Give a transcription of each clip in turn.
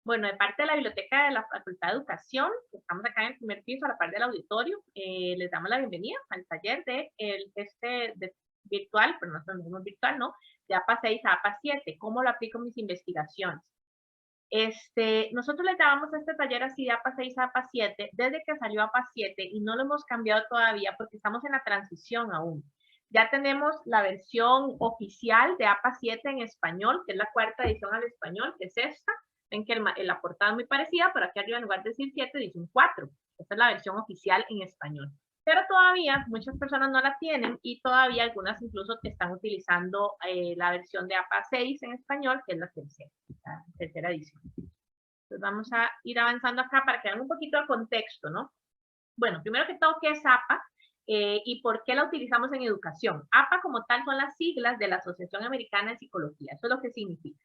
Bueno, de parte de la biblioteca de la Facultad de Educación, estamos acá en el primer piso, a la par del auditorio, les damos la bienvenida al taller de virtual, pero no es virtual, ¿no? De APA 6 a APA 7, ¿cómo lo aplico en mis investigaciones? Nosotros le llamamos a este taller así de APA 6 a APA 7 desde que salió APA 7 y no lo hemos cambiado todavía porque estamos en la transición aún. Ya tenemos la versión oficial de APA 7 en español, que es la cuarta edición al español, que es esta. Ven que la portada es muy parecida, pero aquí arriba en lugar de decir 7 dice un 4. Esta es la versión oficial en español. Pero todavía muchas personas no la tienen y todavía algunas incluso están utilizando la versión de APA 6 en español, que es la tercera edición. Entonces vamos a ir avanzando acá para que vean un poquito el contexto, ¿no? Bueno, primero que todo, ¿qué es APA? ¿Y por qué la utilizamos en educación? APA como tal son las siglas de la Asociación Americana de Psicología, eso es lo que significa.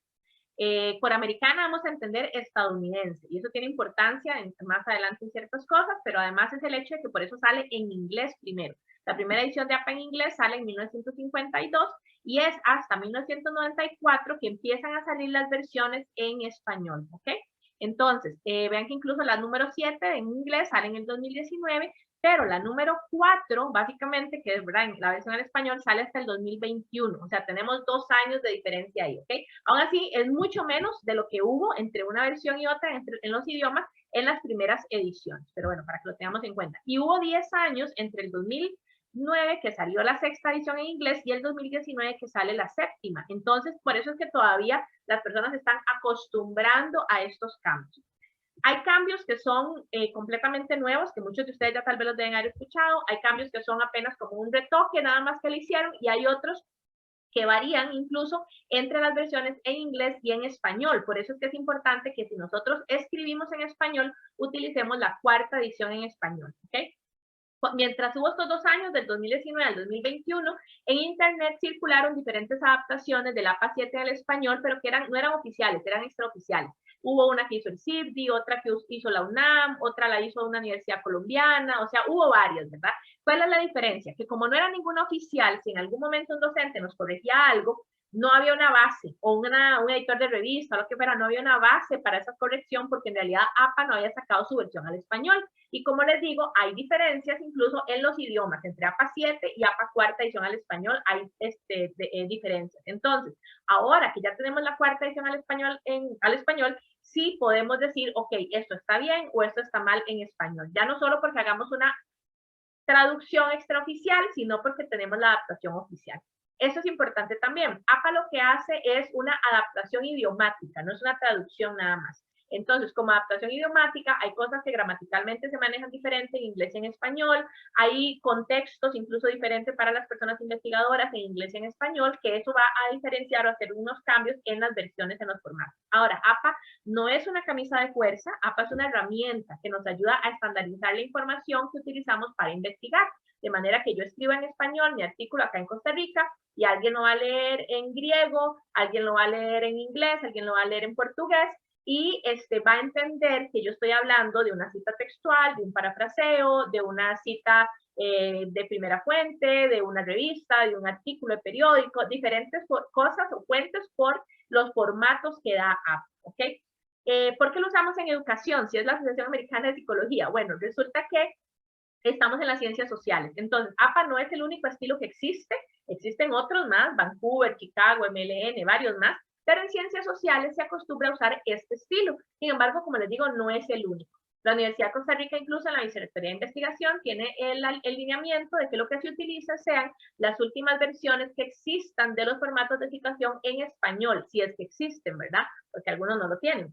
Por americana vamos a entender estadounidense, y eso tiene importancia más adelante en ciertas cosas, pero además es el hecho de que por eso sale en inglés primero. La primera edición de APA en inglés sale en 1952 y es hasta 1994 que empiezan a salir las versiones en español, ¿ok? Entonces, vean que incluso la número 7 en inglés sale en el 2019, pero la número 4, básicamente, que es ¿verdad? La versión en español, sale hasta el 2021. O sea, tenemos 2 años de diferencia ahí, ¿ok? Aún así, es mucho menos de lo que hubo entre una versión y otra en los idiomas en las primeras ediciones. Pero bueno, para que lo tengamos en cuenta. Y hubo 10 años entre el 2009, que salió la sexta edición en inglés, y el 2019, que sale la séptima. Entonces, por eso es que todavía las personas están acostumbrando a estos cambios. Hay cambios que son completamente nuevos, que muchos de ustedes ya tal vez los deben haber escuchado. Hay cambios que son apenas como un retoque, nada más que le hicieron, y hay otros que varían incluso entre las versiones en inglés y en español. Por eso es que es importante que si nosotros escribimos en español, utilicemos la cuarta edición en español, ¿ok? Mientras hubo estos 2 años, del 2019 al 2021, en Internet circularon diferentes adaptaciones del APA 7 al español, pero que no eran oficiales, eran extraoficiales. Hubo una que hizo el CIRDI, otra que hizo la UNAM, otra la hizo una universidad colombiana, o sea, hubo varias, ¿verdad? ¿Cuál es la diferencia? Que como no era ninguna oficial, si en algún momento un docente nos corregía algo, no había una base o un editor de revista o lo que fuera, no había una base para esa corrección porque en realidad APA no había sacado su versión al español. Y como les digo, hay diferencias incluso en los idiomas, entre APA 7 y APA cuarta edición al español hay diferencias. Entonces, ahora que ya tenemos la cuarta edición al español, sí podemos decir, ok, esto está bien o esto está mal en español. Ya no solo porque hagamos una traducción extraoficial, sino porque tenemos la adaptación oficial. Eso es importante también. APA lo que hace es una adaptación idiomática, no es una traducción nada más. Entonces, como adaptación idiomática, hay cosas que gramaticalmente se manejan diferente en inglés y en español, hay contextos incluso diferentes para las personas investigadoras en inglés y en español, que eso va a diferenciar o hacer unos cambios en las versiones, en los formatos. Ahora, APA no es una camisa de fuerza, APA es una herramienta que nos ayuda a estandarizar la información que utilizamos para investigar. De manera que yo escribo en español mi artículo acá en Costa Rica y alguien lo va a leer en griego, alguien lo va a leer en inglés, alguien lo va a leer en portugués y va a entender que yo estoy hablando de una cita textual, de un parafraseo, de una cita de primera fuente, de una revista, de un artículo de periódico, diferentes cosas o fuentes por los formatos que da APA, ¿ok? ¿Por qué lo usamos en educación? Si es la Asociación Americana de Psicología. Bueno, resulta que estamos en las ciencias sociales. Entonces, APA no es el único estilo que existe, existen otros más, Vancouver, Chicago, MLN, varios más, pero en ciencias sociales se acostumbra a usar este estilo. Sin embargo, como les digo, no es el único. La Universidad de Costa Rica, incluso en la Vicerrectoría de Investigación, tiene el lineamiento de que lo que se utiliza sean las últimas versiones que existan de los formatos de citación en español, si es que existen, ¿verdad? Porque algunos no lo tienen.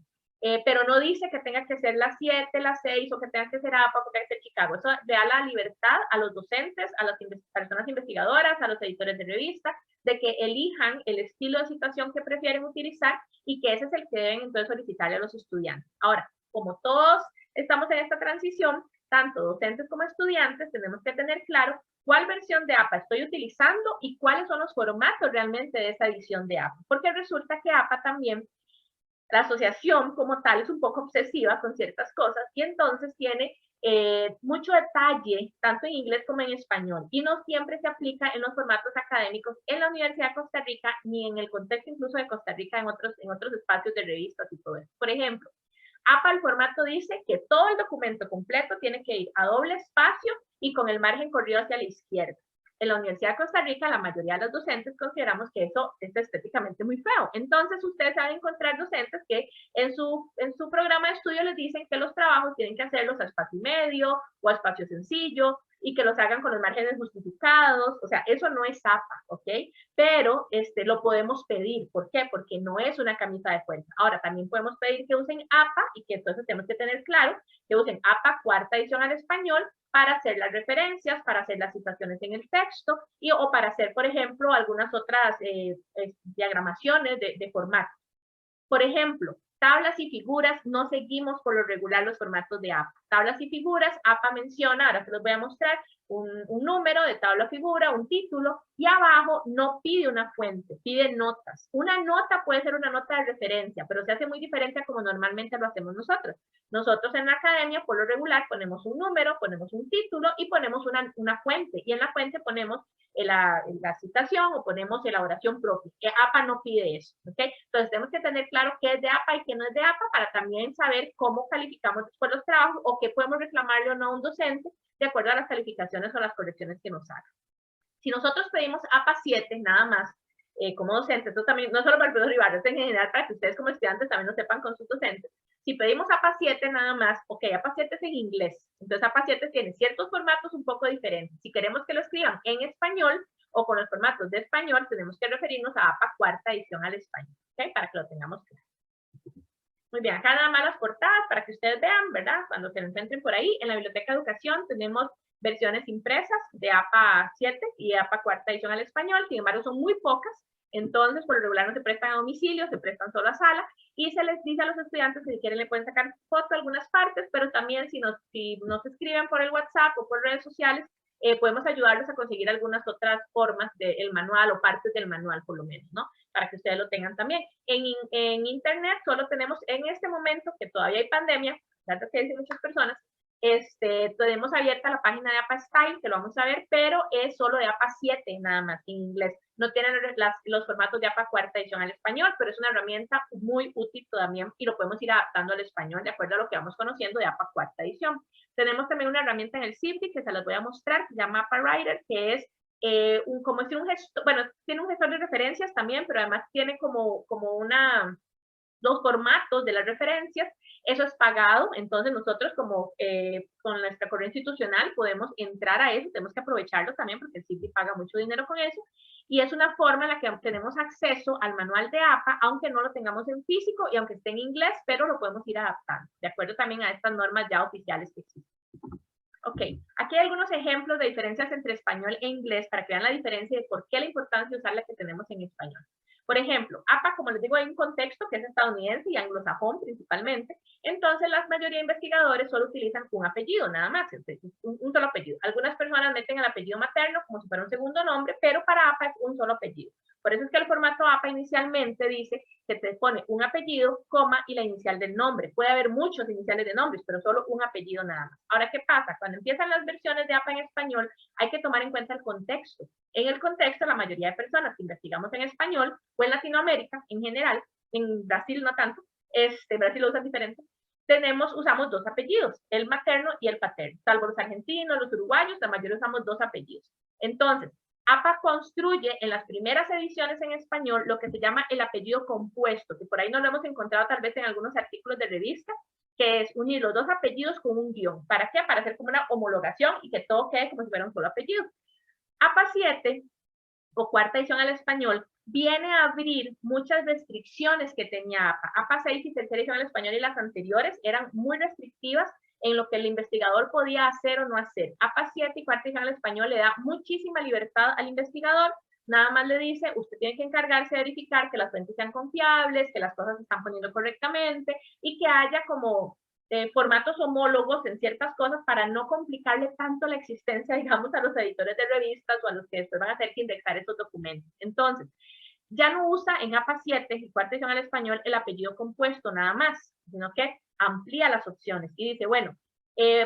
Pero no dice que tenga que ser la 7, la 6 o que tenga que ser APA o que tenga que ser Chicago. Eso da la libertad a los docentes, a las personas investigadoras, a los editores de revista, de que elijan el estilo de citación que prefieren utilizar y que ese es el que deben entonces solicitarle a los estudiantes. Ahora, como todos estamos en esta transición, tanto docentes como estudiantes, tenemos que tener claro cuál versión de APA estoy utilizando y cuáles son los formatos realmente de esa edición de APA. Porque resulta que APA también, la asociación como tal es un poco obsesiva con ciertas cosas y entonces tiene mucho detalle, tanto en inglés como en español, y no siempre se aplica en los formatos académicos en la Universidad de Costa Rica, ni en el contexto incluso de Costa Rica en otros espacios de revistas y todo eso. Por ejemplo, APA, el formato dice que todo el documento completo tiene que ir a doble espacio y con el margen corrido hacia la izquierda. En la Universidad de Costa Rica, la mayoría de los docentes consideramos que eso es estéticamente muy feo. Entonces, ustedes van a encontrar docentes que en su programa de estudio les dicen que los trabajos tienen que hacerlos a espacio y medio o a espacio sencillo y que los hagan con los márgenes justificados. O sea, eso no es APA, ¿ok? Pero lo podemos pedir. ¿Por qué? Porque no es una camisa de fuerza. Ahora, también podemos pedir que usen APA y que entonces tenemos que tener claro que usen APA cuarta edición al español para hacer las referencias, para hacer las citaciones en el texto o para hacer, por ejemplo, algunas otras diagramaciones de formato. Por ejemplo, tablas y figuras, no seguimos por lo regular los formatos de APA. Tablas y figuras, APA menciona, ahora se los voy a mostrar, un número de tabla o figura, un título, y abajo no pide una fuente, pide notas. Una nota puede ser una nota de referencia, pero se hace muy diferente a como normalmente lo hacemos nosotros. Nosotros en la academia, por lo regular, ponemos un número, ponemos un título y ponemos una fuente, y en la fuente ponemos la citación o ponemos la oración propia. APA no pide eso, ¿ok? Entonces tenemos que tener claro qué es de APA y qué no es de APA para también saber cómo calificamos después los trabajos o qué podemos reclamarle o no a un docente de acuerdo a las calificaciones o las correcciones que nos haga. Si nosotros pedimos APA 7 nada más, como docentes, esto también, no solo para el profesor Ibarra, en general para que ustedes como estudiantes también lo sepan con sus docentes. Si pedimos APA 7 nada más, ok, APA 7 es en inglés, entonces APA 7 tiene ciertos formatos un poco diferentes. Si queremos que lo escriban en español o con los formatos de español, tenemos que referirnos a APA cuarta edición al español, ok, para que lo tengamos claro. Muy bien, acá nada más las portadas para que ustedes vean, ¿verdad? Cuando se lo encuentren por ahí, en la Biblioteca de Educación tenemos versiones impresas de APA 7 y APA cuarta edición al español, sin embargo son muy pocas, entonces por lo regular no se prestan a domicilio, se prestan solo a sala, y se les dice a los estudiantes que si quieren le pueden sacar foto a algunas partes, pero también si nos escriben por el WhatsApp o por redes sociales, podemos ayudarlos a conseguir algunas otras formas del manual o partes del manual por lo menos, ¿no? Para que ustedes lo tengan también. En internet solo tenemos en este momento, que todavía hay pandemia, datos que dicen muchas personas, tenemos abierta la página de APA Style, que lo vamos a ver, pero es solo de APA 7 nada más, en inglés. No tienen los formatos de APA cuarta edición al español, pero es una herramienta muy útil también y lo podemos ir adaptando al español de acuerdo a lo que vamos conociendo de APA cuarta edición. Tenemos también una herramienta en el CIFDI que se las voy a mostrar, que se llama APA Writer, que es como si un gestor, bueno, tiene un gestor de referencias también, pero además tiene como los formatos de las referencias. Eso es pagado, entonces nosotros como con nuestra corriente institucional podemos entrar a eso, tenemos que aprovecharlo también porque el CIFDI paga mucho dinero con eso, y es una forma en la que tenemos acceso al manual de APA, aunque no lo tengamos en físico y aunque esté en inglés, pero lo podemos ir adaptando, de acuerdo también a estas normas ya oficiales que existen. Ok, aquí hay algunos ejemplos de diferencias entre español e inglés para que vean la diferencia de por qué la importancia de usar la que tenemos en español. Por ejemplo, APA, como les digo, hay un contexto que es estadounidense y anglosajón principalmente, entonces la mayoría de investigadores solo utilizan un apellido, nada más, un solo apellido. Algunas personas meten el apellido materno como si fuera un segundo nombre, pero para APA es un solo apellido. Por eso es que el formato APA inicialmente dice que te pone un apellido, coma, y la inicial del nombre. Puede haber muchos iniciales de nombres, pero solo un apellido nada más. Ahora, ¿qué pasa? Cuando empiezan las versiones de APA en español, hay que tomar en cuenta el contexto. En el contexto, la mayoría de personas que investigamos en español, o en Latinoamérica en general, en Brasil no tanto, Brasil lo usan diferente, usamos dos apellidos, el materno y el paterno. Salvo los argentinos, los uruguayos, la mayoría usamos dos apellidos. Entonces, APA construye en las primeras ediciones en español lo que se llama el apellido compuesto, que por ahí no lo hemos encontrado tal vez en algunos artículos de revista, que es unir los dos apellidos con un guión. ¿Para qué? Para hacer como una homologación y que todo quede como si fuera un solo apellido. APA 7, o cuarta edición al español, viene a abrir muchas restricciones que tenía APA. APA 6 y tercera edición al español y las anteriores eran muy restrictivas en lo que el investigador podía hacer o no hacer. APA 7 y cuarta edición al español le da muchísima libertad al investigador, nada más le dice, usted tiene que encargarse de verificar que las fuentes sean confiables, que las cosas se están poniendo correctamente y que haya como formatos homólogos en ciertas cosas para no complicarle tanto la existencia, digamos, a los editores de revistas o a los que después van a hacer que indexar esos documentos. Entonces, ya no usa en APA 7 y cuarta edición al español el apellido compuesto nada más, sino que amplía las opciones y dice, bueno,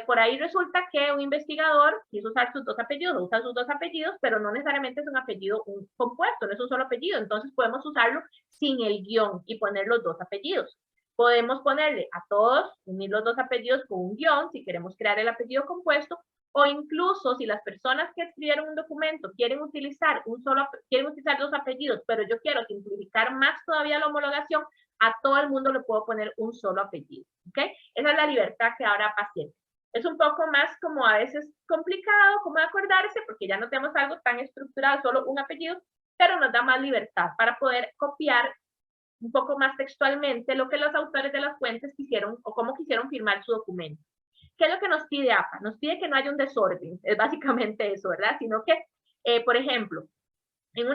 por ahí resulta que un investigador quiso usar sus dos apellidos, usa sus dos apellidos, pero no necesariamente es un apellido compuesto, no es un solo apellido, entonces podemos usarlo sin el guión y poner los dos apellidos. Podemos ponerle a todos, unir los dos apellidos con un guión, si queremos crear el apellido compuesto, o incluso si las personas que escribieron un documento quieren utilizar dos apellidos, pero yo quiero simplificar más todavía la homologación, a todo el mundo le puedo poner un solo apellido, ¿ok? Esa es la libertad que ahora APA 7. Es un poco más como a veces complicado como de acordarse, porque ya no tenemos algo tan estructurado, solo un apellido, pero nos da más libertad para poder copiar un poco más textualmente lo que los autores de las fuentes quisieron o cómo quisieron firmar su documento. ¿Qué es lo que nos pide APA? Nos pide que no haya un desorden, es básicamente eso, ¿verdad? Sino que, por ejemplo, en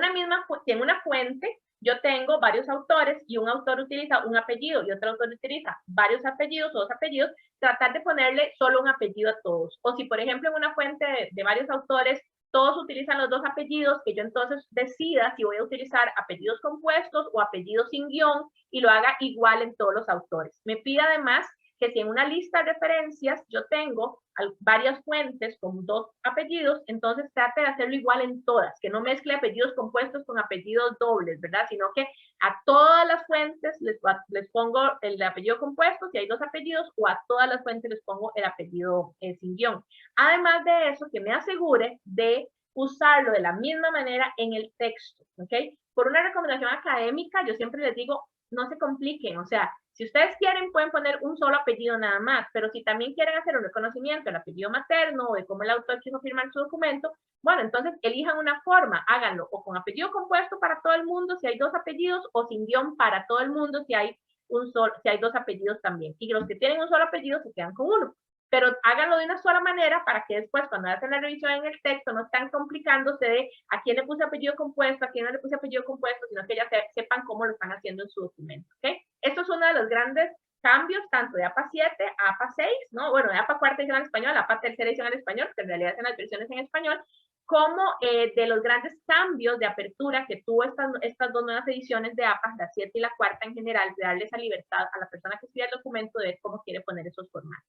una fuente yo tengo varios autores y un autor utiliza un apellido y otro autor utiliza varios apellidos o dos apellidos, tratar de ponerle solo un apellido a todos. O si, por ejemplo, en una fuente de varios autores, todos utilizan los dos apellidos, que yo entonces decida si voy a utilizar apellidos compuestos o apellidos sin guión y lo haga igual en todos los autores. Me pide además que si en una lista de referencias yo tengo varias fuentes con dos apellidos, entonces trate de hacerlo igual en todas, que no mezcle apellidos compuestos con apellidos dobles, ¿verdad? Sino que a todas las fuentes les pongo el apellido compuesto, si hay dos apellidos, o a todas las fuentes les pongo el apellido sin guión. Además de eso, que me asegure de usarlo de la misma manera en el texto, ¿ok? Por una recomendación académica, yo siempre les digo, no se compliquen, o sea, si ustedes quieren, pueden poner un solo apellido nada más, pero si también quieren hacer un reconocimiento del apellido materno o de cómo el autor quiso firmar su documento, bueno, entonces elijan una forma, háganlo o con apellido compuesto para todo el mundo si hay dos apellidos o sin guión para todo el mundo si hay dos apellidos también. Y los que tienen un solo apellido se quedan con uno. Pero háganlo de una sola manera para que después, cuando hacen la revisión en el texto, no están complicándose de a quién le puse apellido compuesto, a quién no le puse apellido compuesto, sino que ya sepan cómo lo están haciendo en su documento, ¿ok? Esto es uno de los grandes cambios, tanto de APA 7 a APA 6, ¿no? Bueno, de APA cuarta edición al español, APA tercera edición al español, que en realidad son las versiones en español, como de los grandes cambios de apertura que tuvo estas dos nuevas ediciones de APA, la 7 y la cuarta en general, de darle esa libertad a la persona que escribe el documento de ver cómo quiere poner esos formatos.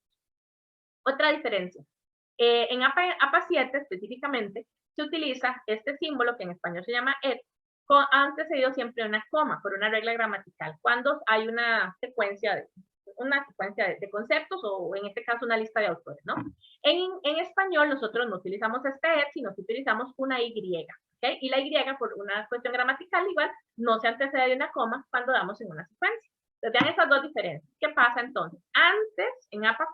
Otra diferencia. En APA 7 específicamente se utiliza este símbolo que en español se llama et, antecedido siempre de una coma por una regla gramatical cuando hay una secuencia de conceptos o en este caso una lista de autores, ¿no? En español nosotros no utilizamos este et, sino que utilizamos una y, ¿okay? Y la y por una cuestión gramatical igual no se antecede de una coma cuando damos en una secuencia. Entonces, vean estas dos diferencias. ¿Qué pasa entonces? Antes, en APA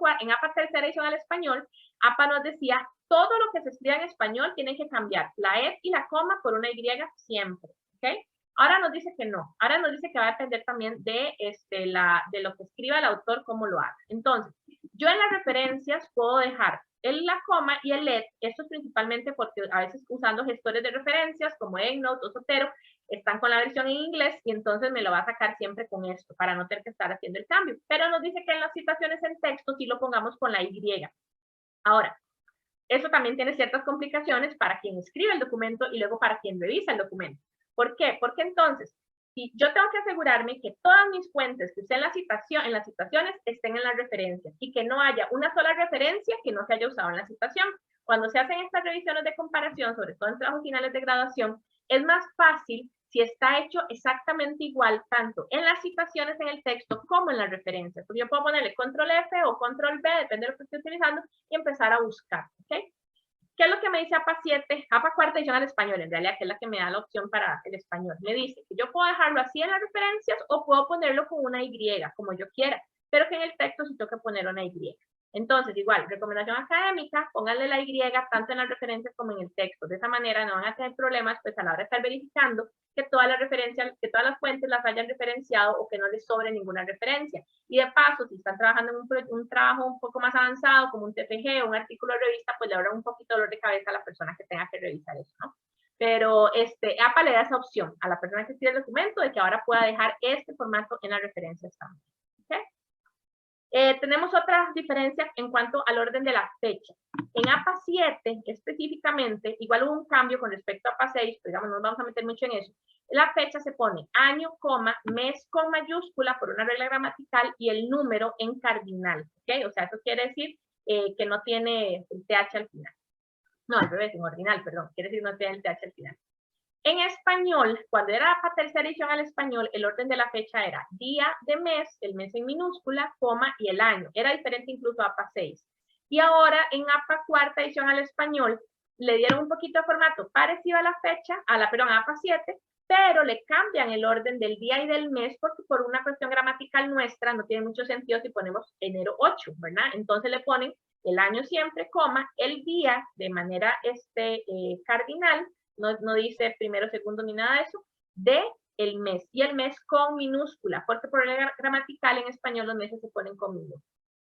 tercera edición al español, APA nos decía, todo lo que se escribe en español tiene que cambiar la et y la coma por una y siempre, ¿ok? Ahora nos dice que no. Ahora nos dice que va a depender también de lo que escriba el autor, cómo lo haga. Entonces, yo en las referencias puedo dejar la coma y el et, esto es principalmente porque a veces usando gestores de referencias como EndNote o Zotero, están con la versión en inglés y entonces me lo va a sacar siempre con esto para no tener que estar haciendo el cambio. Pero nos dice que en las citaciones en texto sí lo pongamos con la Y. Ahora, eso también tiene ciertas complicaciones para quien escribe el documento y luego para quien revisa el documento. ¿Por qué? Porque entonces, si yo tengo que asegurarme que todas mis fuentes que usé en las citaciones estén en las referencias y que no haya una sola referencia que no se haya usado en la citación. Cuando se hacen estas revisiones de comparación, sobre todo en trabajos finales de graduación, es más fácil si está hecho exactamente igual, tanto en las citaciones en el texto como en las referencias. Porque yo puedo ponerle control F o control V, depende de lo que esté utilizando, y empezar a buscar, ¿ok? ¿Qué es lo que me dice APA 7? APA cuarta edición al español, en realidad, que es la que me da la opción para el español. Me dice que yo puedo dejarlo así en las referencias o puedo ponerlo con una Y, como yo quiera, pero que en el texto sí tengo que poner una Y. Entonces, igual, recomendación académica, pónganle la Y tanto en las referencias como en el texto. De esa manera no van a tener problemas, pues a la hora de estar verificando que todas las referencias, que todas las fuentes las hayan referenciado o que no les sobre ninguna referencia. Y de paso, si están trabajando en un trabajo un poco más avanzado, como un TFG o un artículo de revista, pues le habrá un poquito de dolor de cabeza a la persona que tenga que revisar eso, ¿no? Pero APA le da esa opción a la persona que escribe el documento de que ahora pueda dejar este formato en las referencias también. ¿Okay? Tenemos otras diferencias en cuanto al orden de la fecha. En APA 7 específicamente, igual hubo un cambio con respecto a APA 6, pero digamos, no nos vamos a meter mucho en eso. La fecha se pone año, coma, mes con mayúscula por una regla gramatical y el número en cardinal. ¿Okay? O sea, eso quiere decir que no tiene el TH al final. No, al revés, en ordinal, perdón. Quiere decir no tiene el TH al final. En español, cuando era APA tercera edición al español, el orden de la fecha era día de mes, el mes en minúscula, coma y el año. Era diferente incluso a APA 6. Y ahora en APA cuarta edición al español, le dieron un poquito de formato parecido a la fecha, perdón, a APA 7, pero le cambian el orden del día y del mes porque por una cuestión gramatical nuestra no tiene mucho sentido si ponemos enero 8, ¿verdad? Entonces le ponen el año siempre, coma, el día de manera cardinal, no dice primero, segundo ni nada de eso, de el mes, y el mes con minúscula, porque por el gramatical en español los meses se ponen con minúscula.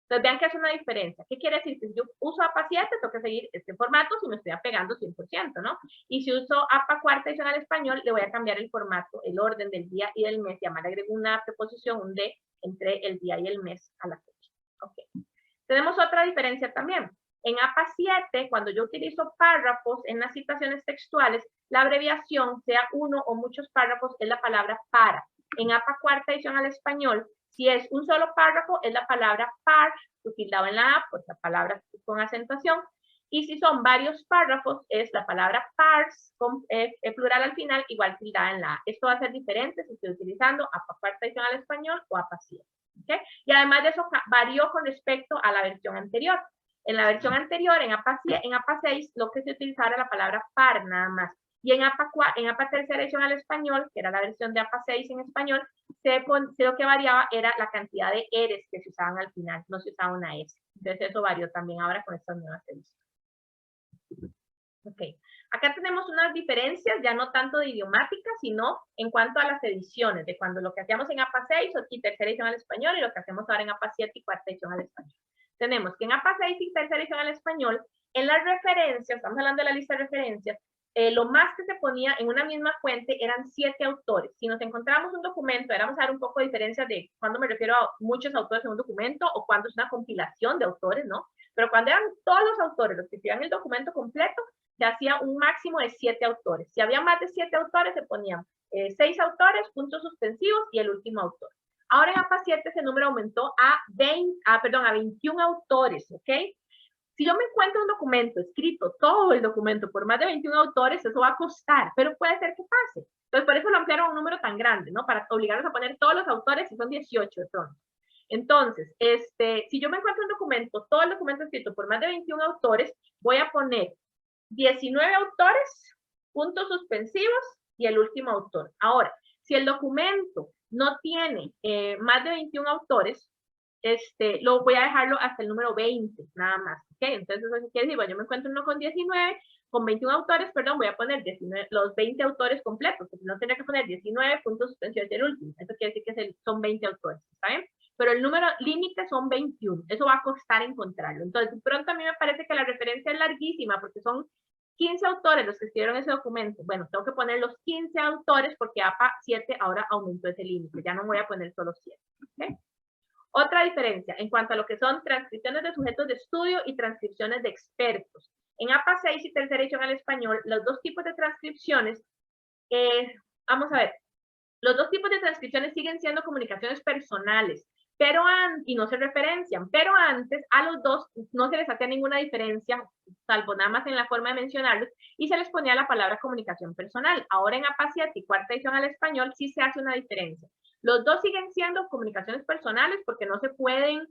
Entonces vean que hace una diferencia. ¿Qué quiere decir? Si yo uso APA 7, tengo que seguir este formato si me estoy apegando 100%, ¿no? Y si uso APA cuarta edición al español, le voy a cambiar el formato, el orden del día y del mes, y además le agrego una preposición, un de, entre el día y el mes a la fecha. Ok. Tenemos otra diferencia también. En APA 7, cuando yo utilizo párrafos en las citaciones textuales, la abreviación, sea uno o muchos párrafos, es la palabra para. En APA cuarta edición al español, si es un solo párrafo, es la palabra par, tildado en la A, pues la palabra con acentuación. Y si son varios párrafos, es la palabra pars, con plural al final, igual tildada en la A. Esto va a ser diferente si estoy utilizando APA cuarta edición al español o APA 7. ¿Okay? Y además de eso, varió con respecto a la versión anterior. En la versión anterior, en APA 6, lo que se utilizaba era la palabra par nada más. Y en APA tercera edición al español, que era la versión de APA 6 en español, lo que variaba era la cantidad de eres que se usaban al final, no se usaba una S. Entonces eso varió también ahora con estas nuevas ediciones. Ok, acá tenemos unas diferencias, ya no tanto de idiomática, sino en cuanto a las ediciones, de cuando lo que hacíamos en APA 6 y tercera edición al español, y lo que hacemos ahora en APA 7 y cuarta edición al español. Tenemos que en APA 6 y tercera edición al español, en las referencias, estamos hablando de la lista de referencias, lo más que se ponía en una misma fuente eran 7 autores. Si nos encontramos un documento, vamos a dar un poco de diferencia de cuando me refiero a muchos autores en un documento o cuando es una compilación de autores, ¿no? Pero cuando eran todos los autores los que escribían el documento completo, se hacía un máximo de 7 autores. Si había más de 7 autores, se ponían 6 autores, puntos suspensivos y el último autor. Ahora en APA 7 ese número aumentó a 21 autores, ¿ok? Si yo me encuentro un documento escrito, todo el documento, por más de 21 autores, eso va a costar, pero puede ser que pase. Entonces, por eso lo ampliaron a un número tan grande, ¿no? Para obligarnos a poner todos los autores, y son 18 de pronto. Entonces, si yo me encuentro un documento, todo el documento escrito por más de 21 autores, voy a poner 19 autores, puntos suspensivos y el último autor. Ahora, si el documento no tiene más de 21 autores, lo voy a dejarlo hasta el número 20, nada más. ¿Okay? Entonces, eso quiere decir, bueno, yo me encuentro uno con 19, con 21 autores, perdón, voy a poner los 20 autores completos, porque no tendría que poner 19 puntos suspensivos del último. Eso quiere decir que son 20 autores, ¿está bien? Pero el número límite son 21. Eso va a costar encontrarlo. Entonces, pronto a mí me parece que la referencia es larguísima, porque son 15 autores los que escribieron ese documento. Bueno, tengo que poner los 15 autores porque APA 7 ahora aumentó ese límite. Ya no voy a poner solo 7. ¿Okay? Otra diferencia en cuanto a lo que son transcripciones de sujetos de estudio y transcripciones de expertos. En APA 6 y tercera edición al español, los dos tipos de transcripciones, vamos a ver, los dos tipos de transcripciones siguen siendo comunicaciones personales, y no se referencian, pero antes a los dos no se les hacía ninguna diferencia, salvo nada más en la forma de mencionarlos, y se les ponía la palabra comunicación personal. Ahora en APA 7 y cuarta edición al español sí se hace una diferencia. Los dos siguen siendo comunicaciones personales porque no se pueden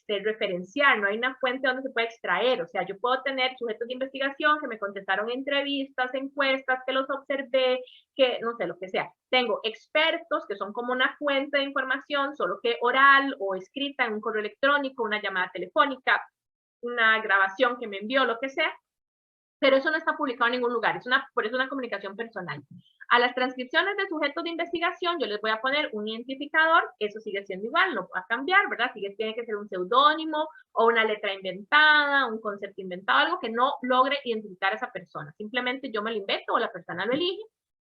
referenciar, no hay una fuente donde se puede extraer, o sea, yo puedo tener sujetos de investigación que me contestaron entrevistas, encuestas, que los observé, que no sé, lo que sea. Tengo expertos que son como una fuente de información, solo que oral o escrita en un correo electrónico, una llamada telefónica, una grabación que me envió, lo que sea, pero eso no está publicado en ningún lugar, por eso es una comunicación personal. A las transcripciones de sujetos de investigación yo les voy a poner un identificador, eso sigue siendo igual, no va a cambiar, ¿verdad? Tiene que ser un seudónimo o una letra inventada, un concepto inventado, algo que no logre identificar a esa persona. Simplemente yo me lo invento o la persona lo elige.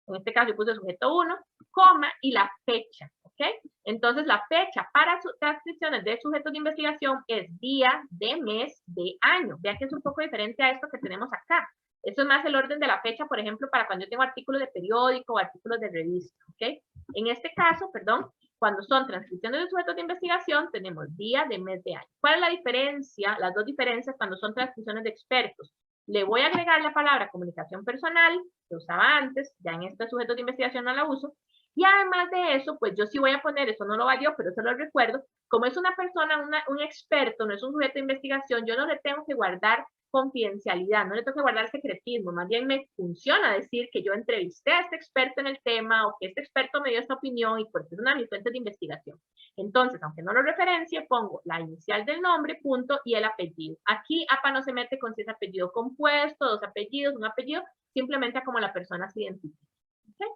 En este caso yo puse sujeto 1, coma y la fecha, ¿ok? Entonces la fecha para transcripciones de sujetos de investigación es día, de mes, de año. Vean que es un poco diferente a esto que tenemos acá. Eso es más el orden de la fecha, por ejemplo, para cuando yo tengo artículos de periódico o artículos de revista, ¿ok? En este caso, perdón, cuando son transcripciones de sujetos de investigación, tenemos día, de mes, de año. ¿Cuál es la diferencia? Las dos diferencias cuando son transcripciones de expertos. le voy a agregar la palabra comunicación personal, que usaba antes, ya en este sujeto de investigación no la uso, y además de eso, pues yo sí voy a poner, eso no lo valió, pero eso lo recuerdo, como es una persona, un experto, no es un sujeto de investigación, yo no le tengo que guardar confidencialidad, no le tengo que guardar secretismo, más bien me funciona decir que yo entrevisté a este experto en el tema o que este experto me dio esta opinión y porque es una de mis fuentes de investigación. Entonces, aunque no lo referencie, pongo la inicial del nombre, punto, y el apellido. Aquí APA no se mete con si es apellido compuesto, dos apellidos, un apellido, simplemente como la persona se identifica. ¿Okay?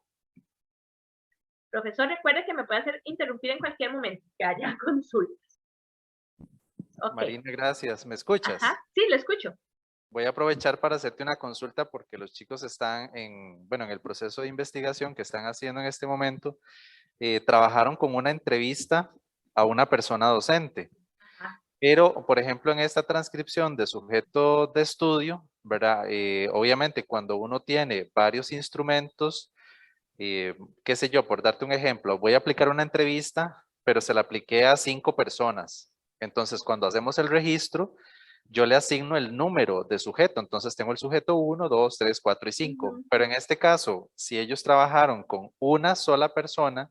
Profesor, recuerde que me puede hacer interrumpir en cualquier momento que haya consultas. Okay. Marina, gracias. ¿Me escuchas? Ajá, sí, lo escucho. Voy a aprovechar para hacerte una consulta porque los chicos están en el proceso de investigación que están haciendo en este momento. Trabajaron con una entrevista a una persona docente. Ajá. Pero, por ejemplo, en esta transcripción de sujeto de estudio, ¿verdad? Obviamente, cuando uno tiene varios instrumentos, qué sé yo, por darte un ejemplo, voy a aplicar una entrevista, pero se la apliqué a 5 personas. Entonces, cuando hacemos el registro, yo le asigno el número de sujeto. Entonces, tengo el sujeto 1, 2, 3, 4 y 5. Pero en este caso, si ellos trabajaron con una sola persona,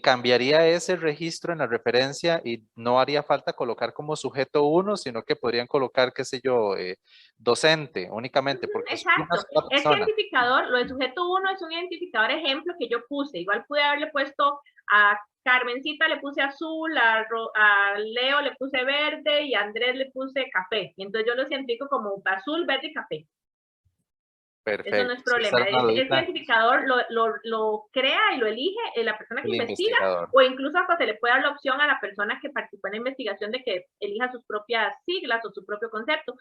cambiaría ese registro en la referencia y no haría falta colocar como sujeto 1, sino que podrían colocar, qué sé yo, docente únicamente. Porque exacto. Este identificador, lo del sujeto 1 es un identificador ejemplo que yo puse. Igual pude haberle puesto a Carmencita le puse azul, a Leo le puse verde y a Andrés le puse café. Y entonces yo los identifico como azul, verde y café. Perfecto. Eso no es problema. Este identificador lo crea y lo elige la persona que investiga, o incluso hasta se le puede dar la opción a la persona que participó en la investigación de que elija sus propias siglas o su propio concepto.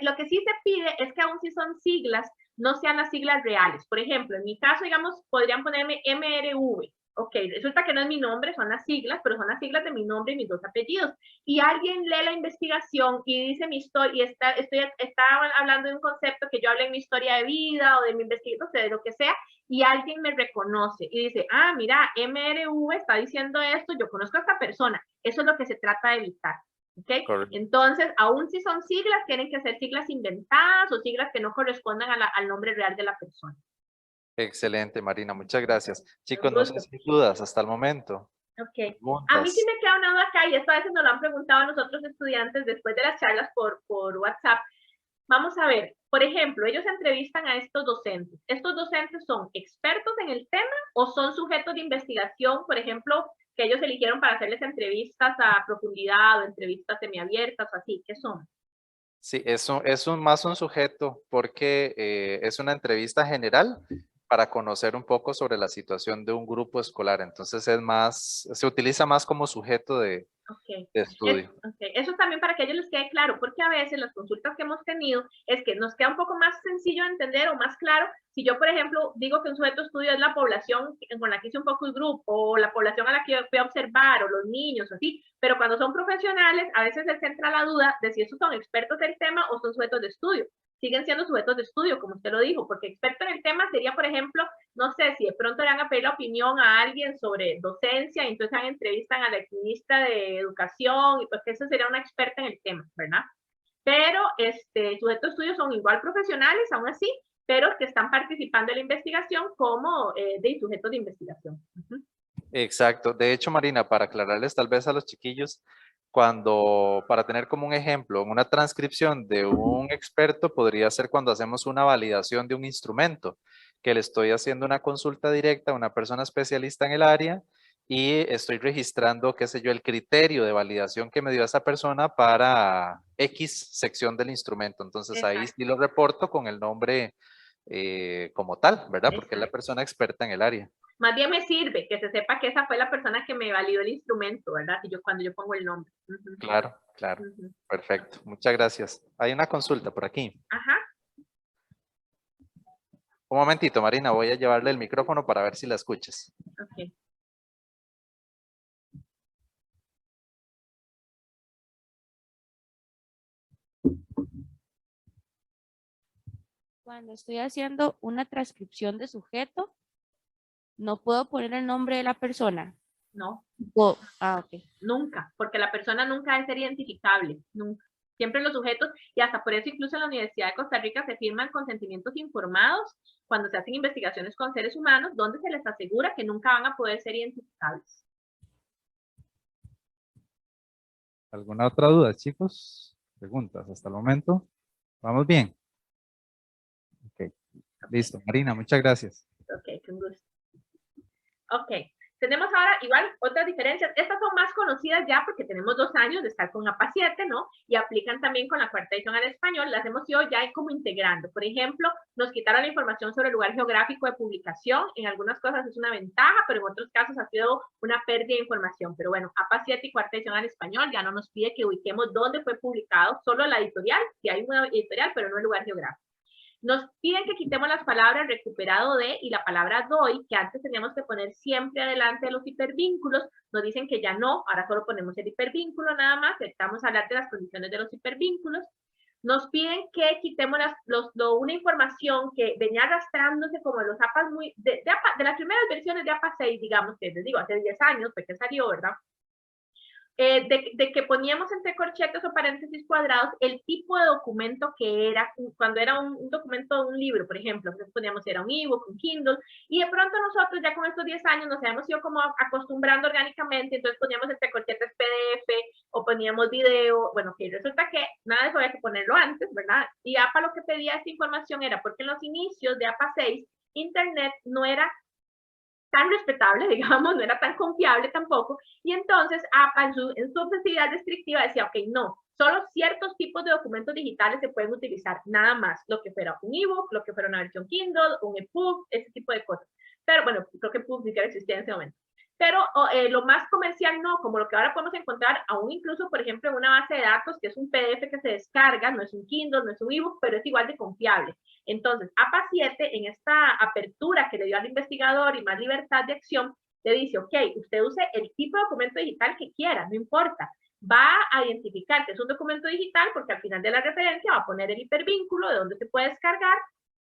Lo que sí se pide es que aun si son siglas, no sean las siglas reales. Por ejemplo, en mi caso, digamos, podrían ponerme MRV. Ok, resulta que no es mi nombre, son las siglas, pero son las siglas de mi nombre y mis 2 apellidos. Y alguien lee la investigación y dice mi historia, y está hablando de un concepto que yo hablé en mi historia de vida o de mi investigación, o sea, de lo que sea, y alguien me reconoce y dice, ah, mira, MRV está diciendo esto, yo conozco a esta persona. Eso es lo que se trata de evitar. ¿Okay? Entonces, aún si son siglas, tienen que ser siglas inventadas o siglas que no correspondan al nombre real de la persona. Excelente, Marina, muchas gracias. Chicos, no sé si hay dudas hasta el momento. Ok. A mí sí me queda una duda acá, y esto a veces nos lo han preguntado a nosotros estudiantes después de las charlas por WhatsApp. Vamos a ver, por ejemplo, ellos entrevistan a estos docentes. ¿Estos docentes son expertos en el tema o son sujetos de investigación, por ejemplo, que ellos eligieron para hacerles entrevistas a profundidad o entrevistas semiabiertas o así? ¿Qué son? Sí, es más un sujeto porque es una entrevista general para conocer un poco sobre la situación de un grupo escolar. Entonces se utiliza más como sujeto de estudio. Eso también para que a ellos les quede claro, porque a veces las consultas que hemos tenido es que nos queda un poco más sencillo de entender o más claro si yo, por ejemplo, digo que un sujeto de estudio es la población con la que hice un focus group o la población a la que fui a observar o los niños o así, pero cuando son profesionales a veces se centra la duda de si esos son expertos del tema o son sujetos de estudio. Siguen siendo sujetos de estudio, como usted lo dijo, porque experto en el tema sería, por ejemplo, no sé, si de pronto le van a pedir la opinión a alguien sobre docencia, y entonces entrevistan a la ministra de Educación, y pues que esa sería una experta en el tema, ¿verdad? Pero sujetos de estudio son igual profesionales, aún así, pero que están participando en la investigación como de sujetos de investigación. Exacto. De hecho, Marina, para aclararles tal vez a los chiquillos, para tener como un ejemplo, una transcripción de un experto podría ser cuando hacemos una validación de un instrumento, que le estoy haciendo una consulta directa a una persona especialista en el área y estoy registrando, qué sé yo, el criterio de validación que me dio esa persona para X sección del instrumento. Entonces exacto, ahí sí lo reporto con el nombre como tal, ¿verdad? Porque exacto, es la persona experta en el área. Más bien me sirve que se sepa que esa fue la persona que me validó el instrumento, ¿verdad? Cuando yo pongo el nombre. Claro, claro. Perfecto. Muchas gracias. Hay una consulta por aquí. Ajá. Un momentito, Marina. Voy a llevarle el micrófono para ver si la escuchas. Ok. Cuando estoy haciendo una transcripción de sujeto, no puedo poner el nombre de la persona. No. Ok. Nunca, porque la persona nunca debe ser identificable, nunca. Siempre los sujetos, y hasta por eso incluso en la Universidad de Costa Rica se firman consentimientos informados cuando se hacen investigaciones con seres humanos, donde se les asegura que nunca van a poder ser identificables. ¿Alguna otra duda, chicos? Preguntas hasta el momento. ¿Vamos bien? Ok, listo. Marina, muchas gracias. Ok, con gusto. Ok, tenemos ahora igual otras diferencias. Estas son más conocidas ya porque tenemos 2 años de estar con APA 7, ¿no? Y aplican también con la cuarta edición al español. Las hemos ido ya como integrando. Por ejemplo, nos quitaron la información sobre el lugar geográfico de publicación. En algunas cosas es una ventaja, pero en otros casos ha sido una pérdida de información. Pero bueno, APA 7 y cuarta edición al español ya no nos pide que ubiquemos dónde fue publicado, solo la editorial, si hay una editorial, pero no el lugar geográfico. Nos piden que quitemos las palabras recuperado de y la palabra doy, que antes teníamos que poner siempre adelante de los hipervínculos. Nos dicen que ya no, ahora solo ponemos el hipervínculo nada más. Estamos hablando de las condiciones de los hipervínculos. Nos piden que quitemos una información que venía arrastrándose como en los APAs de las primeras versiones de APA 6, digamos, que les digo, hace 10 años, fue que salió, ¿verdad? De que poníamos entre corchetes o paréntesis cuadrados el tipo de documento que era, cuando era un documento, un libro, por ejemplo, entonces poníamos era un ebook, un Kindle, y de pronto nosotros ya con estos 10 años nos habíamos ido como acostumbrando orgánicamente, entonces poníamos entre corchetes PDF o poníamos video, bueno, que resulta que nada de eso había que ponerlo antes, ¿verdad? Y APA lo que pedía esta información era porque en los inicios de APA 6, Internet no era tan respetable, digamos, no era tan confiable tampoco, y entonces APA en su obsesividad restrictiva decía, ok, no, solo ciertos tipos de documentos digitales se pueden utilizar, nada más, lo que fuera un ebook, lo que fuera una versión Kindle, un EPUB, ese tipo de cosas. Pero bueno, creo que EPUB ni siquiera existía en ese momento. Pero lo más comercial no, como lo que ahora podemos encontrar, aún incluso, por ejemplo, en una base de datos, que es un PDF que se descarga, no es un Kindle, no es un ebook, pero es igual de confiable. Entonces, APA 7, en esta apertura que le dio al investigador y más libertad de acción, le dice, ok, usted use el tipo de documento digital que quiera, no importa. Va a identificar que es un documento digital porque al final de la referencia va a poner el hipervínculo de donde se puede descargar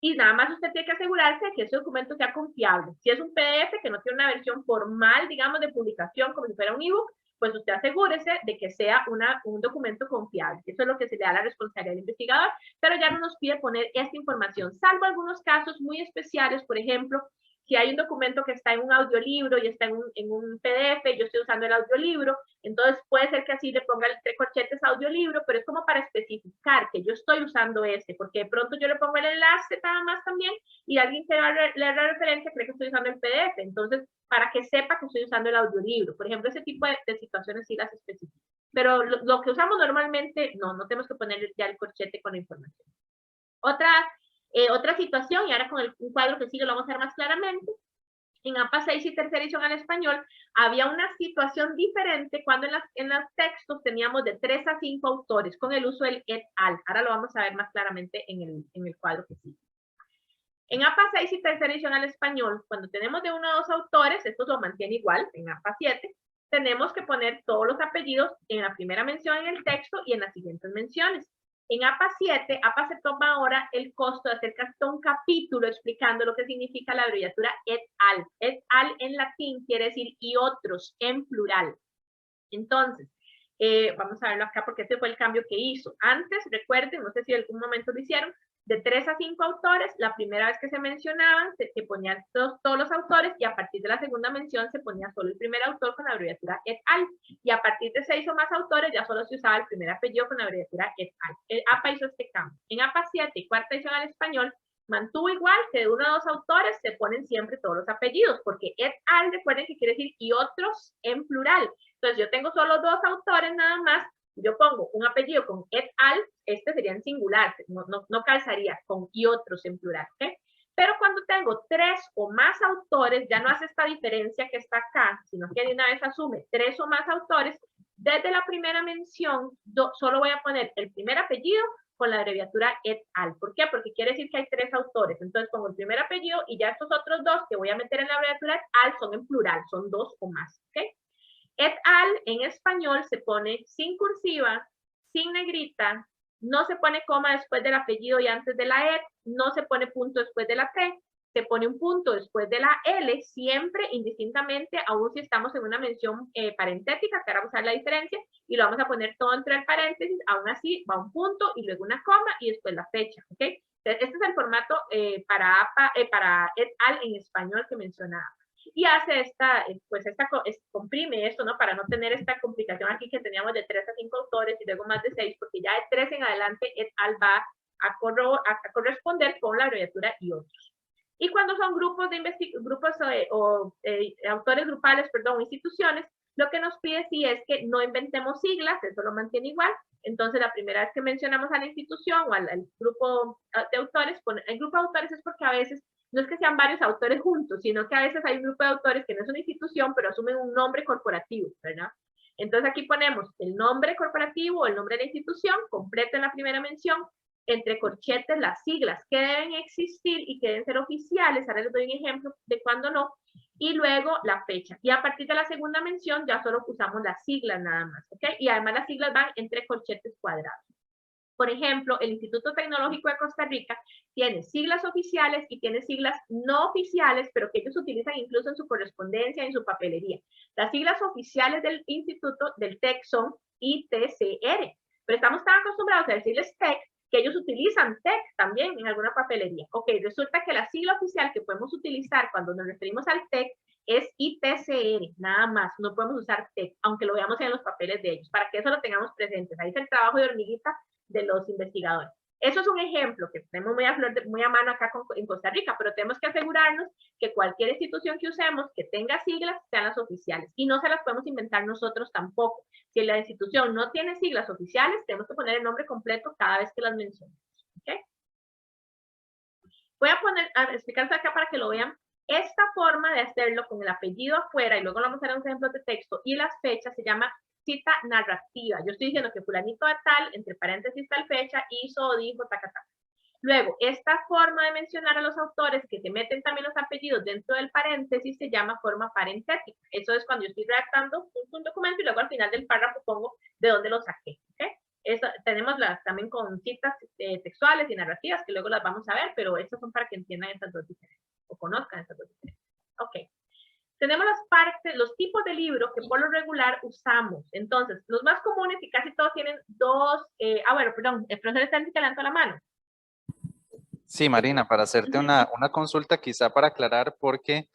y nada más usted tiene que asegurarse de que ese documento sea confiable. Si es un PDF que no tiene una versión formal, digamos, de publicación como si fuera un ebook, pues usted asegúrese de que sea un documento confiable. Eso es lo que se le da la responsabilidad al investigador, pero ya no nos pide poner esta información, salvo algunos casos muy especiales, por ejemplo, si hay un documento que está en un audiolibro y está en un PDF, yo estoy usando el audiolibro, entonces puede ser que así le ponga entre corchetes audiolibro, pero es como para especificar que yo estoy usando ese, porque de pronto yo le pongo el enlace nada más también y alguien que va a leer la referencia cree que estoy usando el PDF, entonces para que sepa que estoy usando el audiolibro. Por ejemplo, ese tipo de situaciones sí las especifico. Pero lo que usamos normalmente, no tenemos que ponerle ya el corchete con la información. Otra situación, y ahora con un cuadro que sigue lo vamos a ver más claramente, en APA 6 y tercera edición al español, había una situación diferente cuando en los textos teníamos de 3 a 5 autores con el uso del et al. Ahora lo vamos a ver más claramente en el cuadro que sigue. En APA 6 y tercera edición al español, cuando tenemos de 1 a 2 autores, esto lo mantiene igual en APA 7, tenemos que poner todos los apellidos en la primera mención en el texto y en las siguientes menciones. En APA 7, APA se toma ahora el costo de hacer un capítulo explicando lo que significa la abreviatura et al. Et al en latín quiere decir y otros en plural. Entonces, vamos a verlo acá porque este fue el cambio que hizo. Antes, recuerden, no sé si en algún momento lo hicieron, de 3 a 5 autores, la primera vez que se mencionaban, se ponían todos los autores y a partir de la segunda mención se ponía solo el primer autor con la abreviatura et al. Y a partir de 6 o más autores ya solo se usaba el primer apellido con la abreviatura et al. El APA hizo este cambio. En APA 7 y cuarta edición al español, mantuvo igual que de 1 a 2 autores se ponen siempre todos los apellidos, porque et al, recuerden que quiere decir y otros en plural. Entonces yo tengo solo 2 autores nada más, yo pongo un apellido con et al, este sería en singular, no calzaría con y otros en plural, ¿ok? Pero cuando tengo 3 o más autores, ya no hace esta diferencia que está acá, sino que de una vez asume 3 o más autores, desde la primera mención, solo voy a poner el primer apellido con la abreviatura et al. ¿Por qué? Porque quiere decir que hay 3 autores. Entonces pongo el primer apellido y ya estos otros 2 que voy a meter en la abreviatura et al son en plural, son 2 o más, ¿ok? Et al en español se pone sin cursiva, sin negrita, no se pone coma después del apellido y antes de la et, no se pone punto después de la t, se pone un punto después de la L, siempre indistintamente, aún si estamos en una mención parentética, que ahora vamos a ver la diferencia, y lo vamos a poner todo entre el paréntesis, aún así va un punto y luego una coma y después la fecha, ¿ok? Entonces, este es el formato para et al en español que mencionaba. Y hace comprime esto, ¿no? Para no tener esta complicación aquí que teníamos de 3 a 5 autores y luego más de 6, porque ya de 3 en adelante et al va a corresponder con la abreviatura y otros. Y cuando son grupos de autores grupales, perdón, instituciones, lo que nos pide sí es que no inventemos siglas, eso lo mantiene igual. Entonces, la primera vez que mencionamos a la institución o al grupo de autores, el grupo de autores es porque a veces no es que sean varios autores juntos, sino que a veces hay un grupo de autores que no es una institución, pero asumen un nombre corporativo, ¿verdad? Entonces, aquí ponemos el nombre corporativo, el nombre de la institución, completo en la primera mención, entre corchetes las siglas que deben existir y que deben ser oficiales. Ahora les doy un ejemplo de cuándo no. Y luego la fecha. Y a partir de la segunda mención ya solo usamos las siglas nada más, ¿ok? Y además las siglas van entre corchetes cuadrados. Por ejemplo, el Instituto Tecnológico de Costa Rica tiene siglas oficiales y tiene siglas no oficiales, pero que ellos utilizan incluso en su correspondencia, en su papelería. Las siglas oficiales del Instituto, del TEC, son ITCR, pero estamos tan acostumbrados a decirles TEC que ellos utilizan TEC también en alguna papelería. Ok, resulta que la sigla oficial que podemos utilizar cuando nos referimos al TEC es ITCR, nada más, no podemos usar TEC, aunque lo veamos en los papeles de ellos, para que eso lo tengamos presentes. Ahí es el trabajo de hormiguita de los investigadores. Eso es un ejemplo que tenemos muy a mano acá en Costa Rica, pero tenemos que asegurarnos que cualquier institución que usemos que tenga siglas sean las oficiales y no se las podemos inventar nosotros tampoco. Si la institución no tiene siglas oficiales, tenemos que poner el nombre completo cada vez que las mencionemos. ¿Okay? Voy a explicarles acá para que lo vean. Esta forma de hacerlo con el apellido afuera, y luego lo vamos a hacer un ejemplo de texto, y las fechas se llama cita narrativa. Yo estoy diciendo que fulanito de tal, entre paréntesis tal fecha, hizo o dijo, taca, taca. Luego, esta forma de mencionar a los autores que se meten también los apellidos dentro del paréntesis se llama forma parentética. Eso es cuando yo estoy redactando un documento y luego al final del párrafo pongo de dónde lo saqué. ¿Okay? Eso, tenemos también con citas textuales y narrativas que luego las vamos a ver, pero estas son para que entiendan estas dos diferencias o conozcan estas dos diferencias. Ok. Tenemos los tipos de libros que por lo regular usamos. Entonces, los más comunes y casi todos tienen dos. Bueno, perdón, el profesor está levantando la mano. Sí, Marina, para hacerte una consulta, quizá para aclarar, porque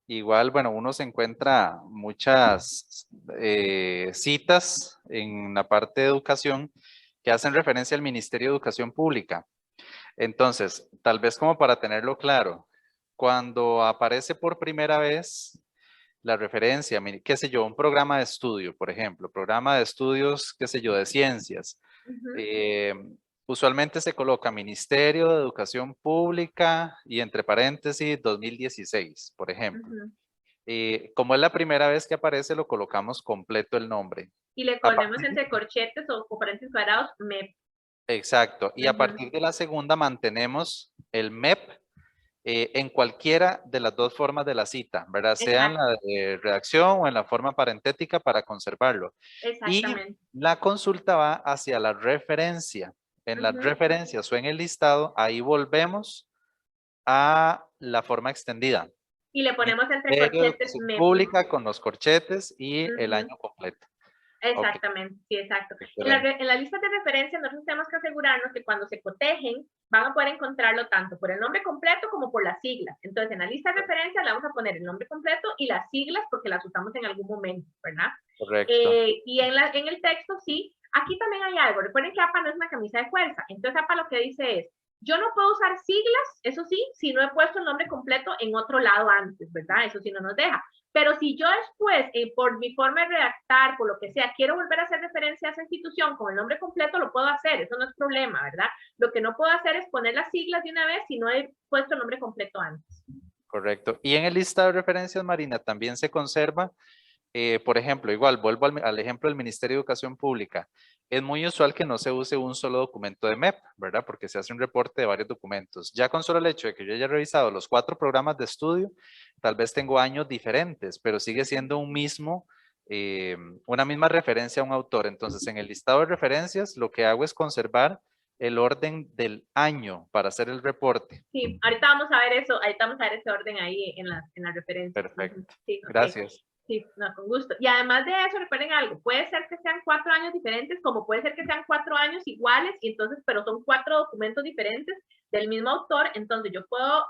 igual, bueno, uno se encuentra muchas citas en la parte de educación que hacen referencia al Ministerio de Educación Pública. Entonces, tal vez como para tenerlo claro, cuando aparece por primera vez la referencia, qué sé yo, un programa de estudio, por ejemplo, programa de estudios, qué sé yo, de ciencias, usualmente se coloca Ministerio de Educación Pública y entre paréntesis 2016, por ejemplo. Como es la primera vez que aparece, lo colocamos completo el nombre. Y le ponemos entre corchetes o paréntesis cuadrados MEP. Exacto. Y a partir de la segunda mantenemos el MEP en cualquiera de las dos formas de la cita, ¿verdad? Exacto. Sea en la de redacción o en la forma parentética para conservarlo. Exactamente. Y la consulta va hacia la referencia. En las referencias o en el listado, ahí volvemos a la forma extendida. Y le ponemos entre corchetes MEP. Pública con los corchetes y el año completo. Exactamente, okay. Sí, exacto. En la lista de referencia nosotros tenemos que asegurarnos que cuando se cotejen van a poder encontrarlo tanto por el nombre completo como por las siglas. Entonces en la lista de referencia le vamos a poner el nombre completo y las siglas porque las usamos en algún momento, ¿verdad? Correcto. Y en el texto sí, aquí también hay algo. Recuerden que APA no es una camisa de fuerza. Entonces APA lo que dice es, yo no puedo usar siglas, eso sí, si no he puesto el nombre completo en otro lado antes, ¿verdad? Eso sí no nos deja. Pero si yo después, por mi forma de redactar, por lo que sea, quiero volver a hacer referencia a esa institución con el nombre completo, lo puedo hacer, eso no es problema, ¿verdad? Lo que no puedo hacer es poner las siglas de una vez si no he puesto el nombre completo antes. Correcto. Y en el listado de referencias, Marina, también se conserva, por ejemplo, igual, vuelvo al ejemplo del Ministerio de Educación Pública. Es muy usual que no se use un solo documento de MEP, ¿verdad? Porque se hace un reporte de varios documentos. Ya con solo el hecho de que yo haya revisado los 4 programas de estudio, tal vez tengo años diferentes, pero sigue siendo una misma referencia a un autor. Entonces, en el listado de referencias, lo que hago es conservar el orden del año para hacer el reporte. Sí, ahorita vamos a ver eso, ahorita vamos a ver ese orden ahí en la referencia. Perfecto. Sí, okay. Gracias. Sí, no, con gusto. Y además de eso, recuerden algo, puede ser que sean 4 años diferentes, como puede ser que sean 4 años iguales, y entonces, pero son 4 documentos diferentes del mismo autor, entonces yo puedo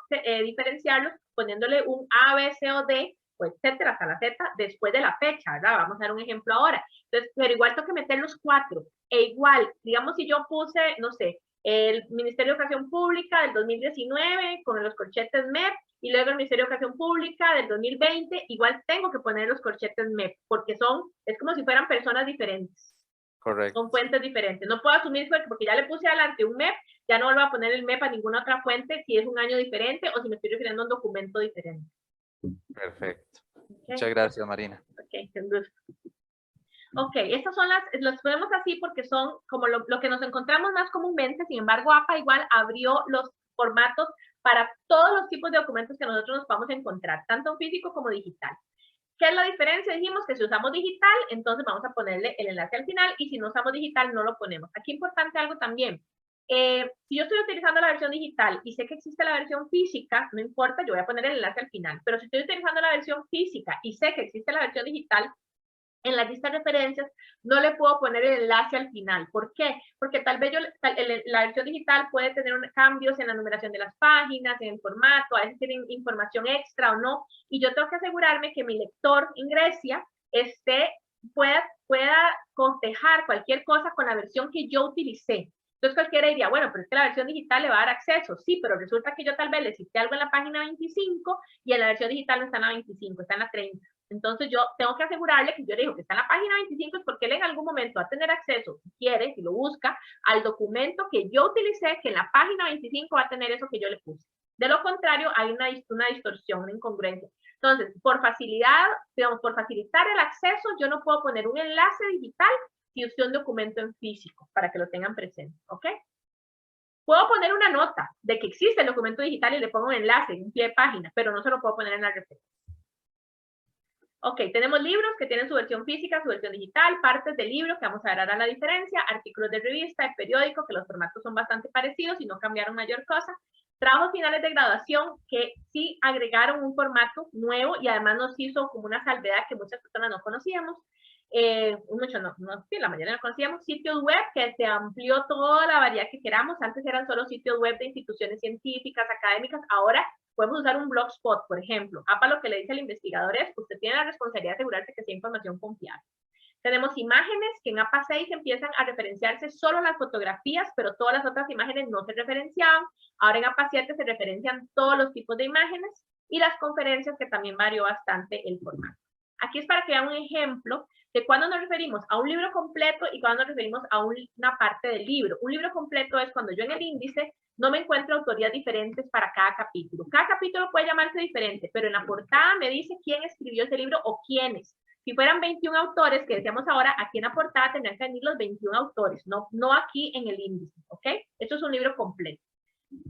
diferenciarlos poniéndole un A, B, C o D, o etcétera, hasta la Z, después de la fecha, ¿verdad? Vamos a dar un ejemplo ahora. Entonces, pero igual tengo que meter los 4, e igual, digamos si yo puse, no sé, el Ministerio de Educación Pública del 2019 con los corchetes MEP, y luego el Ministerio de Educación Pública del 2020, igual tengo que poner los corchetes MEP, porque es como si fueran personas diferentes. Correcto. Son fuentes diferentes. No puedo asumir porque ya le puse adelante un MEP, ya no vuelvo a poner el MEP a ninguna otra fuente si es un año diferente o si me estoy refiriendo a un documento diferente. Perfecto. Okay. Muchas gracias, Marina. Ok, con gusto. Ok, estas son las ponemos así porque son como lo que nos encontramos más comúnmente, sin embargo, APA igual abrió los formatos para todos los tipos de documentos que nosotros nos podamos encontrar, tanto en físico como digital. ¿Qué es la diferencia? Dijimos que si usamos digital, entonces vamos a ponerle el enlace al final, y si no usamos digital, no lo ponemos. Aquí importante algo también. Si yo estoy utilizando la versión digital y sé que existe la versión física, no importa, yo voy a poner el enlace al final. Pero si estoy utilizando la versión física y sé que existe la versión digital, en la lista de referencias no le puedo poner el enlace al final. ¿Por qué? Porque tal vez la versión digital puede tener cambios en la numeración de las páginas, en el formato, a veces tienen información extra o no, y yo tengo que asegurarme que mi lector en Grecia pueda cotejar cualquier cosa con la versión que yo utilicé. Entonces cualquiera diría, bueno, pero es que la versión digital le va a dar acceso. Sí, pero resulta que yo tal vez le cité algo en la página 25 y en la versión digital no está en la 25, está en la 30. Entonces yo tengo que asegurarle que yo le digo que está en la página 25 es porque él en algún momento va a tener acceso, si quiere, si lo busca, al documento que yo utilicé, que en la página 25 va a tener eso que yo le puse. De lo contrario, hay una distorsión, una incongruencia. Entonces, por facilidad, digamos, por facilitar el acceso, yo no puedo poner un enlace digital si usé un documento en físico, para que lo tengan presente, ¿ok? Puedo poner una nota de que existe el documento digital y le pongo un enlace en un pie de página, pero no se lo puedo poner en la referencia. Ok, tenemos libros que tienen su versión física, su versión digital, partes del libro, que vamos a ver ahora la diferencia, artículos de revista, de periódico, que los formatos son bastante parecidos y no cambiaron mayor cosa. Trabajos finales de graduación que sí agregaron un formato nuevo y además nos hizo como una salvedad que muchas personas no conocíamos. Sí, la mayoría no conocíamos. Sitios web, que se amplió toda la variedad que queramos. Antes eran solo sitios web de instituciones científicas, académicas. Ahora podemos usar un blogspot, por ejemplo. APA lo que le dice al investigador es, usted tiene la responsabilidad de asegurarse que sea información confiable. Tenemos imágenes que en APA 6 empiezan a referenciarse solo las fotografías, pero todas las otras imágenes no se referenciaban. Ahora en APA 7 se referencian todos los tipos de imágenes, y las conferencias, que también varió bastante el formato. Aquí es para que vean un ejemplo de cuando nos referimos a un libro completo y cuando nos referimos a una parte del libro. Un libro completo es cuando yo en el índice no me encuentro autorías diferentes para cada capítulo. Cada capítulo puede llamarse diferente, pero en la portada me dice quién escribió ese libro o quiénes. Si fueran 21 autores, que decíamos ahora, aquí en la portada tendrían que venir los 21 autores, no aquí en el índice, ¿ok? Esto es un libro completo.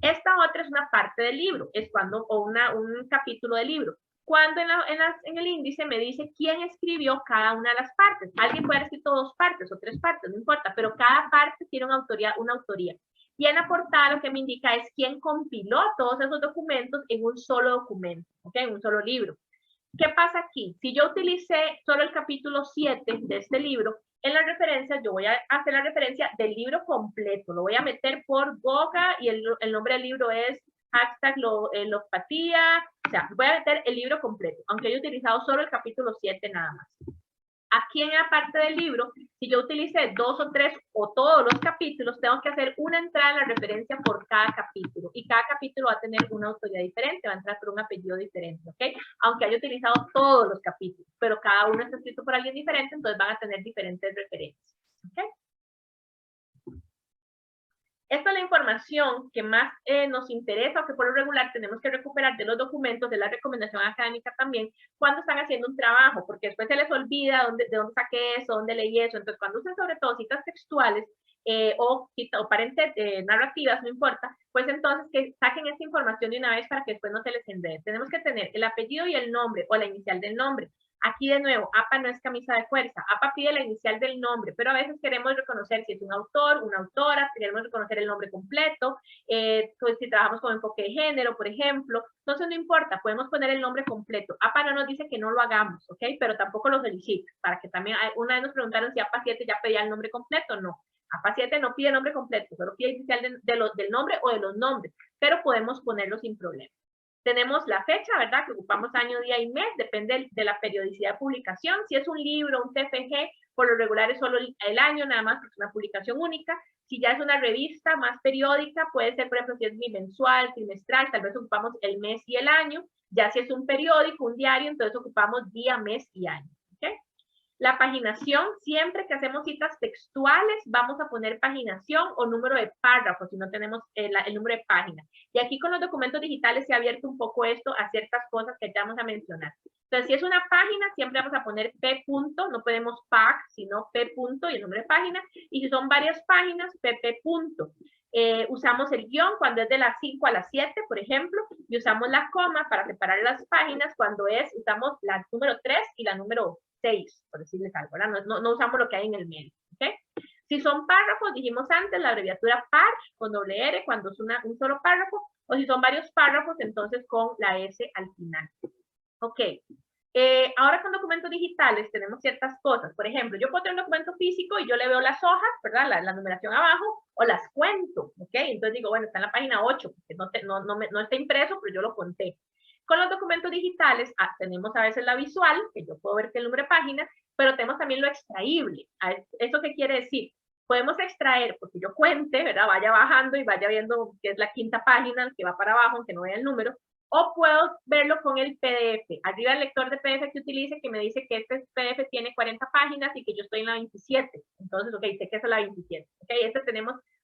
Esta otra es una parte del libro, es cuando, o un capítulo del libro. Cuando en el índice me dice quién escribió cada una de las partes. Alguien puede haber escrito 2 partes o 3 partes, no importa, pero cada parte tiene una autoría. Y en la portada lo que me indica es quién compiló todos esos documentos en un solo documento, ¿ok? En un solo libro. ¿Qué pasa aquí? Si yo utilicé solo el capítulo 7 de este libro, en la referencia yo voy a hacer la referencia del libro completo. Lo voy a meter por Goga y el nombre del libro es #logopatía. O sea, voy a meter el libro completo, aunque haya utilizado solo el capítulo 7 nada más. Aquí en la parte del libro, si yo utilicé 2 o 3 o todos los capítulos, tengo que hacer una entrada en la referencia por cada capítulo. Y cada capítulo va a tener una autoría diferente, va a entrar por un apellido diferente, ¿ok? Aunque haya utilizado todos los capítulos, pero cada uno está escrito por alguien diferente, entonces van a tener diferentes referencias, ¿ok? Esta es la información que más nos interesa o que por lo regular tenemos que recuperar de los documentos, de la recomendación académica también, cuando están haciendo un trabajo, porque después se les olvida de dónde saqué eso, dónde leí eso. Entonces, cuando usen sobre todo citas textuales o narrativas, no importa, pues entonces que saquen esta información de una vez para que después no se les enrede. Tenemos que tener el apellido y el nombre o la inicial del nombre. Aquí de nuevo, APA no es camisa de fuerza. APA pide la inicial del nombre, pero a veces queremos reconocer si es un autor, una autora, queremos reconocer el nombre completo, pues si trabajamos con enfoque de género, por ejemplo. Entonces no importa, podemos poner el nombre completo. APA no nos dice que no lo hagamos, ¿ok? Pero tampoco lo solicita, para que también, una vez nos preguntaron si APA 7 ya pedía el nombre completo, no. APA 7 no pide nombre completo, solo pide inicial del nombre o de los nombres, pero podemos ponerlo sin problema. Tenemos la fecha, ¿verdad? Que ocupamos año, día y mes, depende de la periodicidad de publicación. Si es un libro, un TFG, por lo regular es solo el año, nada más, porque es una publicación única. Si ya es una revista más periódica, puede ser, por ejemplo, si es bimensual, trimestral, tal vez ocupamos el mes y el año. Ya si es un periódico, un diario, entonces ocupamos día, mes y año. ¿Ok? La paginación, siempre que hacemos citas textuales, vamos a poner paginación o número de párrafo, si no tenemos el número de página. Y aquí con los documentos digitales se ha abierto un poco esto a ciertas cosas que ya vamos a mencionar. Entonces, si es una página, siempre vamos a poner P punto, no podemos PAG, sino P punto y el número de página. Y si son varias páginas, PP punto. Usamos el guión cuando es de las 5 a las 7, por ejemplo, y usamos la coma para separar las páginas cuando usamos la número 3 y la número 6, por decirles algo, ¿verdad? No usamos lo que hay en el medio, ¿ok? Si son párrafos, dijimos antes, la abreviatura PAR con doble R cuando es un solo párrafo, o si son varios párrafos, entonces con la S al final. Ok. Ahora con documentos digitales tenemos ciertas cosas. Por ejemplo, yo puedo tener un documento físico y yo le veo las hojas, ¿verdad? La numeración abajo, o las cuento, ¿ok? Entonces digo, bueno, está en la página 8, porque no está impreso, pero yo lo conté. Con los documentos digitales tenemos a veces la visual, que yo puedo ver que el número de página, pero tenemos también lo extraíble. ¿Eso qué quiere decir? Podemos extraer, porque yo cuente, ¿verdad? Vaya bajando y vaya viendo que es la quinta página, que va para abajo, aunque no vea el número, o puedo verlo con el PDF. Arriba el lector de PDF que utilice, que me dice que este PDF tiene 40 páginas y que yo estoy en la 27. Entonces, ok, sé que es la 27. Ok,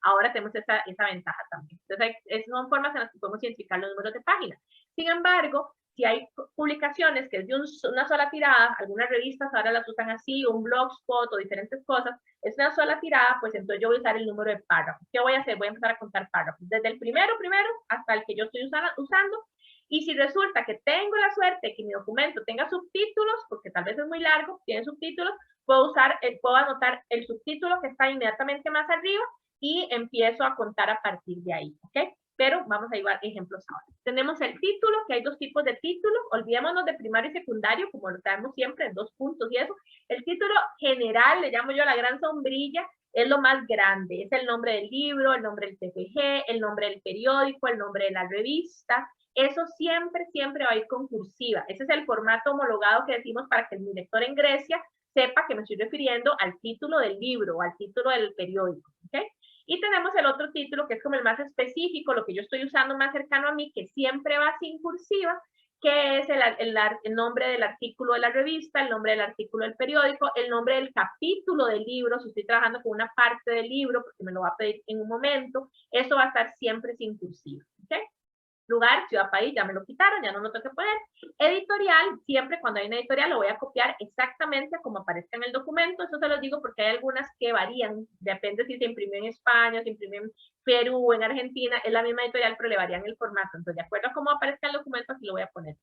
ahora tenemos esa ventaja también. Entonces, esas son formas en las que podemos identificar los números de páginas. Sin embargo, si hay publicaciones que es de una sola tirada, algunas revistas ahora las usan así, un blogspot o diferentes cosas, es una sola tirada, pues entonces yo voy a usar el número de párrafos. ¿Qué voy a hacer? Voy a empezar a contar párrafos, desde el primero hasta el que yo estoy usando. Y si resulta que tengo la suerte de que mi documento tenga subtítulos, porque tal vez es muy largo, tiene subtítulos, puedo anotar el subtítulo que está inmediatamente más arriba y empiezo a contar a partir de ahí, ¿ok? Pero vamos a llevar ejemplos ahora. Tenemos el título, que hay dos tipos de títulos. Olvidémonos de primario y secundario, como lo traemos siempre, en 2 puntos y eso. El título general, le llamo yo la gran sombrilla, es lo más grande. Es el nombre del libro, el nombre del TFG, el nombre del periódico, el nombre de la revista. Eso siempre va a ir con cursiva. Ese es el formato homologado que decimos para que el mi lector en Grecia sepa que me estoy refiriendo al título del libro o al título del periódico, ¿ok? Y tenemos el otro título que es como el más específico, lo que yo estoy usando más cercano a mí, que siempre va sin cursiva, que es el nombre del artículo de la revista, el nombre del artículo del periódico, el nombre del capítulo del libro, si estoy trabajando con una parte del libro, porque me lo va a pedir en un momento, eso va a estar siempre sin cursiva, ¿ok? Lugar, ciudad, país, ya me lo quitaron, ya no lo tengo que poner. Editorial, siempre cuando hay una editorial lo voy a copiar exactamente como aparezca en el documento. Eso se los digo porque hay algunas que varían, depende si se imprimió en España, se imprimió en Perú, en Argentina, es la misma editorial, pero le varían el formato. Entonces, de acuerdo a cómo aparezca el documento, así lo voy a poner.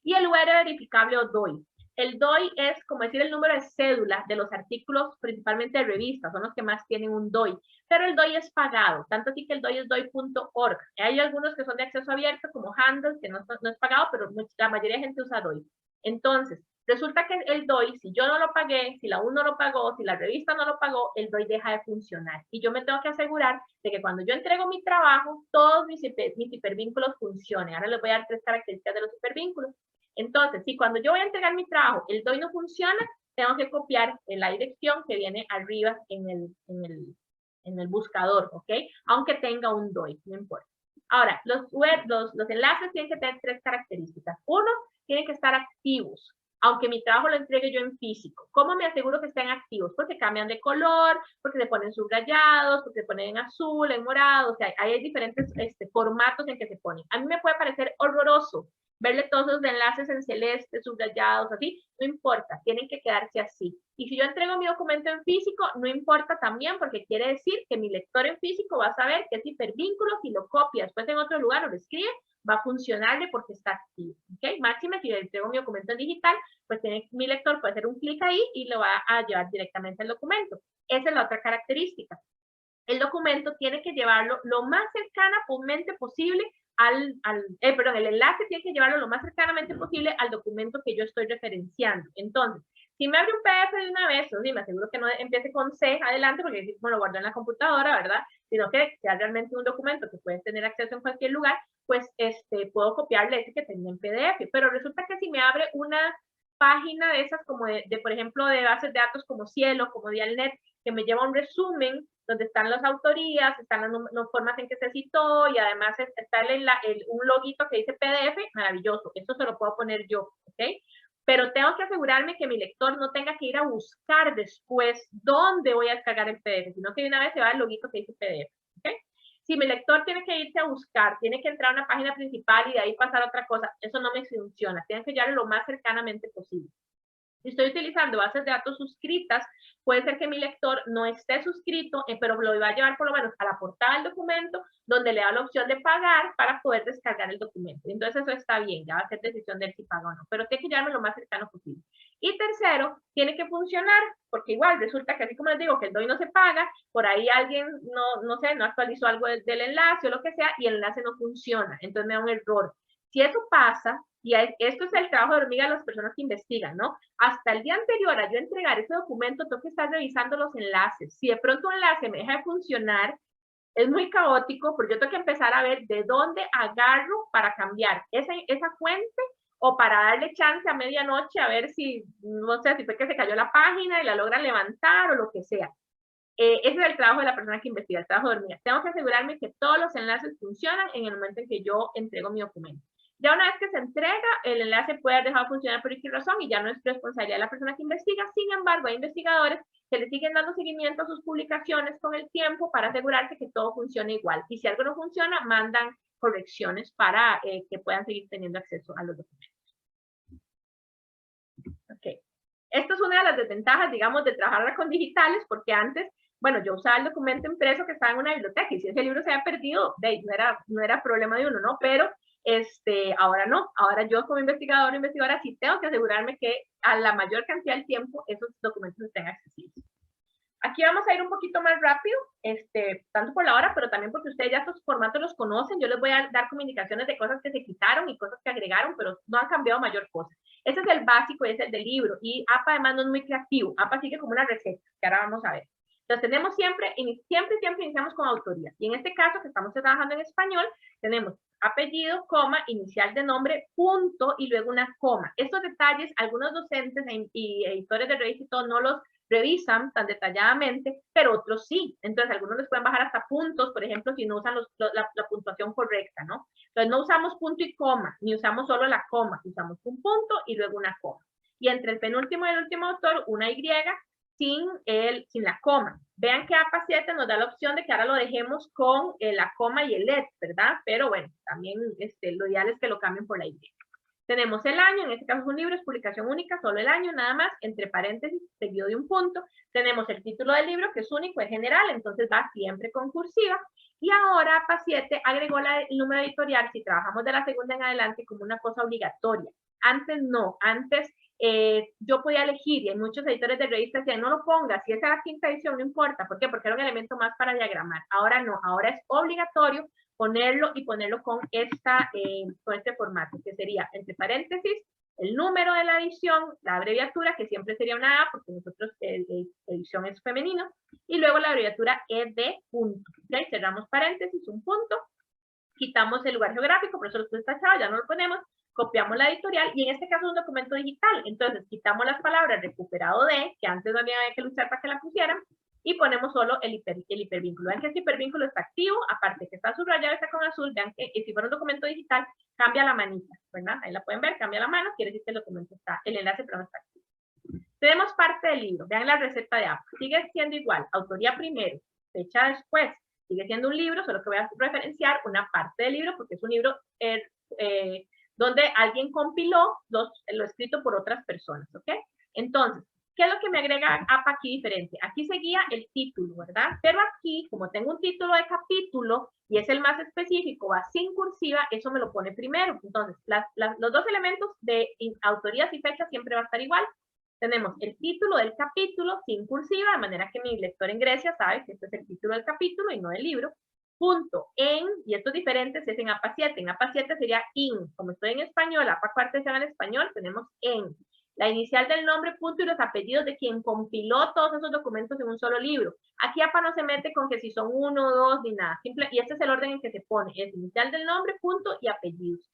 Y el UR verificable o DOI. El DOI es como decir el número de cédula de los artículos, principalmente de revistas, son los que más tienen un DOI. Pero el DOI es pagado, tanto así que el DOI es DOI.org. Hay algunos que son de acceso abierto, como Handle, que no es pagado, pero la mayoría de gente usa DOI. Entonces, resulta que el DOI, si yo no lo pagué, si la U no lo pagó, si la revista no lo pagó, el DOI deja de funcionar. Y yo me tengo que asegurar de que cuando yo entrego mi trabajo, todos mis hipervínculos funcionen. Ahora les voy a dar 3 características de los hipervínculos. Entonces, si cuando yo voy a entregar mi trabajo, el DOI no funciona, tengo que copiar la dirección que viene arriba en el buscador, ¿ok? Aunque tenga un DOI, no importa. Ahora, los enlaces tienen que tener 3 características. Uno, tienen que estar activos, aunque mi trabajo lo entregue yo en físico. ¿Cómo me aseguro que estén activos? Porque cambian de color, porque se ponen subrayados, porque se ponen en azul, en morado, o sea, hay diferentes formatos en que se ponen. A mí me puede parecer horroroso verle todos los enlaces en celeste, subrayados, así, no importa, tienen que quedarse así. Y si yo entrego mi documento en físico, no importa también, porque quiere decir que mi lector en físico va a saber que es hipervínculo, si lo copia después en otro lugar o lo escribe, va a funcionarle porque está activo. ¿Okay? Máxime, si le entrego mi documento en digital, pues mi lector puede hacer un clic ahí y lo va a llevar directamente al documento. Esa es la otra característica. El documento tiene que llevarlo lo más cercanamente posible el enlace tiene que llevarlo lo más cercanamente posible al documento que yo estoy referenciando. Entonces, si me abre un PDF de una vez, sí, me aseguro que no empiece con C adelante, porque bueno, lo guardo en la computadora, ¿verdad? Sino que sea realmente un documento que puedes tener acceso en cualquier lugar, pues puedo copiarle ese que tenga en PDF. Pero resulta que si me abre una página de esas como por ejemplo, de bases de datos como Cielo, como Dialnet, que me lleva un resumen donde están las autorías, están las formas en que se citó y además está un loguito que dice PDF, maravilloso, eso se lo puedo poner yo, ¿ok? Pero tengo que asegurarme que mi lector no tenga que ir a buscar después dónde voy a descargar el PDF, sino que de una vez se va el loguito que dice PDF, ¿ok? Si mi lector tiene que irse a buscar, tiene que entrar a una página principal y de ahí pasar a otra cosa, eso no me funciona, tienen que llevarlo lo más cercanamente posible. Si estoy utilizando bases de datos suscritas, puede ser que mi lector no esté suscrito, pero lo va a llevar por lo menos a la portada del documento, donde le da la opción de pagar para poder descargar el documento. Entonces eso está bien, ya va a ser decisión de él si paga o no, pero tiene que llevarme lo más cercano posible. Y tercero, tiene que funcionar, porque igual resulta que así como les digo que el DOI no se paga, por ahí alguien no actualizó algo del enlace o lo que sea, y el enlace no funciona, entonces me da un error. Si eso pasa, y esto es el trabajo de hormiga de las personas que investigan, ¿no? Hasta el día anterior a yo entregar ese documento, tengo que estar revisando los enlaces. Si de pronto un enlace me deja de funcionar, es muy caótico, porque yo tengo que empezar a ver de dónde agarro para cambiar esa fuente o para darle chance a medianoche a ver si, no sé, si fue que se cayó la página y la logran levantar o lo que sea. Ese es el trabajo de la persona que investiga, el trabajo de hormiga. Tengo que asegurarme que todos los enlaces funcionan en el momento en que yo entrego mi documento. Ya una vez que se entrega, el enlace puede haber dejado de funcionar por X razón y ya no es responsabilidad de la persona que investiga. Sin embargo, hay investigadores que le siguen dando seguimiento a sus publicaciones con el tiempo para asegurarse que todo funcione igual. Y si algo no funciona, mandan correcciones para que puedan seguir teniendo acceso a los documentos. Ok. Esto es una de las desventajas, digamos, de trabajar con digitales, porque antes, bueno, yo usaba el documento impreso que estaba en una biblioteca y si ese libro se había perdido, no era problema de uno, ¿no? Pero ahora no, ahora yo como investigador o investigadora sí tengo que asegurarme que a la mayor cantidad del tiempo esos documentos estén accesibles. Aquí vamos a ir un poquito más rápido, tanto por la hora, pero también porque ustedes ya estos formatos los conocen. Yo les voy a dar comunicaciones de cosas que se quitaron y cosas que agregaron, pero no han cambiado mayor cosa. Ese es el básico y ese es el del libro. Y APA además no es muy creativo. APA sigue como una receta, que ahora vamos a ver. Entonces tenemos siempre iniciamos con autoría. Y en este caso, que estamos trabajando en español, tenemos apellido, coma, inicial de nombre, punto y luego una coma. Estos detalles, algunos docentes y editores de revistas y todo no los revisan tan detalladamente, pero otros sí. Entonces, algunos les pueden bajar hasta puntos, por ejemplo, si no usan la puntuación correcta, ¿no? Entonces, no usamos punto y coma, ni usamos solo la coma, usamos un punto y luego una coma. Y entre el penúltimo y el último autor, una Y sin la coma. Vean que APA 7 nos da la opción de que ahora lo dejemos con la coma y el ET, ¿verdad? Pero bueno, también lo ideal es que lo cambien por la Y. Tenemos el año, en este caso es un libro, es publicación única, solo el año, nada más, entre paréntesis, seguido de un punto. Tenemos el título del libro, que es único, es general, entonces va siempre con cursiva. Y ahora APA 7 agregó el número editorial, si trabajamos de la segunda en adelante, como una cosa obligatoria. Antes no, antes yo podía elegir, y hay muchos editores de revistas que decían, no lo pongas, si es a la quinta edición, no importa. ¿Por qué? Porque era un elemento más para diagramar. Ahora no, ahora es obligatorio ponerlo y ponerlo con este formato, que sería, entre paréntesis, el número de la edición, la abreviatura, que siempre sería una A, porque nosotros edición es femenino, y luego la abreviatura ED, punto. ¿Okay? Cerramos paréntesis, un punto, quitamos el lugar geográfico, por eso lo estoy tachado, ya no lo ponemos, copiamos la editorial, y en este caso es un documento digital, entonces quitamos las palabras recuperado de, que antes no había que luchar para que la pusieran, y ponemos solo el hipervínculo. Vean que este hipervínculo está activo, aparte que está subrayado, está con azul, vean que si fuera un documento digital, cambia la manita, ¿verdad? Ahí la pueden ver, cambia la mano, quiere decir que el documento está, el enlace pero no está activo. Tenemos parte del libro, vean la receta de APA, sigue siendo igual, autoría primero, fecha después, sigue siendo un libro, solo que voy a referenciar una parte del libro, porque es un libro donde alguien compiló lo escrito por otras personas, ¿ok? Entonces, ¿Qué es lo que me agrega APA aquí diferente? Aquí seguía el título, ¿verdad? Pero aquí, como tengo un título de capítulo y es el más específico, va sin cursiva, eso me lo pone primero. Entonces, los dos elementos de autorías y fechas siempre va a estar igual. Tenemos el título del capítulo sin cursiva, de manera que mi lector en Grecia sabe que este es el título del capítulo y no del libro. Punto, en, y esto es diferente si es en APA 7. En APA 7 sería in. Como estoy en español, APA 4 se llama en español, tenemos en. La inicial del nombre, punto, y los apellidos de quien compiló todos esos documentos en un solo libro. Aquí APA no se mete con que si son 1, 2, ni nada. Simple, y este es el orden en que se pone. Es inicial del nombre, punto, y apellidos.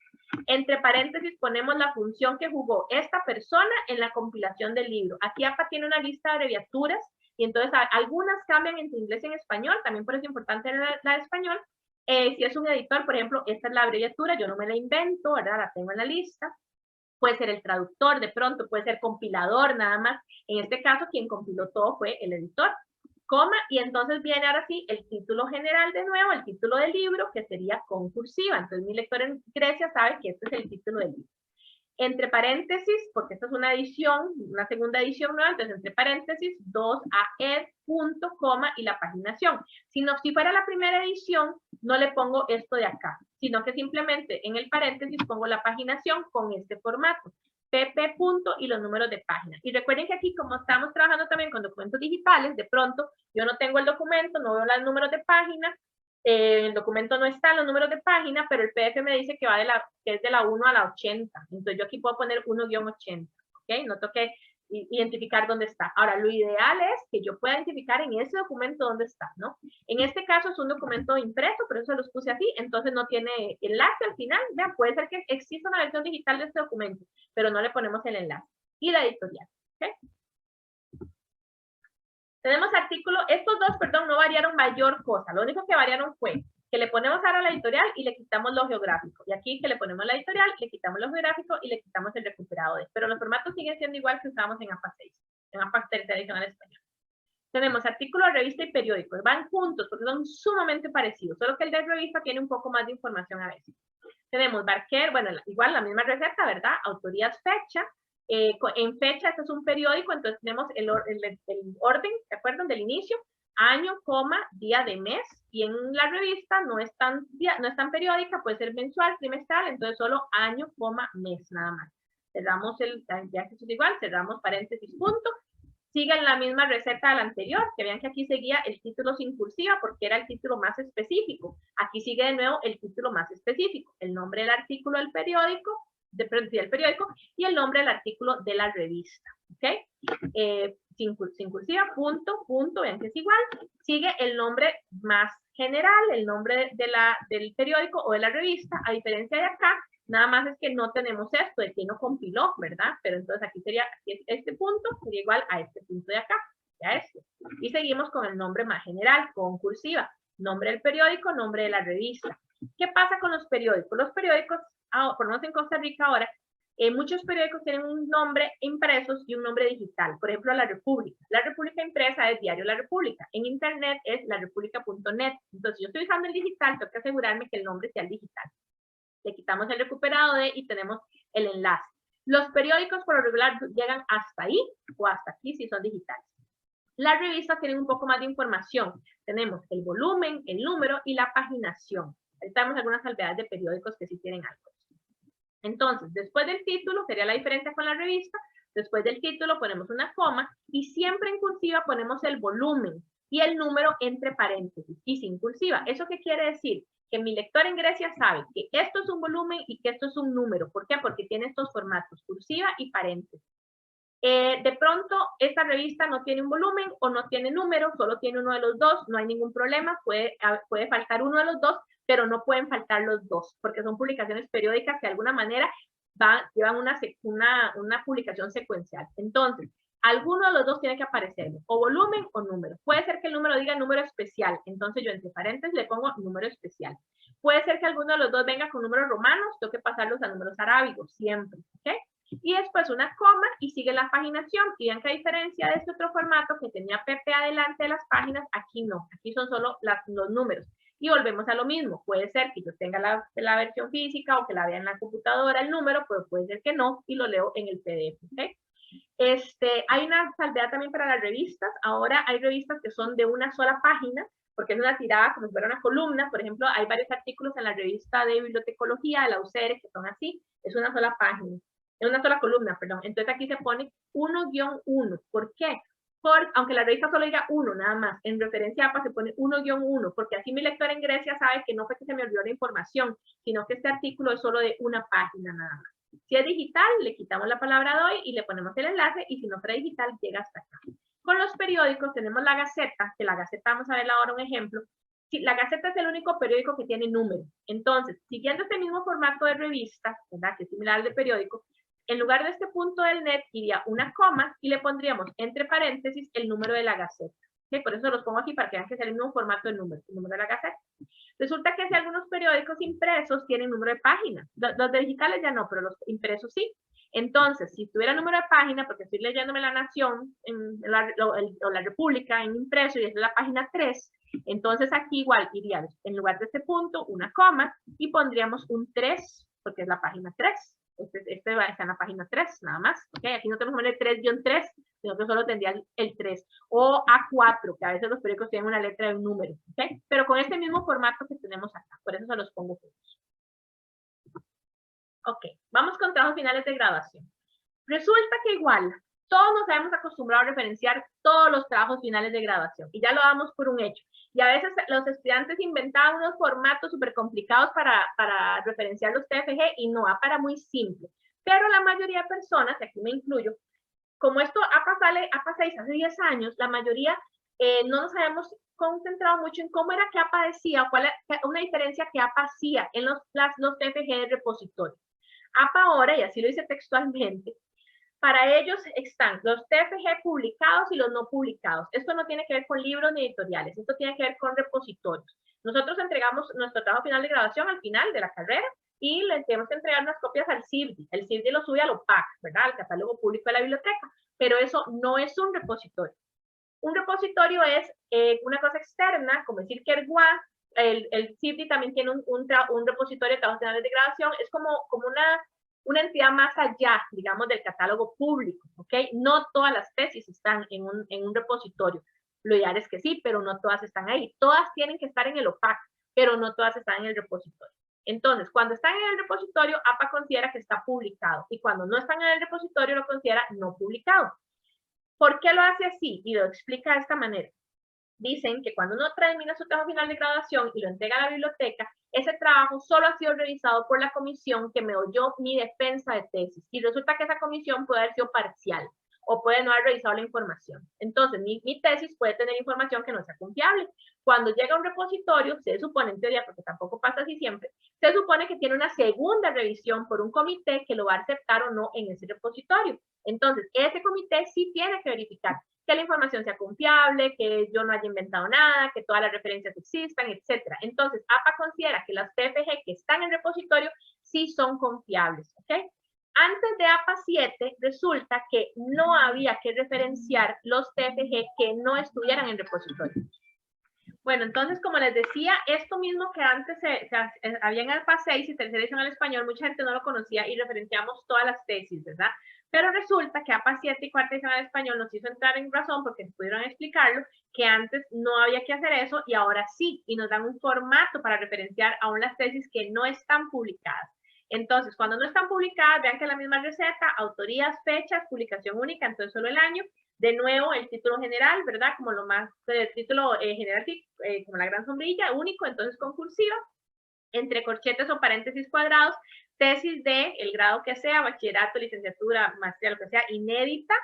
Entre paréntesis ponemos la función que jugó esta persona en la compilación del libro. Aquí APA tiene una lista de abreviaturas, y entonces algunas cambian entre inglés y en español, también por eso es importante la de español. Si es un editor, por ejemplo, esta es la abreviatura, yo no me la invento, ¿verdad? La tengo en la lista. Puede ser el traductor, de pronto, puede ser compilador, nada más. En este caso, quien compiló todo fue el editor. Coma, y entonces viene ahora sí el título general de nuevo, el título del libro, que sería con cursiva. Entonces mi lector en Grecia sabe que este es el título del libro. Entre paréntesis, porque esta es una edición, una segunda edición nueva, entonces entre paréntesis, 2AED, punto, coma, y la paginación. Si fuera la primera edición, no le pongo esto de acá, sino que simplemente en el paréntesis pongo la paginación con este formato, pp. Punto, y los números de página. Y recuerden que aquí, como estamos trabajando también con documentos digitales, de pronto yo no tengo el documento, no veo los números de página, el documento no está en los números de página, pero el PDF me dice que que es de la 1 a la 80. Entonces yo aquí puedo poner 1-80, ¿ok? No tengo que identificar dónde está. Ahora, lo ideal es que yo pueda identificar en ese documento dónde está, ¿no? En este caso es un documento impreso, por eso los puse así, entonces no tiene enlace al final. Vean, puede ser que exista una versión digital de este documento, pero no le ponemos el enlace. Y la editorial, ¿ok? Tenemos artículos, estos dos, perdón, no variaron mayor cosa. Lo único que variaron fue que le ponemos ahora la editorial y le quitamos lo geográfico. Y aquí que le ponemos la editorial, le quitamos lo geográfico y le quitamos el recuperado de. Pero los formatos siguen siendo igual que usábamos en APA 6, en APA tercera edición al español. Tenemos artículos, revista y periódicos. Van juntos porque son sumamente parecidos, solo que el de revista tiene un poco más de información a veces. Tenemos Barker, bueno, igual la misma receta, ¿verdad? Autorías, fecha. En fecha, este es un periódico, entonces tenemos el orden, ¿se acuerdan? Del inicio, año, coma, día de mes, y en la revista no es tan periódica, puede ser mensual, trimestral, entonces solo año, coma, mes, nada más. Cerramos ya que es igual, cerramos paréntesis, punto. Siguen la misma receta de la anterior, que vean que aquí seguía el título sin cursiva porque era el título más específico. Aquí sigue de nuevo el título más específico, el nombre del artículo del periódico, del periódico y el nombre del artículo de la revista, ¿ok? Sin cursiva, punto, vean que es igual. Sigue el nombre más general, el nombre del periódico o de la revista, a diferencia de acá, nada más es que no tenemos esto de que no compiló, ¿verdad? Pero entonces aquí sería, este punto sería igual a este punto de acá, ya este. Y seguimos con el nombre más general, con cursiva, nombre del periódico, nombre de la revista. ¿Qué pasa con los periódicos? Los periódicos, por lo menos en Costa Rica ahora, muchos periódicos tienen un nombre impresos y un nombre digital. Por ejemplo, La República. La República impresa es Diario La República. En internet es larepublica.net. Entonces, yo estoy usando el digital, tengo que asegurarme que el nombre sea el digital. Le quitamos el recuperado de y tenemos el enlace. Los periódicos por lo regular llegan hasta ahí o hasta aquí si son digitales. Las revistas tienen un poco más de información. Tenemos el volumen, el número y la paginación. Ahí tenemos algunas salvedades de periódicos que sí tienen algo. Entonces, después del título, sería la diferencia con la revista, después del título ponemos una coma y siempre en cursiva ponemos el volumen y el número entre paréntesis y sin cursiva. ¿Eso qué quiere decir? Que mi lector en Grecia sabe que esto es un volumen y que esto es un número. ¿Por qué? Porque tiene estos formatos, cursiva y paréntesis. De pronto, esta revista no tiene un volumen o no tiene número, solo tiene uno de los dos, no hay ningún problema, puede faltar uno de los dos, pero no pueden faltar los dos, porque son publicaciones periódicas que de alguna manera llevan una publicación secuencial. Entonces, alguno de los dos tiene que aparecer, o volumen o número. Puede ser que el número diga número especial, entonces yo entre paréntesis le pongo número especial. Puede ser que alguno de los dos venga con números romanos, tengo que pasarlos a números arábigos, siempre, ¿ok? Y después una coma y sigue la paginación. Y vean que a diferencia de este otro formato que tenía PP adelante de las páginas, aquí no, aquí son solo los números. Y volvemos a lo mismo, puede ser que yo tenga la versión física o que la vea en la computadora el número, pero puede ser que no y lo leo en el PDF, ¿ok? Hay una salvedad también para las revistas. Ahora hay revistas que son de una sola página, porque es una tirada como si fuera una columna. Por ejemplo, hay varios artículos en la revista de bibliotecología de la UCR que son así, es una sola página, es una sola columna, perdón. Entonces aquí se pone 1-1. ¿Por qué? Aunque la revista solo diga 1 nada más, en referencia a APA se pone 1-1, porque así mi lector en Grecia sabe que no fue que se me olvidó la información, sino que este artículo es solo de una página nada más. Si es digital, le quitamos la palabra doy y le ponemos el enlace, y si no fuera digital, llega hasta acá. Con los periódicos tenemos la Gaceta, que la Gaceta, vamos a ver ahora un ejemplo. Sí, la Gaceta es el único periódico que tiene número. Entonces, siguiendo este mismo formato de revista, ¿verdad?, que es similar al de periódico, en lugar de este punto del net iría una coma y le pondríamos entre paréntesis el número de la Gaceta. ¿Sí? Por eso los pongo aquí para que vean que es el mismo formato de número, el número de la Gaceta. Resulta que si algunos periódicos impresos tienen número de página, los de digitales ya no, pero los impresos sí. Entonces, si tuviera número de página, porque estoy leyéndome La Nación o La República en impreso y es la página 3, entonces aquí igual iría, en lugar de este punto, una coma y pondríamos un 3, porque es la página 3. Este va a estar en la página 3, nada más. ¿Okay? Aquí no tenemos que poner 3-3, sino que solo tendría el 3. O A4, que a veces los periódicos tienen una letra de un número. ¿Okay? Pero con este mismo formato que tenemos acá. Por eso se los pongo juntos. Ok, vamos con trabajos finales de graduación. Resulta que igual, todos nos hemos acostumbrado a referenciar todos los trabajos finales de graduación. Y ya lo damos por un hecho. Y a veces los estudiantes inventaban unos formatos súper complicados para referenciar los TFG y no, para muy simple. Pero la mayoría de personas, y aquí me incluyo, como esto APA 6 hace 10 años, la mayoría no nos habíamos concentrado mucho en cómo era que APA decía, cuál era una diferencia que APA hacía en los TFG de repositorio. APA ahora, y así lo dice textualmente, para ellos están los TFG publicados y los no publicados. Esto no tiene que ver con libros ni editoriales, esto tiene que ver con repositorios. Nosotros entregamos nuestro trabajo final de graduación al final de la carrera y le tenemos que entregar unas copias al CIRDI. El CIRDI lo sube al OPAC, ¿verdad?, al catálogo público de la biblioteca, pero eso no es un repositorio. Un repositorio es una cosa externa, como decir que el CIRDI también tiene un repositorio de trabajos finales de graduación, es como una entidad más allá, digamos, del catálogo público, ¿ok? No todas las tesis están en un repositorio. Lo ideal es que sí, pero no todas están ahí. Todas tienen que estar en el OPAC, pero no todas están en el repositorio. Entonces, cuando están en el repositorio, APA considera que está publicado, y cuando no están en el repositorio, lo considera no publicado. ¿Por qué lo hace así? Y lo explica de esta manera. Dicen que cuando uno termina su trabajo final de graduación y lo entrega a la biblioteca, ese trabajo solo ha sido revisado por la comisión que me oyó mi defensa de tesis. Y resulta que esa comisión puede haber sido parcial o puede no haber revisado la información. Entonces, mi tesis puede tener información que no sea confiable. Cuando llega a un repositorio, se supone, en teoría, porque tampoco pasa así siempre, se supone que tiene una segunda revisión por un comité que lo va a aceptar o no en ese repositorio. Entonces, ese comité sí tiene que verificar que la información sea confiable, que yo no haya inventado nada, que todas las referencias existan, etc. Entonces, APA considera que las TFG que están en repositorio sí son confiables, ¿ok? Antes de APA 7, resulta que no había que referenciar los TFG que no estuvieran en repositorio. Bueno, entonces, como les decía, esto mismo que antes había en APA 6 y tercera edición al español, mucha gente no lo conocía y referenciamos todas las tesis, ¿verdad? Pero resulta que APA 7 y cuarta edición al español nos hizo entrar en razón porque pudieron explicarlo, que antes no había que hacer eso y ahora sí, y nos dan un formato para referenciar aún las tesis que no están publicadas. Entonces, cuando no están publicadas, vean que es la misma receta, autorías, fechas, publicación única, entonces solo el año. De nuevo, el título general, ¿verdad? Como lo más, el título general, como la gran sombrilla, único, entonces con cursiva, entre corchetes o paréntesis cuadrados, tesis de el grado que sea, bachillerato, licenciatura, maestría, lo que sea, inédita.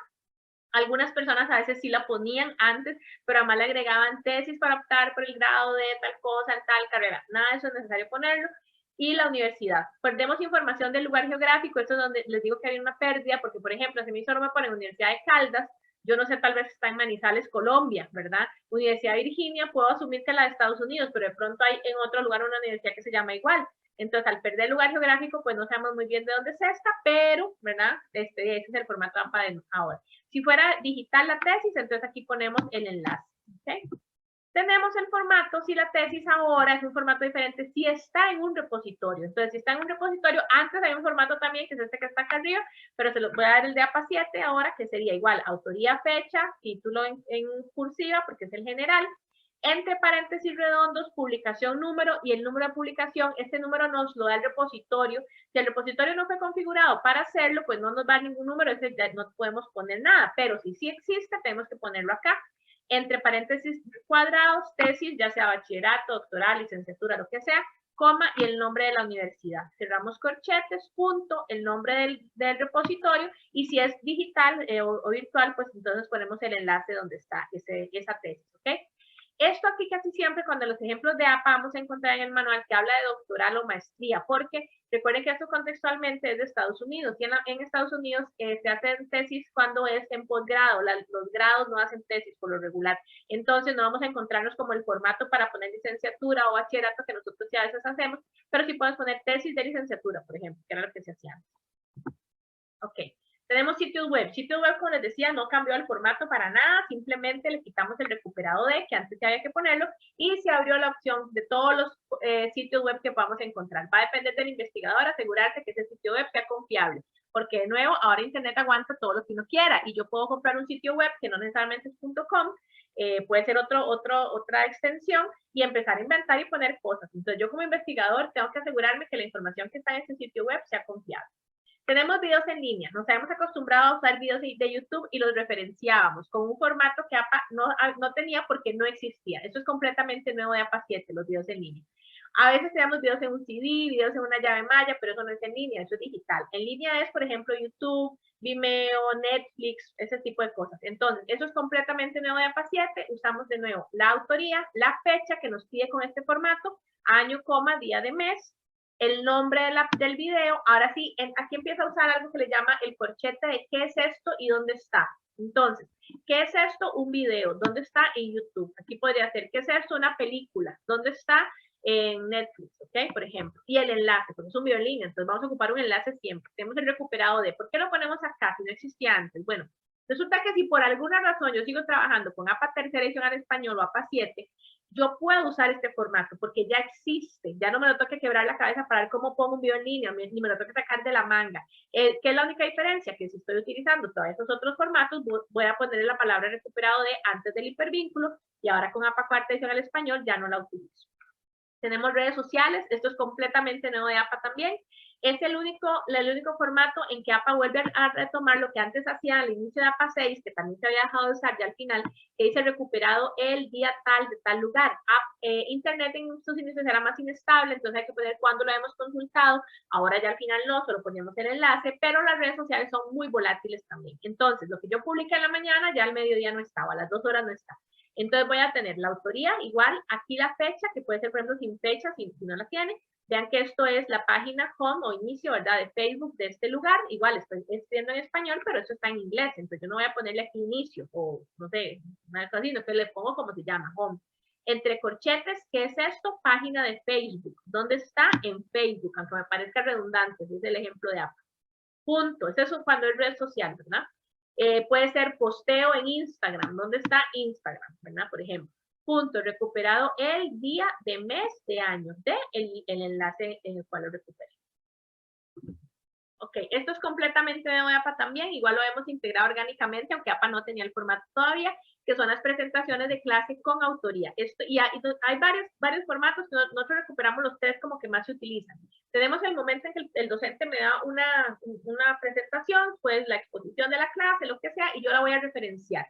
Algunas personas a veces sí la ponían antes, pero además le agregaban tesis para optar por el grado de tal cosa en tal carrera. Nada de eso es necesario ponerlo. Y la universidad. Perdemos información del lugar geográfico, esto es donde les digo que hay una pérdida, porque por ejemplo, si a mí solo me ponen Universidad de Caldas, yo no sé, tal vez está en Manizales, Colombia, ¿verdad? Universidad de Virginia, puedo asumir que es la de Estados Unidos, pero de pronto hay en otro lugar una universidad que se llama igual. Entonces, al perder el lugar geográfico, pues no sabemos muy bien de dónde es esta, pero, ¿verdad? Ese es el formato APA de ahora. Si fuera digital la tesis, entonces aquí ponemos el enlace, ¿ok? Tenemos el formato, si la tesis ahora es un formato diferente, si está en un repositorio. Entonces, si está en un repositorio, antes hay un formato también, que es este que está acá arriba, pero se los voy a dar el de APA 7 ahora, que sería igual, autoría, fecha, título en cursiva, porque es el general, entre paréntesis redondos, publicación, número, y el número de publicación, este número nos lo da el repositorio. Si el repositorio no fue configurado para hacerlo, pues no nos va ningún número, ese ya no podemos poner nada, pero si sí existe, tenemos que ponerlo acá. Entre paréntesis cuadrados, tesis, ya sea bachillerato, doctoral, licenciatura, lo que sea, coma y el nombre de la universidad. Cerramos corchetes, punto, el nombre del repositorio, y si es digital o virtual, pues entonces ponemos el enlace donde está esa tesis, ¿ok? Esto aquí casi siempre cuando los ejemplos de APA vamos a encontrar en el manual que habla de doctoral o maestría, porque recuerden que esto contextualmente es de Estados Unidos, y en Estados Unidos se hacen tesis cuando es en posgrado, los grados no hacen tesis por lo regular, entonces no vamos a encontrarnos como el formato para poner licenciatura o bachillerato que nosotros ya a veces hacemos, pero sí podemos poner tesis de licenciatura, por ejemplo, que era lo que se hacía antes. Ok. Tenemos sitios web. Sitios web, como les decía, no cambió el formato para nada, simplemente le quitamos el recuperado de, que antes había que ponerlo, y se abrió la opción de todos los sitios web que podamos encontrar. Va a depender del investigador asegurarse que ese sitio web sea confiable, porque de nuevo, ahora Internet aguanta todo lo que uno quiera, y yo puedo comprar un sitio web que no necesariamente es .com, puede ser otra extensión, y empezar a inventar y poner cosas. Entonces yo como investigador tengo que asegurarme que la información que está en ese sitio web sea confiable. Tenemos videos en línea, nos habíamos acostumbrado a usar videos de YouTube y los referenciábamos con un formato que APA no tenía porque no existía. Eso es completamente nuevo de APA 7, los videos en línea. A veces tenemos videos en un CD, videos en una llave malla, pero eso no es en línea, eso es digital. En línea es, por ejemplo, YouTube, Vimeo, Netflix, ese tipo de cosas. Entonces, eso es completamente nuevo de APA 7. Usamos de nuevo la autoría, la fecha que nos pide con este formato, año, coma, día de mes, el nombre del video. Ahora sí, aquí empieza a usar algo que le llama el corchete de qué es esto y dónde está. Entonces, ¿qué es esto? Un video. ¿Dónde está? En YouTube. Aquí podría ser, ¿qué es esto? Una película. ¿Dónde está? En Netflix, ¿ok? Por ejemplo. Y el enlace, porque es un video en línea, entonces vamos a ocupar un enlace siempre. Tenemos el recuperado de, ¿por qué lo ponemos acá si no existía antes? Bueno, resulta que si por alguna razón yo sigo trabajando con APA tercera edición al español o APA 7, yo puedo usar este formato porque ya existe, ya no me lo toque quebrar la cabeza para ver cómo pongo un video en línea, ni me lo toque sacar de la manga. ¿Qué es la única diferencia? Que si estoy utilizando todos estos otros formatos, voy a ponerle la palabra recuperado de antes del hipervínculo, y ahora con APA cuarta edición al español ya no la utilizo. Tenemos redes sociales, esto es completamente nuevo de APA también. Es el único formato en que APA vuelve a retomar lo que antes hacía al inicio de APA 6, que también se había dejado de usar ya al final, que dice recuperado el día tal de tal lugar. Internet en sus inicios era más inestable, entonces hay que poner cuándo lo hemos consultado. Ahora ya al final no, solo ponemos el enlace, pero las redes sociales son muy volátiles también. Entonces, lo que yo publiqué en la mañana, ya al mediodía no estaba, a las 2 horas no está. Entonces voy a tener la autoría, igual aquí la fecha, que puede ser por ejemplo sin fecha, si no la tiene. Vean que esto es la página home o inicio, ¿verdad? De Facebook de este lugar. Igual estoy escribiendo en español, pero esto está en inglés, entonces yo no voy a ponerle aquí inicio o no sé, nada así, no, que le pongo como se llama, home. Entre corchetes, ¿qué es esto? Página de Facebook. ¿Dónde está? En Facebook, aunque me parezca redundante, ese es el ejemplo de APA. Punto. Eso es cuando es red social, ¿verdad? Puede ser posteo en Instagram. ¿Dónde está Instagram? ¿Verdad? Por ejemplo. Punto. Recuperado el día de mes de año de el enlace en el cual lo recuperé. Ok, esto es completamente de APA también, igual lo hemos integrado orgánicamente, aunque APA no tenía el formato todavía, que son las presentaciones de clase con autoría. Y hay varios formatos, nosotros recuperamos los 3 como que más se utilizan. Tenemos el momento en que el docente me da una presentación, pues la exposición de la clase, lo que sea, y yo la voy a referenciar.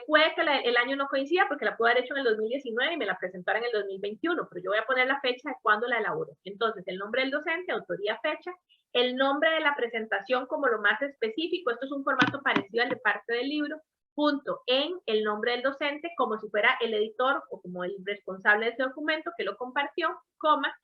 Puede que el año no coincida porque la puedo haber hecho en el 2019 y me la presentara en el 2021, pero yo voy a poner la fecha de cuándo la elaboró. Entonces, el nombre del docente, autoría, fecha, el nombre de la presentación como lo más específico, esto es un formato parecido al de parte del libro, punto, en el nombre del docente, como si fuera el editor o como el responsable de ese documento que lo compartió, coma,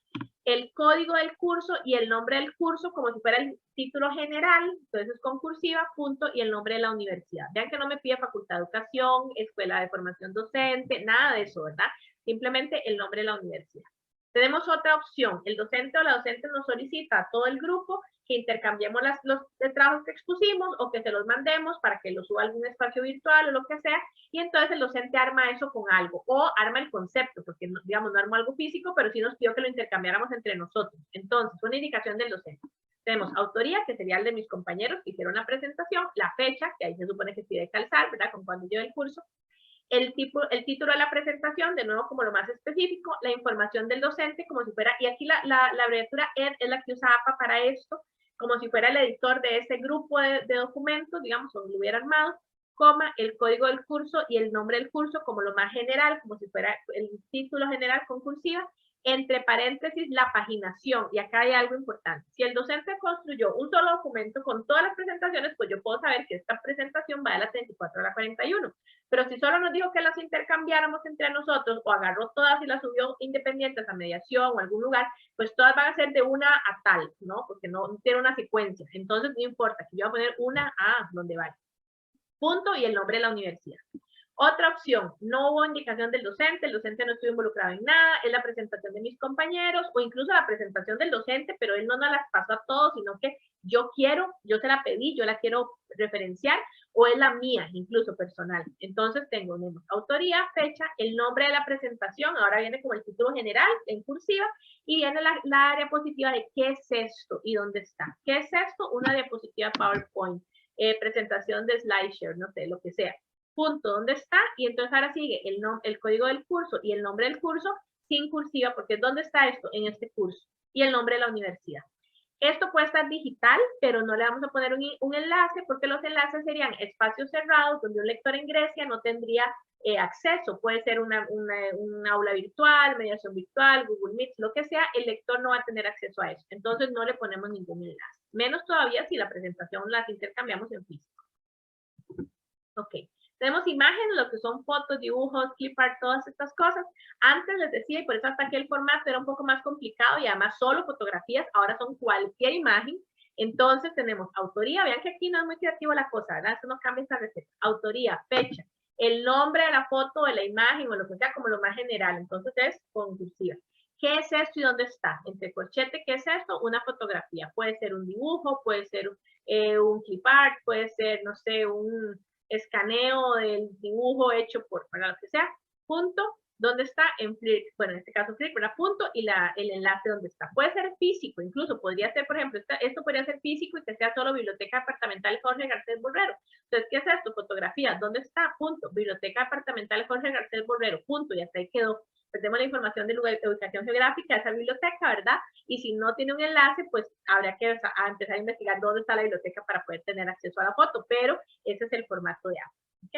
el código del curso y el nombre del curso como si fuera el título general, entonces es con cursiva, punto, y el nombre de la universidad. Vean que no me pide Facultad de Educación, Escuela de Formación Docente, nada de eso, ¿verdad? Simplemente el nombre de la universidad. Tenemos otra opción. El docente o la docente nos solicita a todo el grupo que intercambiemos los trabajos que expusimos o que se los mandemos para que los suba a algún espacio virtual o lo que sea, y entonces el docente arma eso con algo o arma el concepto, porque digamos no armó algo físico, pero sí nos pidió que lo intercambiáramos entre nosotros. Entonces, una indicación del docente. Tenemos autoría, que sería el de mis compañeros que hicieron la presentación, la fecha, que ahí se supone que pide calzar, ¿verdad? Con cuando lleva el curso. El título de la presentación, de nuevo como lo más específico, la información del docente, como si fuera, y aquí la abreviatura ED es la que usa APA para esto, como si fuera el editor de ese grupo de documentos, digamos, o lo hubiera armado, coma, el código del curso y el nombre del curso como lo más general, como si fuera el título general con cursiva, entre paréntesis la paginación, y acá hay algo importante. Si el docente construyó un solo documento con todas las presentaciones, pues yo puedo saber que esta presentación va de la 34 a la 41. Pero si solo nos dijo que las intercambiáramos entre nosotros o agarró todas y las subió independientes a mediación o a algún lugar, pues todas van a ser de una a tal, ¿no? Porque no tiene una secuencia. Entonces no importa, que yo voy a poner una a donde vaya. Punto y el nombre de la universidad. Otra opción, no hubo indicación del docente, el docente no estuvo involucrado en nada, es la presentación de mis compañeros o incluso la presentación del docente, pero él no nos las pasó a todos, sino que yo se la pedí, yo la quiero referenciar o es la mía, incluso personal. Entonces tenemos autoría, fecha, el nombre de la presentación, ahora viene como el título general en cursiva y viene la diapositiva de qué es esto y dónde está. ¿Qué es esto? Una diapositiva PowerPoint, presentación de SlideShare, no sé, lo que sea. Punto, ¿dónde está? Y entonces ahora sigue el código del curso y el nombre del curso sin cursiva, porque ¿dónde está esto? En este curso. Y el nombre de la universidad. Esto puede estar digital, pero no le vamos a poner un enlace, porque los enlaces serían espacios cerrados, donde un lector en Grecia no tendría acceso. Puede ser una aula virtual, mediación virtual, Google Meet, lo que sea, el lector no va a tener acceso a eso. Entonces no le ponemos ningún enlace. Menos todavía si la presentación las intercambiamos en físico. Ok. Tenemos imágenes, lo que son fotos, dibujos, clip art, todas estas cosas. Antes les decía, y por eso hasta aquí el formato era un poco más complicado y además solo fotografías, ahora son cualquier imagen. Entonces tenemos autoría, vean que aquí no es muy creativo la cosa, ¿verdad? Eso no cambia esta receta. Autoría, fecha, el nombre de la foto, de la imagen o lo que sea como lo más general. Entonces es con cursiva. ¿Qué es esto y dónde está? Entre corchete, ¿qué es esto? Una fotografía. Puede ser un dibujo, puede ser un clip art, puede ser, no sé, un escaneo del dibujo hecho para lo que sea, punto, ¿dónde está? En Flickr, bueno, en este caso Flickr, ¿verdad? Punto, y el enlace donde está. Puede ser físico, incluso podría ser, por ejemplo, esto podría ser físico y que sea solo Biblioteca Departamental Jorge Garcés Borrero. Entonces, ¿qué es esto? Fotografía, ¿dónde está? Punto, Biblioteca Departamental Jorge Garcés Borrero, punto, y hasta ahí quedó. Perdemos la información de ubicación geográfica de esa biblioteca, ¿verdad? Y si no tiene un enlace, pues habría que empezar a investigar dónde está la biblioteca para poder tener acceso a la foto, pero ese es el formato de APA, ¿ok?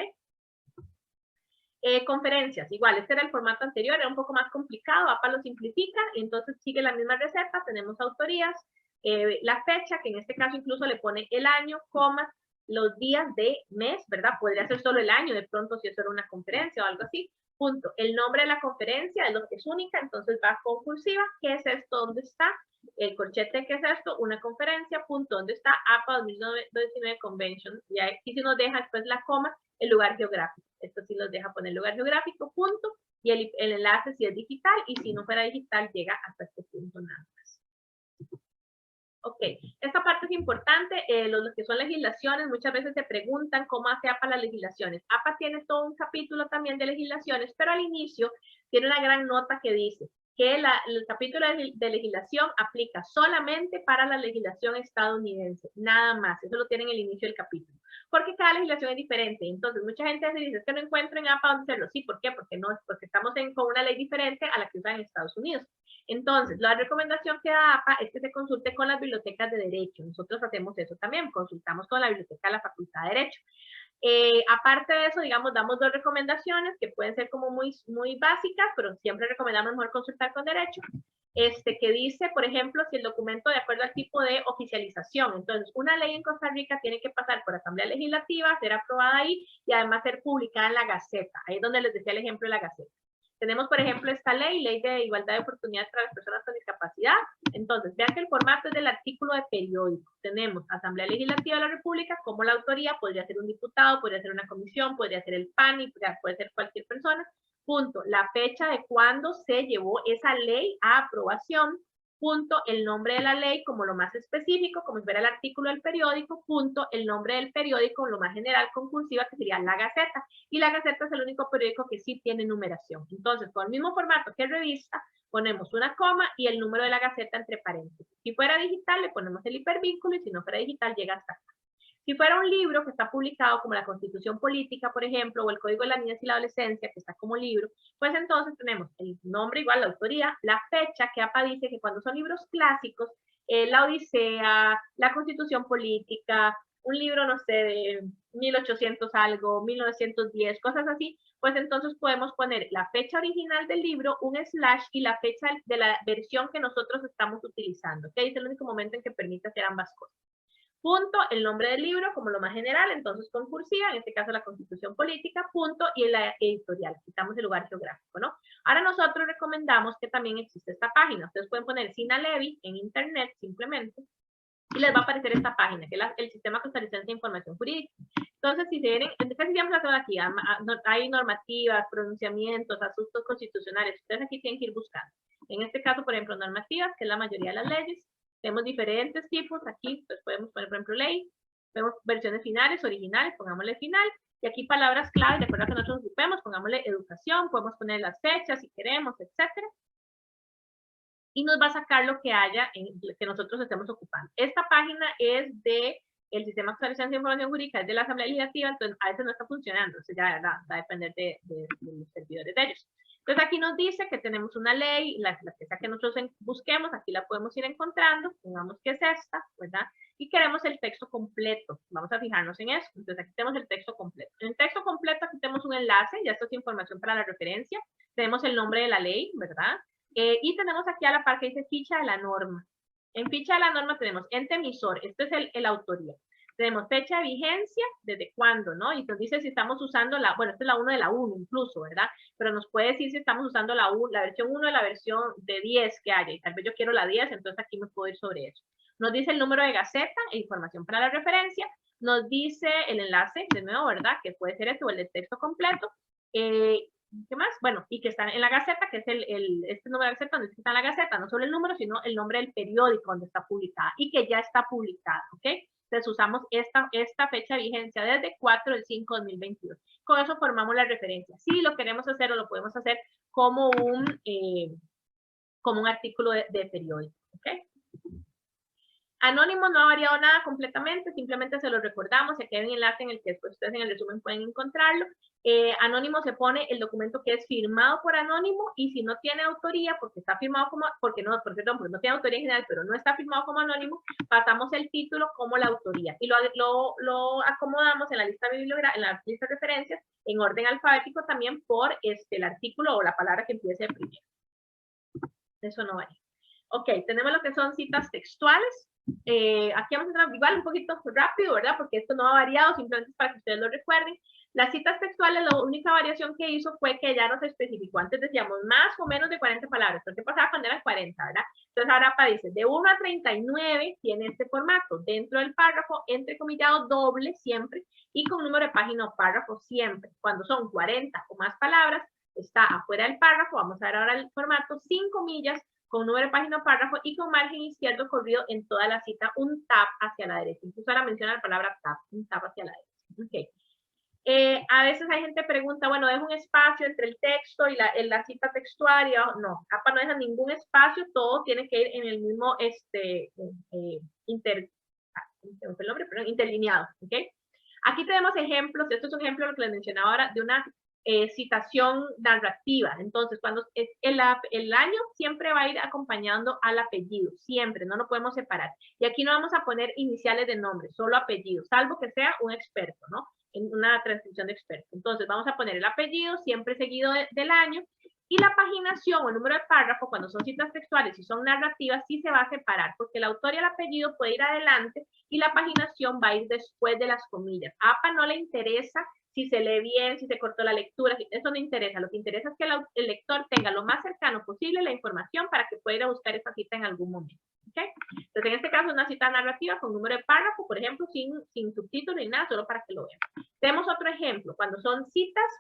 Conferencias, igual, este era el formato anterior, era un poco más complicado, APA lo simplifica, y entonces sigue la misma receta, tenemos autorías, la fecha, que en este caso incluso le pone el año, coma, los días de mes, ¿verdad? Podría ser solo el año, de pronto si eso era una conferencia o algo así, punto. El nombre de la conferencia es lo que es única, entonces va con cursiva. ¿Qué es esto? ¿Dónde está? El corchete, ¿qué es esto? Una conferencia, punto. ¿Dónde está? APA 2019 Convention. Y aquí sí nos deja después la coma, el lugar geográfico. Esto sí nos deja poner lugar geográfico, punto. Y el enlace si es digital, y si no fuera digital llega hasta este punto nada más. Ok, esta parte es importante, los que son legislaciones, muchas veces se preguntan cómo hace APA las legislaciones. APA tiene todo un capítulo también de legislaciones, pero al inicio tiene una gran nota que dice que el capítulo de legislación aplica solamente para la legislación estadounidense, nada más, eso lo tiene en el inicio del capítulo, porque cada legislación es diferente. Entonces mucha gente se dice, es que no encuentro en APA dónde hacerlo. Sí, ¿por qué? Porque estamos con una ley diferente a la que usan en Estados Unidos. Entonces, la recomendación que da APA es que se consulte con las bibliotecas de Derecho. Nosotros hacemos eso también, consultamos con la biblioteca de la Facultad de Derecho. Aparte de eso, digamos, damos dos recomendaciones que pueden ser como muy básicas, pero siempre recomendamos mejor consultar con Derecho. Que dice, por ejemplo, si el documento de acuerdo al tipo de oficialización. Entonces, una ley en Costa Rica tiene que pasar por Asamblea Legislativa, ser aprobada ahí y además ser publicada en la Gaceta. Ahí es donde les decía el ejemplo de la Gaceta. Tenemos, por ejemplo, esta ley de igualdad de oportunidades para las personas con discapacidad. Entonces, vean que el formato es del artículo de periódico. Tenemos Asamblea Legislativa de la República como la autoría, podría ser un diputado, podría ser una comisión, podría ser el PAN, y puede ser cualquier persona. punto, la fecha de cuando se llevó esa ley a aprobación, punto, el nombre de la ley como lo más específico, como si fuera el artículo del periódico, punto, el nombre del periódico, lo más general con cursiva, que sería La Gaceta. Y La Gaceta es el único periódico que sí tiene numeración. Entonces, con el mismo formato que revista, ponemos una coma y el número de la Gaceta entre paréntesis. Si fuera digital, le ponemos el hipervínculo, y si no fuera digital, llega hasta acá. Si fuera un libro que está publicado como la Constitución Política, por ejemplo, o el Código de la Niñez y la Adolescencia, que está como libro, pues entonces tenemos el nombre igual, la autoría, la fecha, que APA dice que cuando son libros clásicos, la Odisea, la Constitución Política, un libro, no sé, de 1800 algo, 1910, cosas así, pues entonces podemos poner la fecha original del libro, un slash y la fecha de la versión que nosotros estamos utilizando, ¿ok? Es el único momento en que permite hacer ambas cosas. Punto, el nombre del libro como lo más general, entonces con cursiva, en este caso la Constitución Política, punto, y la editorial, quitamos el lugar geográfico, ¿no? Ahora nosotros recomendamos que también existe esta página. Ustedes pueden poner Sina Levy en internet simplemente, y les va a aparecer esta página, que es el Sistema Costarricense de Información Jurídica. Entonces, si se vienen, casi siempre las aquí, hay normativas, pronunciamientos, asuntos constitucionales, ustedes aquí tienen que ir buscando. En este caso, por ejemplo, normativas, que es la mayoría de las leyes. Tenemos diferentes tipos, aquí pues podemos poner, por ejemplo, ley, vemos versiones finales, originales, pongámosle final, y aquí palabras clave, de acuerdo a que nosotros ocupemos, pongámosle educación, podemos poner las fechas si queremos, etcétera, y nos va a sacar lo que haya que nosotros estemos ocupando. Esta página es de el Sistema Costarricense de Información Jurídica, es de la Asamblea Legislativa, entonces a veces no está funcionando, entonces ya va a depender de los servidores de ellos. Entonces aquí nos dice que tenemos una ley, la que sea que nosotros busquemos, aquí la podemos ir encontrando, pongamos que es esta, ¿verdad? Y queremos el texto completo, vamos a fijarnos en eso, entonces aquí tenemos el texto completo. En el texto completo aquí tenemos un enlace, ya esto es información para la referencia, tenemos el nombre de la ley, ¿verdad? Y tenemos aquí a la par que dice ficha de la norma. En ficha de la norma tenemos ente emisor, este es el autoría. Tenemos fecha de vigencia, desde cuándo, ¿no? Y nos dice si estamos usando bueno, esta es la 1 de la 1 incluso, ¿verdad? Pero nos puede decir si estamos usando la versión 1 de la versión de 10 que haya, y tal vez yo quiero la 10, entonces aquí me puedo ir sobre eso. Nos dice el número de gaceta e información para la referencia, nos dice el enlace, de nuevo, ¿verdad? Que puede ser este o el de texto completo, ¿qué más? Bueno, y que están en la Gaceta, que es este número de Gaceta, donde está en la Gaceta, no solo el número, sino el nombre del periódico donde está publicada y que ya está publicada, ¿ok? Entonces usamos esta fecha de vigencia desde 4/5/2022. Con eso formamos la referencia. Si lo queremos hacer o lo podemos hacer como un artículo de periódico, ¿ok? Anónimo no ha variado nada completamente, simplemente se lo recordamos, aquí hay un enlace en el que después ustedes en el resumen pueden encontrarlo. Anónimo se pone el documento que es firmado por Anónimo, y si no tiene autoría, porque está firmado como, porque no tiene autoría en general, pero no está firmado como Anónimo, pasamos el título como la autoría, y lo acomodamos en la lista en la lista de referencias, en orden alfabético también por el artículo o la palabra que empiece primero. Eso no varía. Ok, tenemos lo que son citas textuales. Aquí vamos a entrar igual un poquito rápido, ¿verdad? Porque esto no ha variado, simplemente para que ustedes lo recuerden. Las citas textuales, la única variación que hizo fue que ya nos especificó. Antes decíamos más o menos de 40 palabras. ¿Pero qué pasaba cuando eran 40, verdad? Entonces ahora APA dice, de 1 a 39 tiene este formato. Dentro del párrafo, entrecomillado doble siempre, y con número de página o párrafo siempre. Cuando son 40 o más palabras, está afuera del párrafo. Vamos a ver ahora el formato, sin comillas, con número de página o párrafo y con margen izquierdo corrido en toda la cita, un tab hacia la derecha. Incluso ahora menciona la palabra tab, un tab hacia la derecha. Okay. A veces hay gente que pregunta, bueno, ¿dejo un espacio entre el texto y la cita textual? No, APA no deja ningún espacio, todo tiene que ir en el mismo interlineado. ¿Okay? Aquí tenemos ejemplos, esto es un ejemplo de lo que les mencionaba ahora, de una citación narrativa. Entonces, cuando el año siempre va a ir acompañando al apellido, siempre, no lo podemos separar. Y aquí no vamos a poner iniciales de nombre, solo apellido, salvo que sea un experto, ¿no? En una transcripción de experto. Entonces, vamos a poner el apellido siempre seguido del año, y la paginación o el número de párrafo, cuando son citas textuales y son narrativas, sí se va a separar, porque el autor y el apellido puede ir adelante y la paginación va a ir después de las comillas. A APA no le interesa si se lee bien, si se cortó la lectura, eso no interesa. Lo que interesa es que el lector tenga lo más cercano posible la información para que pueda ir a buscar esa cita en algún momento. ¿Okay? Entonces, en este caso, una cita narrativa con número de párrafo, por ejemplo, sin subtítulos ni nada, solo para que lo vean. Tenemos otro ejemplo, cuando son citas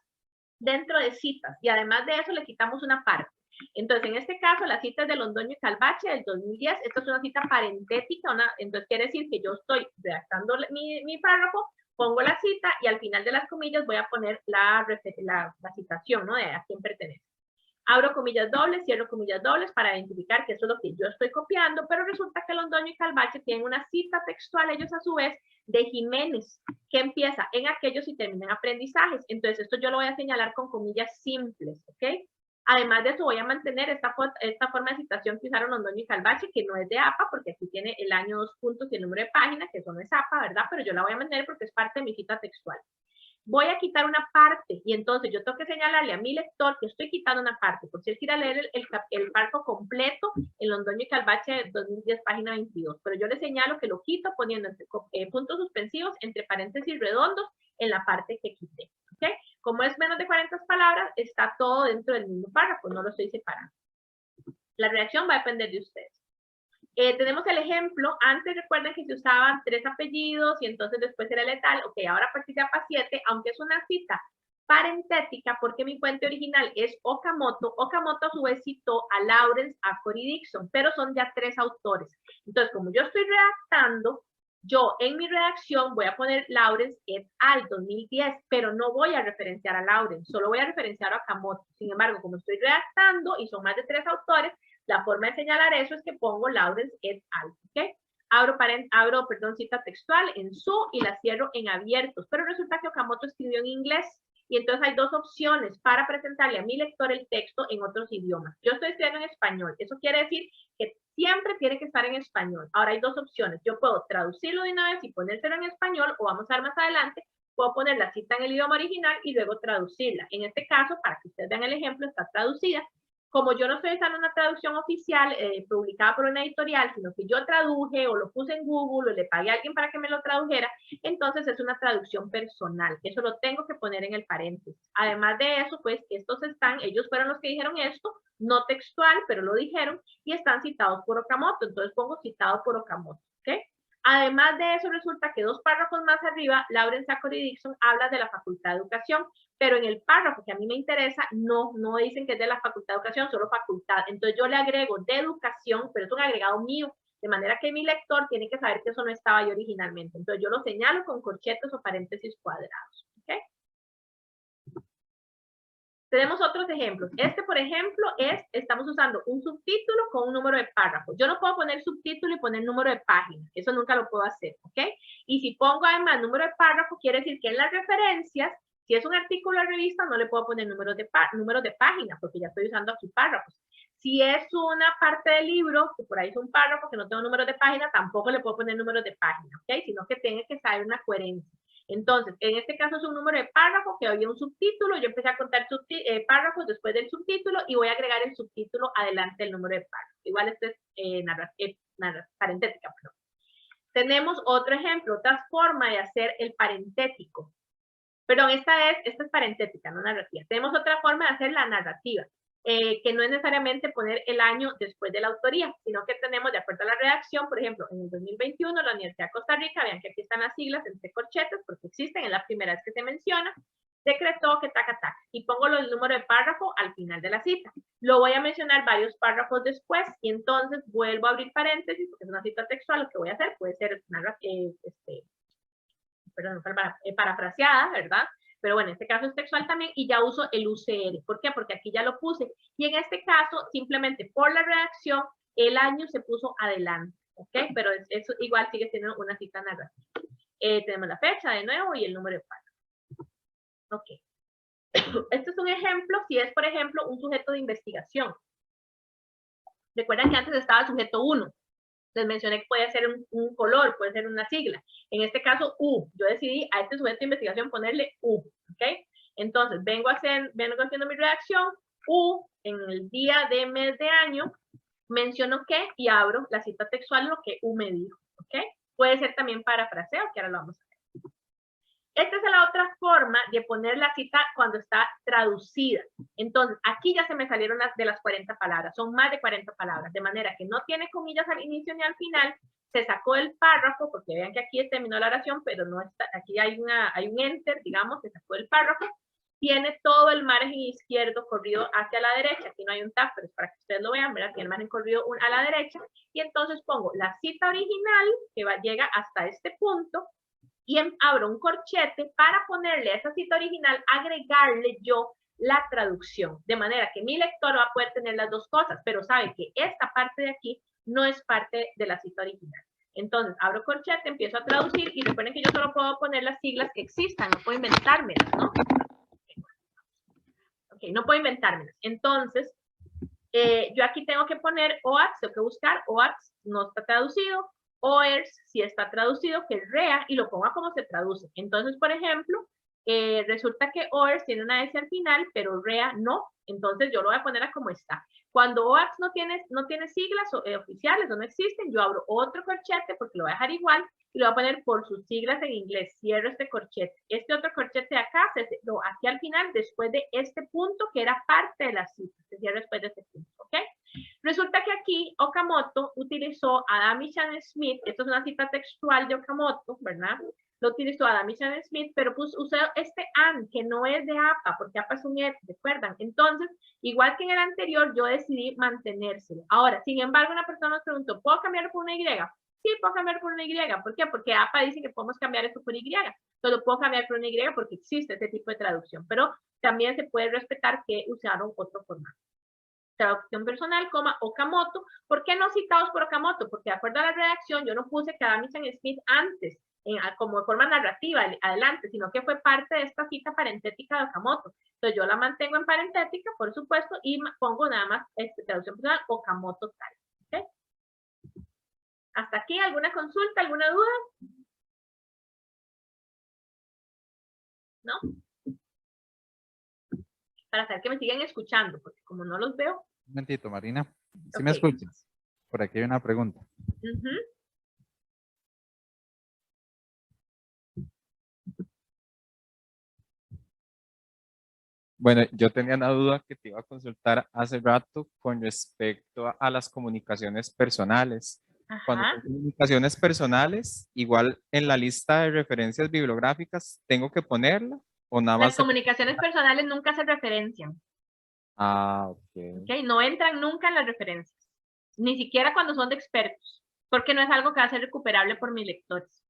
dentro de citas. Y además de eso le quitamos una parte. Entonces, en este caso, la cita es de Londoño y Calvache del 2010. Esta es una cita parentética. Entonces, quiere decir que yo estoy redactando mi párrafo, pongo la cita y al final de las comillas voy a poner la citación, ¿no? De a quién pertenece. Abro comillas dobles, cierro comillas dobles para identificar que eso es lo que yo estoy copiando, pero resulta que Londoño y Calvache tienen una cita textual, ellos a su vez, de Jiménez, que empieza en aquellos y termina en aprendizajes. Entonces, esto yo lo voy a señalar con comillas simples, ¿ok? Además de eso, voy a mantener esta forma de citación que usaron Londoño y Calvache, que no es de APA, porque aquí tiene el año, 2 puntos y el número de página, que eso no es APA, ¿verdad? Pero yo la voy a mantener porque es parte de mi cita textual. Voy a quitar una parte y entonces yo tengo que señalarle a mi lector que estoy quitando una parte, por si él quiere leer el párrafo completo en Londoño y Calvache 2010, página 22, pero yo le señalo que lo quito poniendo puntos suspensivos entre paréntesis redondos en la parte que quité, ¿ok? Como es menos de 40 palabras, está todo dentro del mismo párrafo, no lo estoy separando. La reacción va a depender de ustedes. Tenemos el ejemplo, antes recuerden que se usaban 3 apellidos y entonces después era letal. Ok, ahora a partir de APA 7, aunque es una cita parentética, porque mi fuente original es Okamoto, Okamoto a su vez citó a Lawrence, a Cory Dixon, pero son ya 3 autores. Entonces, como yo estoy redactando, yo en mi redacción voy a poner Lawrence et al. 2010, pero no voy a referenciar a Lawrence, solo voy a referenciar a Okamoto. Sin embargo, como estoy redactando y son más de 3 autores, la forma de señalar eso es que pongo Lawrence et al. ¿Ok? Abro, cita textual en su y la cierro en abiertos, pero resulta que Okamoto escribió en inglés y entonces hay 2 opciones para presentarle a mi lector el texto en otros idiomas. Yo estoy escribiendo en español, eso quiere decir que siempre tiene que estar en español. Ahora hay 2 opciones, yo puedo traducirlo de una vez y ponérselo en español, o vamos a ver más adelante, puedo poner la cita en el idioma original y luego traducirla. En este caso, para que ustedes vean el ejemplo, está traducida. Como yo no estoy usando una traducción oficial publicada por una editorial, sino que yo traduje o lo puse en Google o le pagué a alguien para que me lo tradujera, entonces es una traducción personal. Eso lo tengo que poner en el paréntesis. Además de eso, pues ellos fueron los que dijeron esto, no textual, pero lo dijeron, y están citados por Okamoto. Entonces pongo citado por Okamoto, ¿ok? Además de eso, resulta que 2 párrafos más arriba, Lawrence a Cory Dixon habla de la Facultad de Educación, pero en el párrafo que a mí me interesa, no dicen que es de la Facultad de Educación, solo facultad. Entonces yo le agrego de educación, pero es un agregado mío, de manera que mi lector tiene que saber que eso no estaba ahí originalmente. Entonces yo lo señalo con corchetes o paréntesis cuadrados, ¿ok? Tenemos otros ejemplos. Por ejemplo, estamos usando un subtítulo con un número de párrafo. Yo no puedo poner subtítulo y poner número de página. Eso nunca lo puedo hacer, ¿ok? Y si pongo además número de párrafo, quiere decir que en las referencias, si es un artículo de revista, no le puedo poner números de página, porque ya estoy usando aquí párrafos. Si es una parte del libro, que por ahí es un párrafo que no tengo números de página, tampoco le puedo poner números de página, ¿ok? Sino que tiene que saber una coherencia. Entonces, en este caso es un número de párrafo que había un subtítulo, yo empecé a contar párrafos después del subtítulo y voy a agregar el subtítulo adelante del número de párrafo. Igual este es parentética, perdón. Tenemos otro ejemplo, otra forma de hacer el parentético. Perdón, esta es parentética, no narrativa. Tenemos otra forma de hacer la narrativa, que no es necesariamente poner el año después de la autoría, sino que tenemos, de acuerdo a la redacción, por ejemplo, en el 2021, la Universidad de Costa Rica, vean que aquí están las siglas entre corchetes, porque existen, es la primera vez que se menciona, decretó que taca, taca, y pongo el número de párrafo al final de la cita. Lo voy a mencionar varios párrafos después, y entonces vuelvo a abrir paréntesis, porque es una cita textual, lo que voy a hacer puede ser parafraseada, ¿verdad? Pero bueno, en este caso es textual también y ya uso el UCR. ¿Por qué? Porque aquí ya lo puse. Y en este caso, simplemente por la redacción, el año se puso adelante, ¿ok? Pero eso igual sigue siendo una cita narrativa. Tenemos la fecha de nuevo y el número de párrafo. Ok. Este es un ejemplo, si es, por ejemplo, un sujeto de investigación. Recuerdan que antes estaba el sujeto 1. Les mencioné que puede ser un color, puede ser una sigla. En este caso, U. Yo decidí a este sujeto de investigación ponerle U, ¿ok? Entonces, vengo haciendo mi redacción, U, en el día de mes de año, menciono qué y abro la cita textual, lo que U me dijo, ¿ok? Puede ser también parafraseo, que ahora lo vamos a ver. Esta es la otra forma de poner la cita cuando está traducida. Entonces, aquí ya se me salieron de las 40 palabras. Son más de 40 palabras, de manera que no tiene comillas al inicio ni al final. Se sacó el párrafo, porque vean que aquí terminó la oración, pero no está, aquí hay un enter, digamos, se sacó el párrafo. tiene todo el margen izquierdo corrido hacia la derecha. Aquí no hay un tab, pero es para que ustedes lo vean, ¿verdad? Tiene el margen corrido a la derecha. Y entonces pongo la cita original, que llega hasta este punto, y abro un corchete para ponerle a esa cita original, agregarle yo la traducción. De manera que mi lector va a poder tener las dos cosas, pero sabe que esta parte de aquí no es parte de la cita original. Entonces, abro corchete, empiezo a traducir y recuerden que yo solo puedo poner las siglas que existan, no puedo inventármelas, ¿no? Ok, no puedo inventármelas. Entonces, yo aquí tengo que poner OATS, tengo que buscar OATS, no está traducido, OERS, si está traducido, que es REA, y lo pongo como se traduce. Entonces, por ejemplo, resulta que OERS tiene una S al final, pero REA no, entonces yo lo voy a poner a como está. Cuando OATS no tiene siglas oficiales o no existen, yo abro otro corchete porque lo voy a dejar igual y lo voy a poner por sus siglas en inglés. Cierro este corchete. Este otro corchete de acá se cerró aquí al final después de este punto que era parte de la cita. Se cierra después de este punto, ¿ok? Resulta que aquí Okamoto utilizó a Adami Chan Smith, esto es una cita textual de Okamoto, ¿verdad? Lo utilizó Adami Chan Smith, pero usó este AN, que no es de APA, porque APA es un ET, ¿recuerdan? Entonces, igual que en el anterior, yo decidí mantenérselo. Ahora, sin embargo, una persona nos preguntó, ¿puedo cambiarlo por una Y? Sí, puedo cambiar por una Y. ¿Por qué? Porque APA dice que podemos cambiar esto por Y. Entonces, lo puedo cambiar por una Y porque existe ese tipo de traducción, pero también se puede respetar que usaron otro formato. Traducción personal, Okamoto. ¿Por qué no citados por Okamoto? Porque de acuerdo a la redacción, yo no puse que Adami Chan Smith antes, como forma narrativa, adelante, sino que fue parte de esta cita parentética de Okamoto. Entonces yo la mantengo en parentética, por supuesto, y pongo nada más traducción personal, Okamoto tal. ¿Okay? ¿Hasta aquí alguna consulta, alguna duda? ¿No? Para saber que me siguen escuchando, porque como no los veo. Un momentito, Marina. ¿Sí Ok. me escuchas? Por aquí hay una pregunta. Bueno, yo tenía una duda que te iba a consultar hace rato con respecto a las comunicaciones personales. Cuando Ajá. son comunicaciones personales, igual en la lista de referencias bibliográficas, ¿tengo que ponerla o nada Las más? comunicaciones personales nunca se referencian. Ah, ok. ¿Okay? No entran nunca en las referencias, ni siquiera cuando son de expertos, porque no es algo que va a ser recuperable por mis lectores.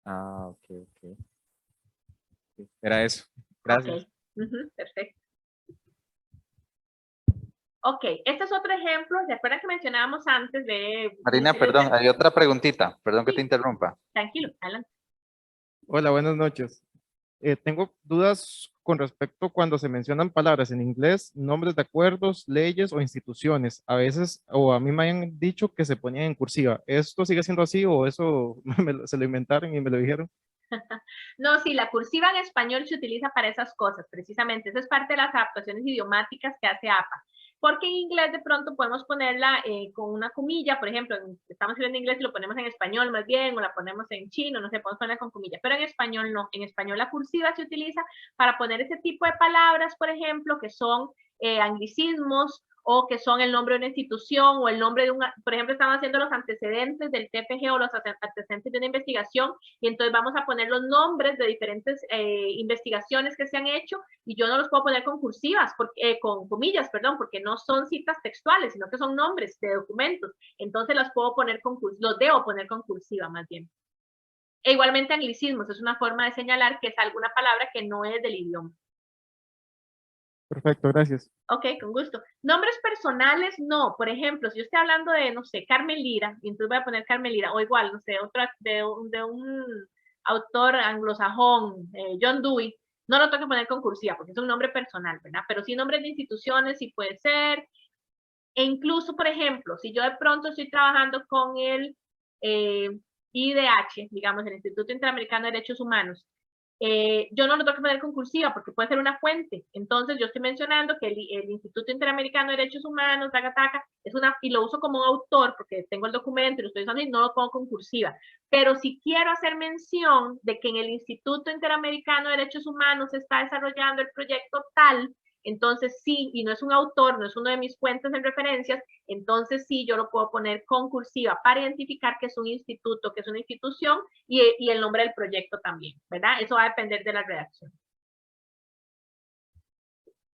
Ah, ok, ok. Era eso. Gracias. Ok, perfecto. Ok, este es otro ejemplo. ¿Se acuerdan que mencionábamos antes de... Marina, perdón, hay otra preguntita. Perdón que te Sí. interrumpa. Tranquilo, adelante. Hola, buenas noches. Tengo dudas con respecto cuando se mencionan palabras en inglés, nombres de acuerdos, leyes o instituciones. A veces, o a mí me han dicho que se ponían en cursiva. ¿Esto sigue siendo así o eso se lo inventaron y me lo dijeron? No, sí, la cursiva en español se utiliza para esas cosas, precisamente. Esa es parte de las adaptaciones idiomáticas que hace APA. Porque en inglés de pronto podemos ponerla con una comilla, por ejemplo, estamos escribiendo en inglés y lo ponemos en español más bien, o la ponemos en chino, no sé, podemos ponerla con comilla, pero en español no. En español la cursiva se utiliza para poner ese tipo de palabras, por ejemplo, que son anglicismos, o que son el nombre de una institución o el nombre de un, por ejemplo, estamos haciendo los antecedentes del TPG o los antecedentes de una investigación y entonces vamos a poner los nombres de diferentes investigaciones que se han hecho y yo no los puedo poner con cursivas, con comillas, perdón, porque no son citas textuales, sino que son nombres de documentos. Entonces las puedo poner con los debo poner con cursiva más bien. E igualmente anglicismos, es una forma de señalar que es alguna palabra que no es del idioma. Perfecto, gracias. Ok, con gusto. Nombres personales, no. Por ejemplo, si yo estoy hablando de, no sé, Carmen Lira, y entonces voy a poner Carmen Lira, o igual, no sé, otra de un autor anglosajón, John Dewey, no lo tengo que poner con cursiva, porque es un nombre personal, ¿verdad? Pero sí nombres de instituciones, sí puede ser. E incluso, por ejemplo, si yo de pronto estoy trabajando con el IDH, digamos, el Instituto Interamericano de Derechos Humanos, yo no lo tengo que poner con cursiva porque puede ser una fuente. Entonces, yo estoy mencionando que el Instituto Interamericano de Derechos Humanos, es una, y lo uso como un autor porque tengo el documento y lo estoy usando y no lo pongo con cursiva. Pero si quiero hacer mención de que en el Instituto Interamericano de Derechos Humanos se está desarrollando el proyecto tal, entonces sí, y no es un autor, no es uno de mis fuentes en referencias, entonces sí, yo lo puedo poner con cursiva para identificar que es un instituto, que es una institución y el nombre del proyecto también, ¿verdad? Eso va a depender de la redacción.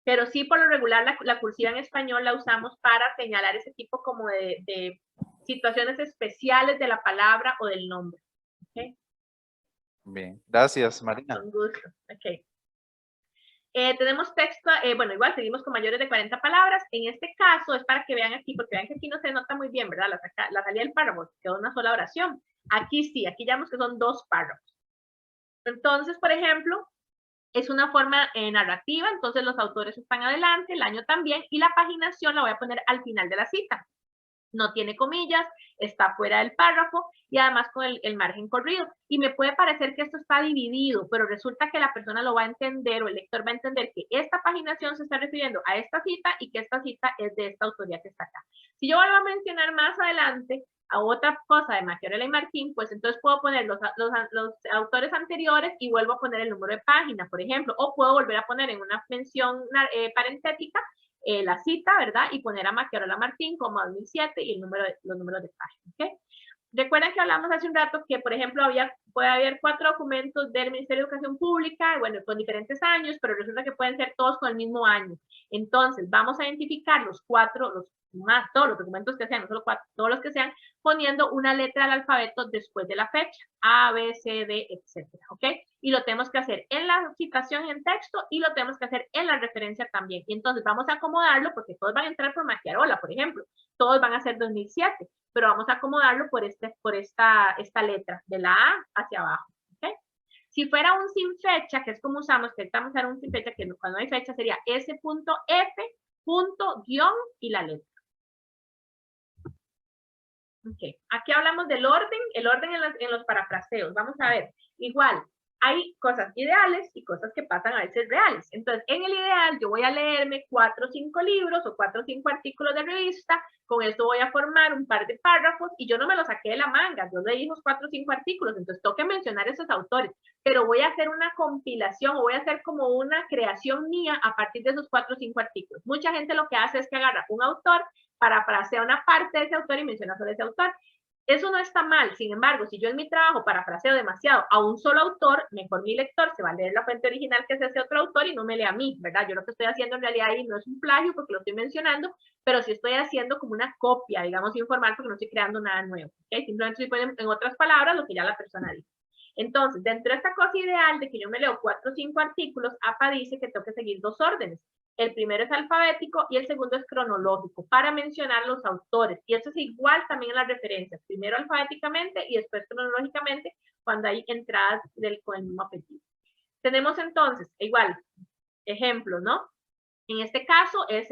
Pero sí, por lo regular, la cursiva en español la usamos para señalar ese tipo como de situaciones especiales de la palabra o del nombre. ¿Okay? Bien, gracias, Marina. Con gusto. Ok. Tenemos texto, bueno, igual seguimos con mayores de 40 palabras. En este caso es para que vean aquí, porque vean que aquí no se nota muy bien, ¿verdad? La salida del párrafo, quedó una sola oración. Aquí sí, aquí ya vemos que son 2 párrafos. Entonces, por ejemplo, es una forma narrativa, entonces los autores están adelante, el año también, y la paginación la voy a poner al final de la cita. No tiene comillas, está fuera del párrafo y además con el margen corrido. Y me puede parecer que esto está dividido, pero resulta que la persona lo va a entender o el lector va a entender que esta paginación se está refiriendo a esta cita y que esta cita es de esta autoría que está acá. Si yo vuelvo a mencionar más adelante a otra cosa de Maquiavelo y Martín, pues entonces puedo poner los autores anteriores y vuelvo a poner el número de página, por ejemplo, o puedo volver a poner en una mención parentética la cita, ¿verdad? Y poner a Maquiavelo Martín como 2007 y los números de página, ¿ok? Recuerden que hablamos hace un rato que, por ejemplo, puede haber 4 documentos del Ministerio de Educación Pública, bueno, con diferentes años, pero resulta que pueden ser todos con el mismo año. Entonces, vamos a identificar todos los documentos que sean, no solo 4, todos los que sean, poniendo una letra del alfabeto después de la fecha, A, B, C, D, etcétera, ¿ok? Y lo tenemos que hacer en la citación en texto y lo tenemos que hacer en la referencia también. Y entonces vamos a acomodarlo porque todos van a entrar por Maquiarola, por ejemplo. Todos van a ser 2007, pero vamos a acomodarlo por esta letra, de la A hacia abajo, ¿ok? Si fuera un sin fecha, que es como usamos, que estamos usando un sin fecha, que cuando hay fecha sería S.F. guión y la letra. Okay. Aquí hablamos del orden, el orden en los parafraseos. Vamos a ver, igual, hay cosas ideales y cosas que pasan a veces reales. Entonces, en el ideal, yo voy a leerme 4 o 5 libros o 4 o 5 artículos de revista, con esto voy a formar un par de párrafos y yo no me los saqué de la manga, yo leí esos 4 o 5 artículos, entonces tengo que mencionar esos autores, pero voy a hacer una compilación o voy a hacer como una creación mía a partir de esos 4 o 5 artículos. Mucha gente lo que hace es que agarra un autor, parafrasea una parte de ese autor y menciona sobre ese autor. Eso no está mal, sin embargo, si yo en mi trabajo parafraseo demasiado a un solo autor, mejor mi lector se va a leer la fuente original que es ese otro autor y no me lea a mí, ¿verdad? Yo lo que estoy haciendo en realidad ahí no es un plagio porque lo estoy mencionando, pero sí estoy haciendo como una copia, digamos, informal porque no estoy creando nada nuevo, ¿ok? Simplemente estoy poniendo en otras palabras lo que ya la persona dice. Entonces, dentro de esta cosa ideal de que yo me leo 4 o 5 artículos, APA dice que tengo que seguir 2 órdenes. El primero es alfabético y el segundo es cronológico para mencionar los autores. Y eso es igual también en las referencias. Primero alfabéticamente y después cronológicamente cuando hay entradas con el mismo apellido. Tenemos entonces, igual, ejemplo, ¿no? En este caso es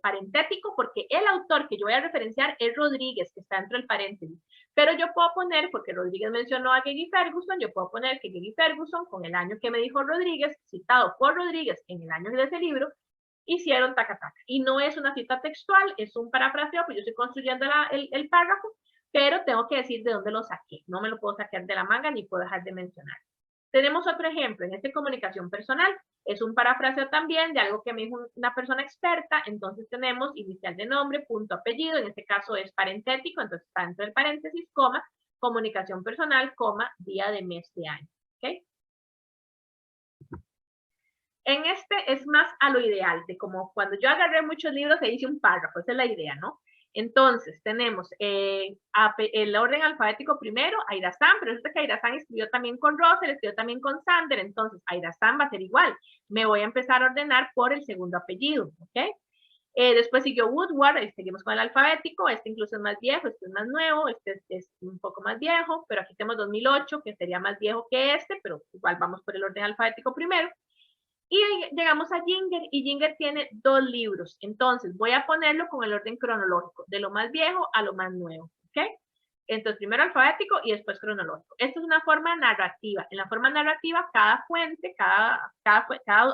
parentético porque el autor que yo voy a referenciar es Rodríguez, que está dentro del paréntesis. Pero yo puedo poner, porque Rodríguez mencionó a Geggy Ferguson, yo puedo poner que Geggy Ferguson, con el año que me dijo Rodríguez, citado por Rodríguez en el año de ese libro, hicieron taca-taca. Y no es una cita textual, es un parafraseo, pues yo estoy construyendo el párrafo, pero tengo que decir de dónde lo saqué. No me lo puedo sacar de la manga ni puedo dejar de mencionar. Tenemos otro ejemplo, en este comunicación personal. Es un parafraseo también de algo que me dijo una persona experta, entonces tenemos inicial de nombre, punto apellido, en este caso es parentético, entonces está dentro del paréntesis, coma, comunicación personal, coma, día de mes de año, ¿ok? En este es más a lo ideal, de como cuando yo agarré muchos libros e hice un párrafo, esa es la idea, ¿no? Entonces, tenemos el orden alfabético primero, Aira-san, pero resulta que Aira-san escribió también con Russell, escribió también con Sander, entonces Aira-san va a ser igual. Me voy a empezar a ordenar por el segundo apellido, ¿ok? Después siguió Woodward, seguimos con el alfabético, este incluso es más viejo, este es más nuevo, este es un poco más viejo, pero aquí tenemos 2008, que sería más viejo que este, pero igual vamos por el orden alfabético primero. Y llegamos a Ginger, y Ginger tiene 2 libros. Entonces, voy a ponerlo con el orden cronológico, de lo más viejo a lo más nuevo, ¿ok? Entonces, primero alfabético y después cronológico. Esto es una forma narrativa. En la forma narrativa, cada fuente, cada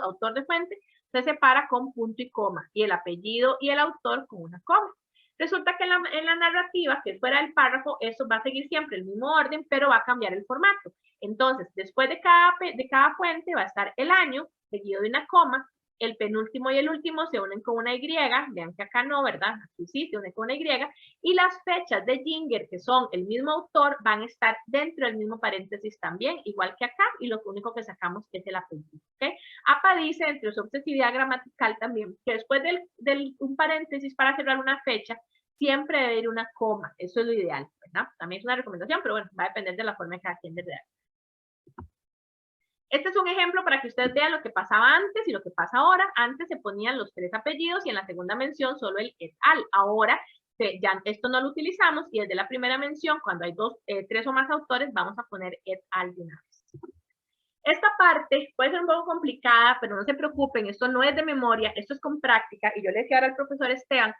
autor de fuente, se separa con punto y coma, y el apellido y el autor con una coma. Resulta que en la narrativa, que es fuera del párrafo, eso va a seguir siempre el mismo orden, pero va a cambiar el formato. Entonces, después de cada fuente va a estar el año, seguido de una coma, el penúltimo y el último se unen con una Y, vean que acá no, ¿verdad? Aquí sí, se unen con una Y, y las fechas de Ginger, que son el mismo autor, van a estar dentro del mismo paréntesis también, igual que acá, y lo único que sacamos es el apellido, ¿ok? APA dice, entre su objetividad gramatical también, que después del un paréntesis para cerrar una fecha, siempre debe ir una coma, eso es lo ideal, ¿verdad? También es una recomendación, pero bueno, va a depender de la forma de cada quien de redactar. Este es un ejemplo para que ustedes vean lo que pasaba antes y lo que pasa ahora. Antes se ponían los 3 apellidos y en la segunda mención solo el et al. Ahora ya esto no lo utilizamos y desde la primera mención, cuando hay 3 o más autores, vamos a poner et al de una vez. Esta parte puede ser un poco complicada, pero no se preocupen, esto no es de memoria, esto es con práctica. Y yo le decía ahora al profesor Esteban,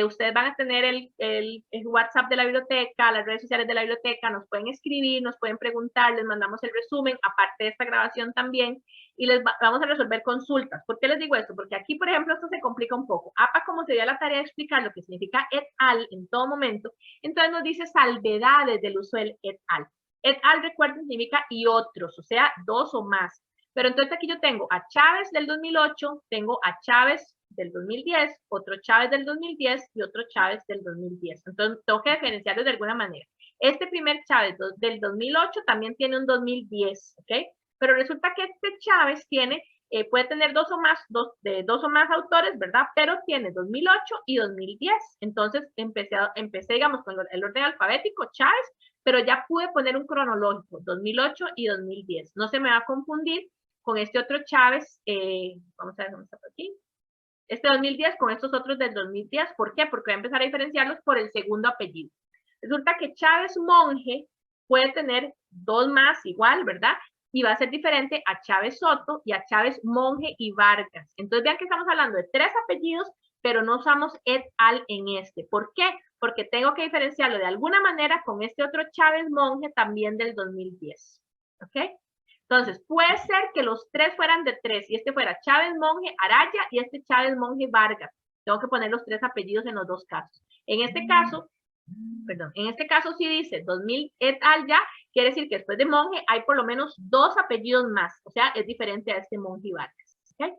ustedes van a tener el WhatsApp de la biblioteca, las redes sociales de la biblioteca, nos pueden escribir, nos pueden preguntar, les mandamos el resumen, aparte de esta grabación también, y vamos a resolver consultas. ¿Por qué les digo esto? Porque aquí, por ejemplo, esto se complica un poco. APA, como se dio la tarea de explicar lo que significa et al en todo momento, entonces nos dice salvedades del uso del et al. Et al, recuerden, significa y otros, o sea, 2 o más. Pero entonces aquí yo tengo a Chávez del 2008, tengo a Chávez del 2010, otro Chávez del 2010 y otro Chávez del 2010. Entonces tengo que diferenciarlos de alguna manera. Este primer Chávez del 2008 también tiene un 2010, ¿ok? Pero resulta que este Chávez tiene, puede tener dos o más autores, ¿verdad? Pero tiene 2008 y 2010. Entonces empecé digamos, con el orden alfabético, Chávez, pero ya pude poner un cronológico, 2008 y 2010. No se me va a confundir con este otro Chávez, vamos a ver dónde está por aquí, este 2010 con estos otros del 2010. ¿Por qué? Porque voy a empezar a diferenciarlos por el segundo apellido. Resulta que Chávez Monje puede tener 2 más igual, ¿verdad? Y va a ser diferente a Chávez Soto y a Chávez Monje y Vargas. Entonces vean que estamos hablando de 3 apellidos, pero no usamos et al en este. ¿Por qué? Porque tengo que diferenciarlo de alguna manera con este otro Chávez Monje también del 2010. ¿Ok? Entonces, puede ser que los 3 fueran de 3 y este fuera Chávez Monje Araya y este Chávez Monje Vargas. Tengo que poner los 3 apellidos en los 2 casos. En este caso sí dice 2000 et al ya, quiere decir que después de Monje hay por lo menos 2 apellidos más. O sea, es diferente a este Monje Vargas. ¿Ok?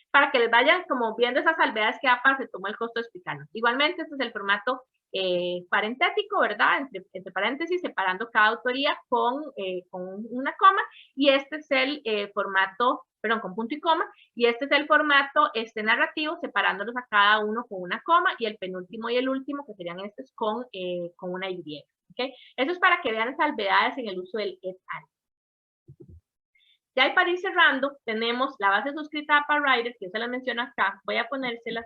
Para que les vayan como viendo esas salvedades que APA se tomó el costo de explicarnos. Igualmente, este es el formato parentético, ¿verdad? Entre paréntesis, separando cada autoría con una coma, y este es el formato, perdón, con punto y coma, y este es el formato narrativo, separándolos a cada uno con una coma, y el penúltimo y el último, que serían estos, con una Y. ¿Okay? Eso es para que vean salvedades en el uso del et al. Ya para ir cerrando, tenemos la base suscrita APA Writer, que yo se la menciono acá. Voy a ponérselas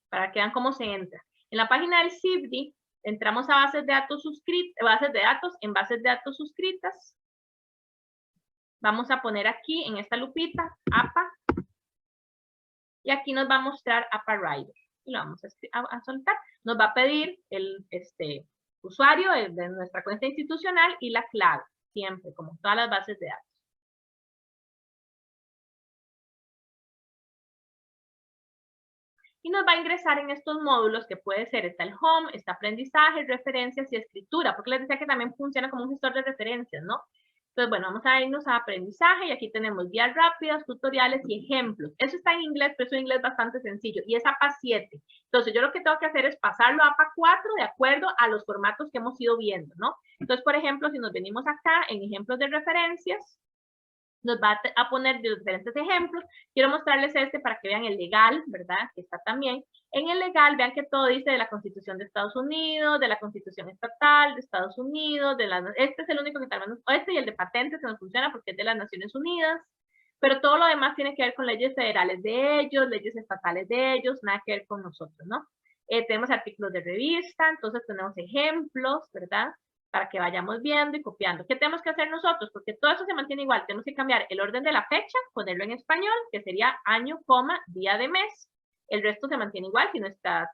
para que vean cómo se entra. En la página del CIBDI, entramos a bases de datos en bases de datos suscritas. Vamos a poner aquí, en esta lupita, APA. Y aquí nos va a mostrar APA Writer. Y lo vamos a soltar. Nos va a pedir el usuario de nuestra cuenta institucional y la clave. Siempre, como todas las bases de datos. Y nos va a ingresar en estos módulos que puede ser, está el home, está aprendizaje, referencias y escritura, porque les decía que también funciona como un gestor de referencias, ¿no? Entonces, bueno, vamos a irnos a aprendizaje y aquí tenemos guías rápidas, tutoriales y ejemplos. Eso está en inglés, pero es un inglés bastante sencillo y es APA 7. Entonces, yo lo que tengo que hacer es pasarlo a APA 4 de acuerdo a los formatos que hemos ido viendo, ¿no? Entonces, por ejemplo, si nos venimos acá en ejemplos de referencias, nos va a poner de los diferentes ejemplos. Quiero mostrarles este para que vean el legal, ¿verdad? Que está también. En el legal, vean que todo dice de la Constitución de Estados Unidos, de la Constitución Estatal de Estados Unidos, este es el único que tal vez este y el de patentes que nos funciona porque es de las Naciones Unidas, pero todo lo demás tiene que ver con leyes federales de ellos, leyes estatales de ellos, nada que ver con nosotros, ¿no? Tenemos artículos de revista, entonces tenemos ejemplos, ¿verdad? Para que vayamos viendo y copiando. ¿Qué tenemos que hacer nosotros? Porque todo eso se mantiene igual. Tenemos que cambiar el orden de la fecha, ponerlo en español, que sería año, coma, día de mes. El resto se mantiene igual, si no está,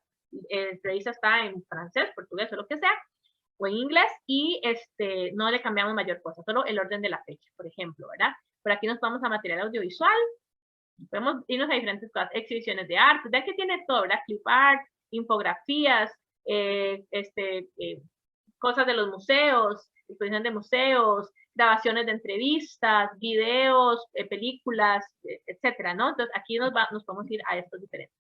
revista está en francés, portugués o lo que sea, o en inglés, y no le cambiamos mayor cosa, solo el orden de la fecha, por ejemplo, ¿verdad? Por aquí nos vamos a material audiovisual, podemos irnos a diferentes cosas, exhibiciones de arte, vean que tiene todo, ¿verdad? Clip art, infografías, cosas de los museos, exposición de museos, grabaciones de entrevistas, videos, películas, etcétera, ¿no? Entonces, aquí nos podemos ir a estos diferentes.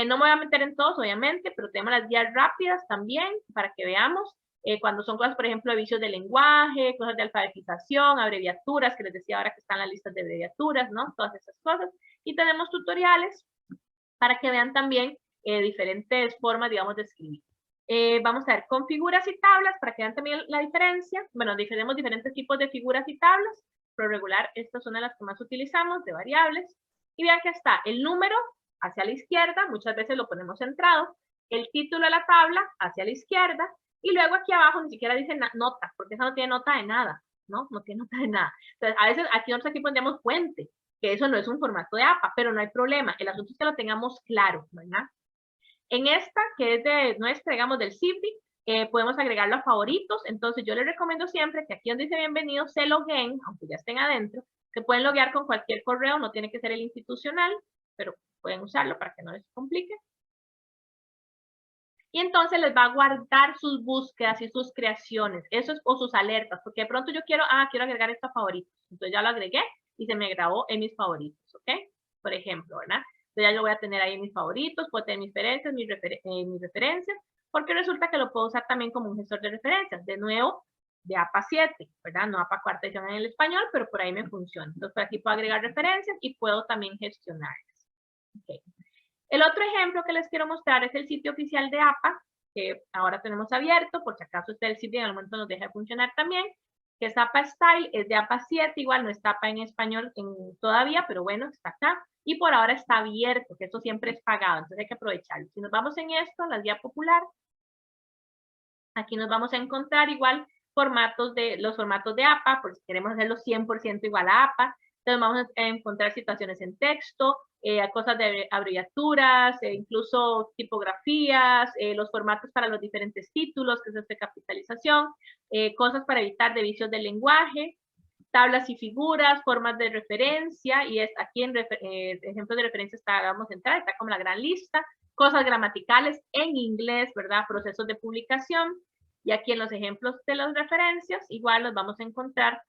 No me voy a meter en todos, obviamente, pero tenemos las guías rápidas también para que veamos. Cuando son cosas, por ejemplo, de vicios de lenguaje, cosas de alfabetización, abreviaturas, que les decía ahora que están las listas de abreviaturas, ¿no? Todas esas cosas. Y tenemos tutoriales para que vean también diferentes formas, digamos, de escribir. Vamos a ver con figuras y tablas para que vean también la diferencia. Bueno, tenemos diferentes tipos de figuras y tablas. Por regular, estas son las que más utilizamos, de variables. Y vean que está el número hacia la izquierda, muchas veces lo ponemos centrado, el título de la tabla hacia la izquierda, y luego aquí abajo ni siquiera dice nota, porque esa no tiene nota de nada, ¿no? No tiene nota de nada. Entonces, a veces nosotros aquí pondríamos fuente, que eso no es un formato de APA, pero no hay problema. El asunto es que lo tengamos claro, ¿verdad? En esta, que es de nuestra, digamos, del CIFI, podemos agregarlo a favoritos. Entonces, yo les recomiendo siempre que aquí donde dice bienvenido se loguen, aunque ya estén adentro, se pueden loguear con cualquier correo, no tiene que ser el institucional, pero pueden usarlo para que no les complique. Y entonces les va a guardar sus búsquedas y sus creaciones, eso es, o sus alertas, porque de pronto yo quiero agregar esto a favoritos. Entonces ya lo agregué y se me grabó en mis favoritos, ¿ok? Por ejemplo, ¿verdad? Entonces ya lo voy a tener ahí en mis favoritos, puedo tener mis referencias, porque resulta que lo puedo usar también como un gestor de referencias. De nuevo, de APA 7, ¿verdad? No APA cuarta edición en el español, pero por ahí me funciona. Entonces por aquí puedo agregar referencias y puedo también gestionarlas. Okay. El otro ejemplo que les quiero mostrar es el sitio oficial de APA, que ahora tenemos abierto, por si acaso el sitio en algún momento nos deja de funcionar también, que es APA Style, es de APA 7, igual no está APA en español todavía, pero bueno, está acá, y por ahora está abierto, que esto siempre es pagado, entonces hay que aprovecharlo. Si nos vamos en esto, la guía popular, aquí nos vamos a encontrar igual los formatos de APA, por si queremos hacerlo 100% igual a APA, entonces vamos a encontrar situaciones en texto, cosas de abreviaturas, incluso tipografías, los formatos para los diferentes títulos, que es esta capitalización, cosas para evitar de vicios del lenguaje, tablas y figuras, formas de referencia, y es aquí en ejemplos de referencia vamos a entrar, está como la gran lista, cosas gramaticales en inglés, ¿verdad? Procesos de publicación, y aquí en los ejemplos de las referencias, igual los vamos a encontrar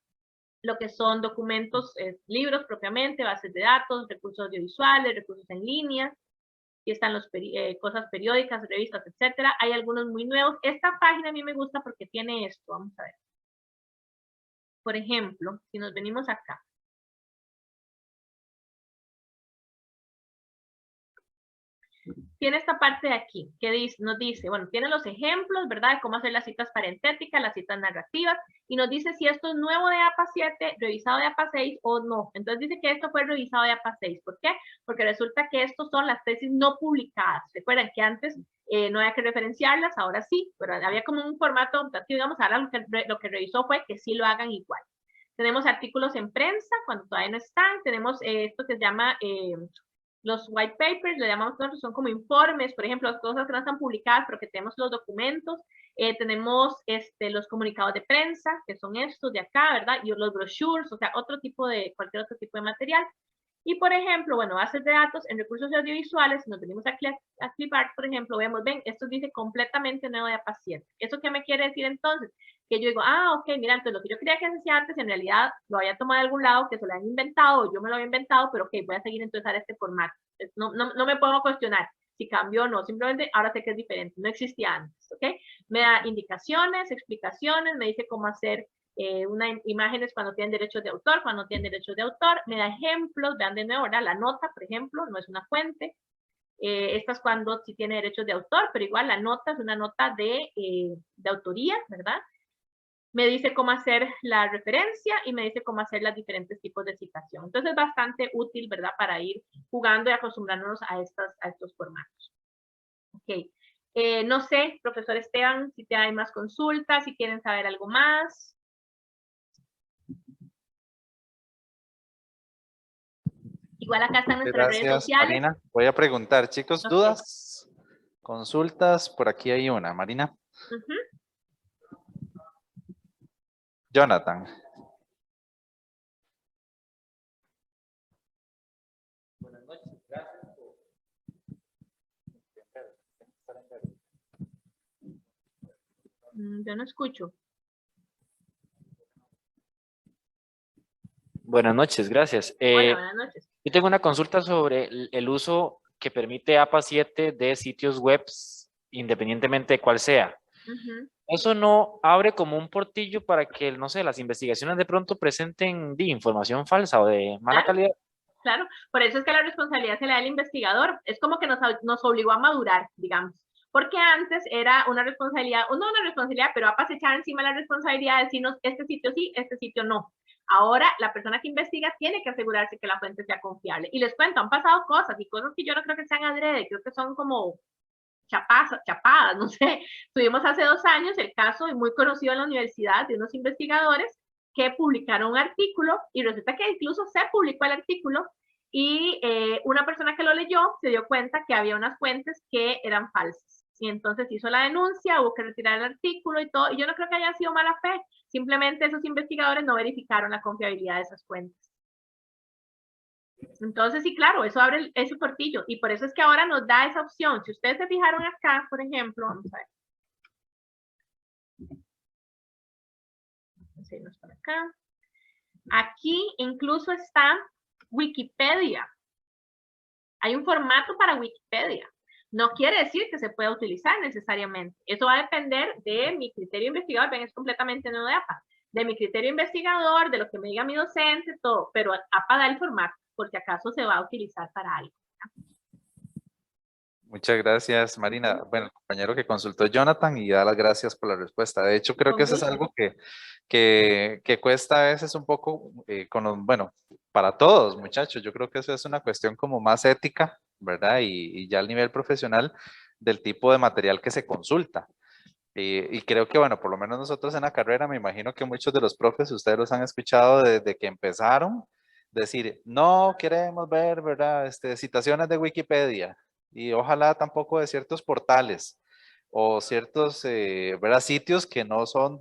lo que son documentos, libros propiamente, bases de datos, recursos audiovisuales, recursos en línea, y están las cosas periódicas, revistas, etcétera. Hay algunos muy nuevos. Esta página a mí me gusta porque tiene esto, vamos a ver. Por ejemplo, si nos venimos acá. Tiene esta parte de aquí, que nos dice, bueno, tiene los ejemplos, ¿verdad? De cómo hacer las citas parentéticas, las citas narrativas, y nos dice si esto es nuevo de APA 7, revisado de APA 6 o no. Entonces dice que esto fue revisado de APA 6. ¿Por qué? Porque resulta que estos son las tesis no publicadas. Recuerden que antes no había que referenciarlas, ahora sí, pero había como un formato optativo, digamos, ahora lo que revisó fue que sí lo hagan igual. Tenemos artículos en prensa, cuando todavía no están, tenemos esto que se llama... los white papers, le llamamos nosotros, son como informes, por ejemplo, las cosas que no están publicadas, pero que tenemos los documentos, tenemos los comunicados de prensa, que son estos de acá, ¿verdad? Y los brochures, o sea, cualquier otro tipo de material. Y, por ejemplo, bueno, bases de datos en recursos audiovisuales, si nos venimos a Clipart, por ejemplo, vemos, ven, esto dice completamente nuevo de APA 7. ¿Eso qué me quiere decir entonces? Que yo digo, ok, mira, entonces lo que yo creía que hacía antes, en realidad lo había tomado de algún lado, que se lo habían inventado, o yo me lo había inventado, pero ok, voy a seguir entonces a este formato. No me puedo cuestionar si cambió o no, simplemente ahora sé que es diferente, no existía antes, ¿ok? Me da indicaciones, explicaciones, me dice cómo hacer imágenes cuando tienen derechos de autor, cuando no tienen derechos de autor, me da ejemplos, vean de nuevo, ¿verdad? La nota, por ejemplo, no es una fuente, esta es cuando sí tiene derechos de autor, pero igual la nota es una nota de autoría, ¿verdad? Me dice cómo hacer la referencia y me dice cómo hacer los diferentes tipos de citación. Entonces es bastante útil, ¿verdad? Para ir jugando y acostumbrándonos a estos formatos. Ok. No sé, profesor Esteban, si te hay más consultas, si quieren saber algo más. Igual acá están nuestras redes sociales. Marina. Voy a preguntar, chicos, Okay. ¿dudas? Consultas, por aquí hay una, Marina. Jonathan. Buenas noches, gracias por... Yo no escucho. Buenas noches, gracias. Hola, buenas noches. Yo tengo una consulta sobre el uso que permite APA 7 de sitios web, independientemente de cuál sea. Ujú. ¿Eso no abre como un portillo para que, no sé, las investigaciones de pronto presenten información falsa o de mala Claro. calidad? Claro, por eso es que la responsabilidad se le da al investigador. Es como que nos obligó a madurar, digamos. Porque antes era una responsabilidad, no una responsabilidad, pero APA se echaba encima la responsabilidad de decirnos este sitio sí, este sitio no. Ahora la persona que investiga tiene que asegurarse que la fuente sea confiable. Y les cuento, han pasado cosas y cosas que yo no creo que sean adrede, creo que son como chapadas, no sé. Tuvimos hace 2 años el caso muy conocido en la universidad de unos investigadores que publicaron un artículo y resulta que incluso se publicó el artículo y una persona que lo leyó se dio cuenta que había unas fuentes que eran falsas. Y entonces hizo la denuncia, hubo que retirar el artículo y todo. Y yo no creo que haya sido mala fe. Simplemente esos investigadores no verificaron la confiabilidad de esas fuentes. Entonces, sí, claro, eso abre ese portillo y por eso es que ahora nos da esa opción. Si ustedes se fijaron acá, por ejemplo, vamos a ver. Vamos a irnos por acá. Aquí incluso está Wikipedia. Hay un formato para Wikipedia. No quiere decir que se pueda utilizar necesariamente. Eso va a depender de mi criterio investigador. Ven, es completamente nuevo de APA. De mi criterio investigador, de lo que me diga mi docente, todo. Pero APA da el formato, por si acaso se va a utilizar para algo. Muchas gracias, Marina. Bueno, el compañero que consultó es Jonathan y da las gracias por la respuesta. De hecho, creo que eso es algo que cuesta a veces un poco, bueno, para todos, muchachos. Yo creo que eso es una cuestión como más ética, ¿verdad? Y ya al nivel profesional del tipo de material que se consulta. Y creo que, bueno, por lo menos nosotros en la carrera, me imagino que muchos de los profes, ustedes los han escuchado desde que empezaron, decir, no queremos ver, ¿verdad? Citaciones de Wikipedia y ojalá tampoco de ciertos portales o ciertos, ¿verdad? Sitios que no son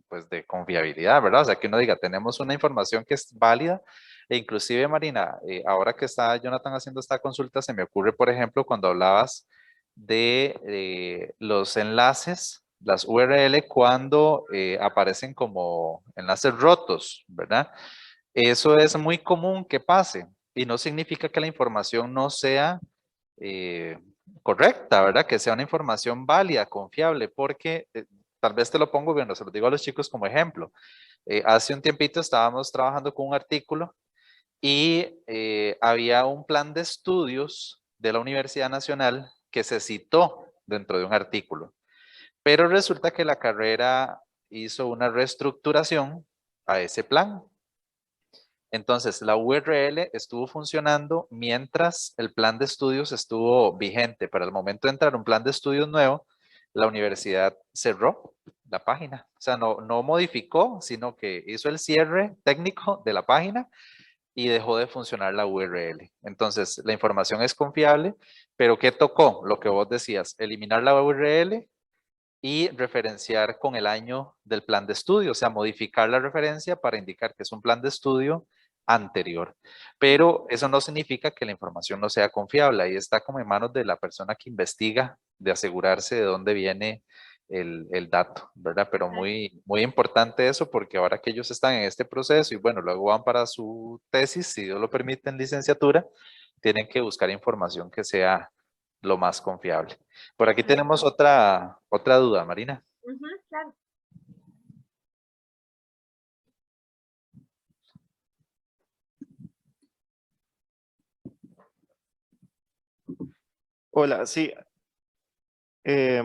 pues de confiabilidad, ¿verdad? O sea, que uno diga, tenemos una información que es válida e inclusive, Marina, ahora que está Jonathan haciendo esta consulta, se me ocurre, por ejemplo, cuando hablabas de los enlaces, las URL, cuando aparecen como enlaces rotos, ¿verdad? Eso es muy común que pase y no significa que la información no sea eh, correcta, ¿verdad? Que sea una información válida, confiable, porque tal vez te lo pongo, bueno, se lo digo a los chicos como ejemplo. Hace un tiempito estábamos trabajando con un artículo y había un plan de estudios de la Universidad Nacional que se citó dentro de un artículo, pero resulta que la carrera hizo una reestructuración a ese plan. Entonces, la URL estuvo funcionando mientras el plan de estudios estuvo vigente. Para el momento de entrar un plan de estudios nuevo, la universidad cerró la página. O sea, no modificó, sino que hizo el cierre técnico de la página y dejó de funcionar la URL. Entonces, la información es confiable, pero ¿qué tocó? Lo que vos decías, eliminar la URL y referenciar con el año del plan de estudio, o sea, modificar la referencia para indicar que es un plan de estudio anterior. Pero eso no significa que la información no sea confiable. Ahí está como en manos de la persona que investiga, de asegurarse de dónde viene el dato, ¿verdad? Pero muy importante eso porque ahora que ellos están en este proceso y bueno, luego van para su tesis, si Dios lo permite, en licenciatura, tienen que buscar información que sea lo más confiable. Por aquí tenemos otra duda, Marina. Claro. Hola, sí.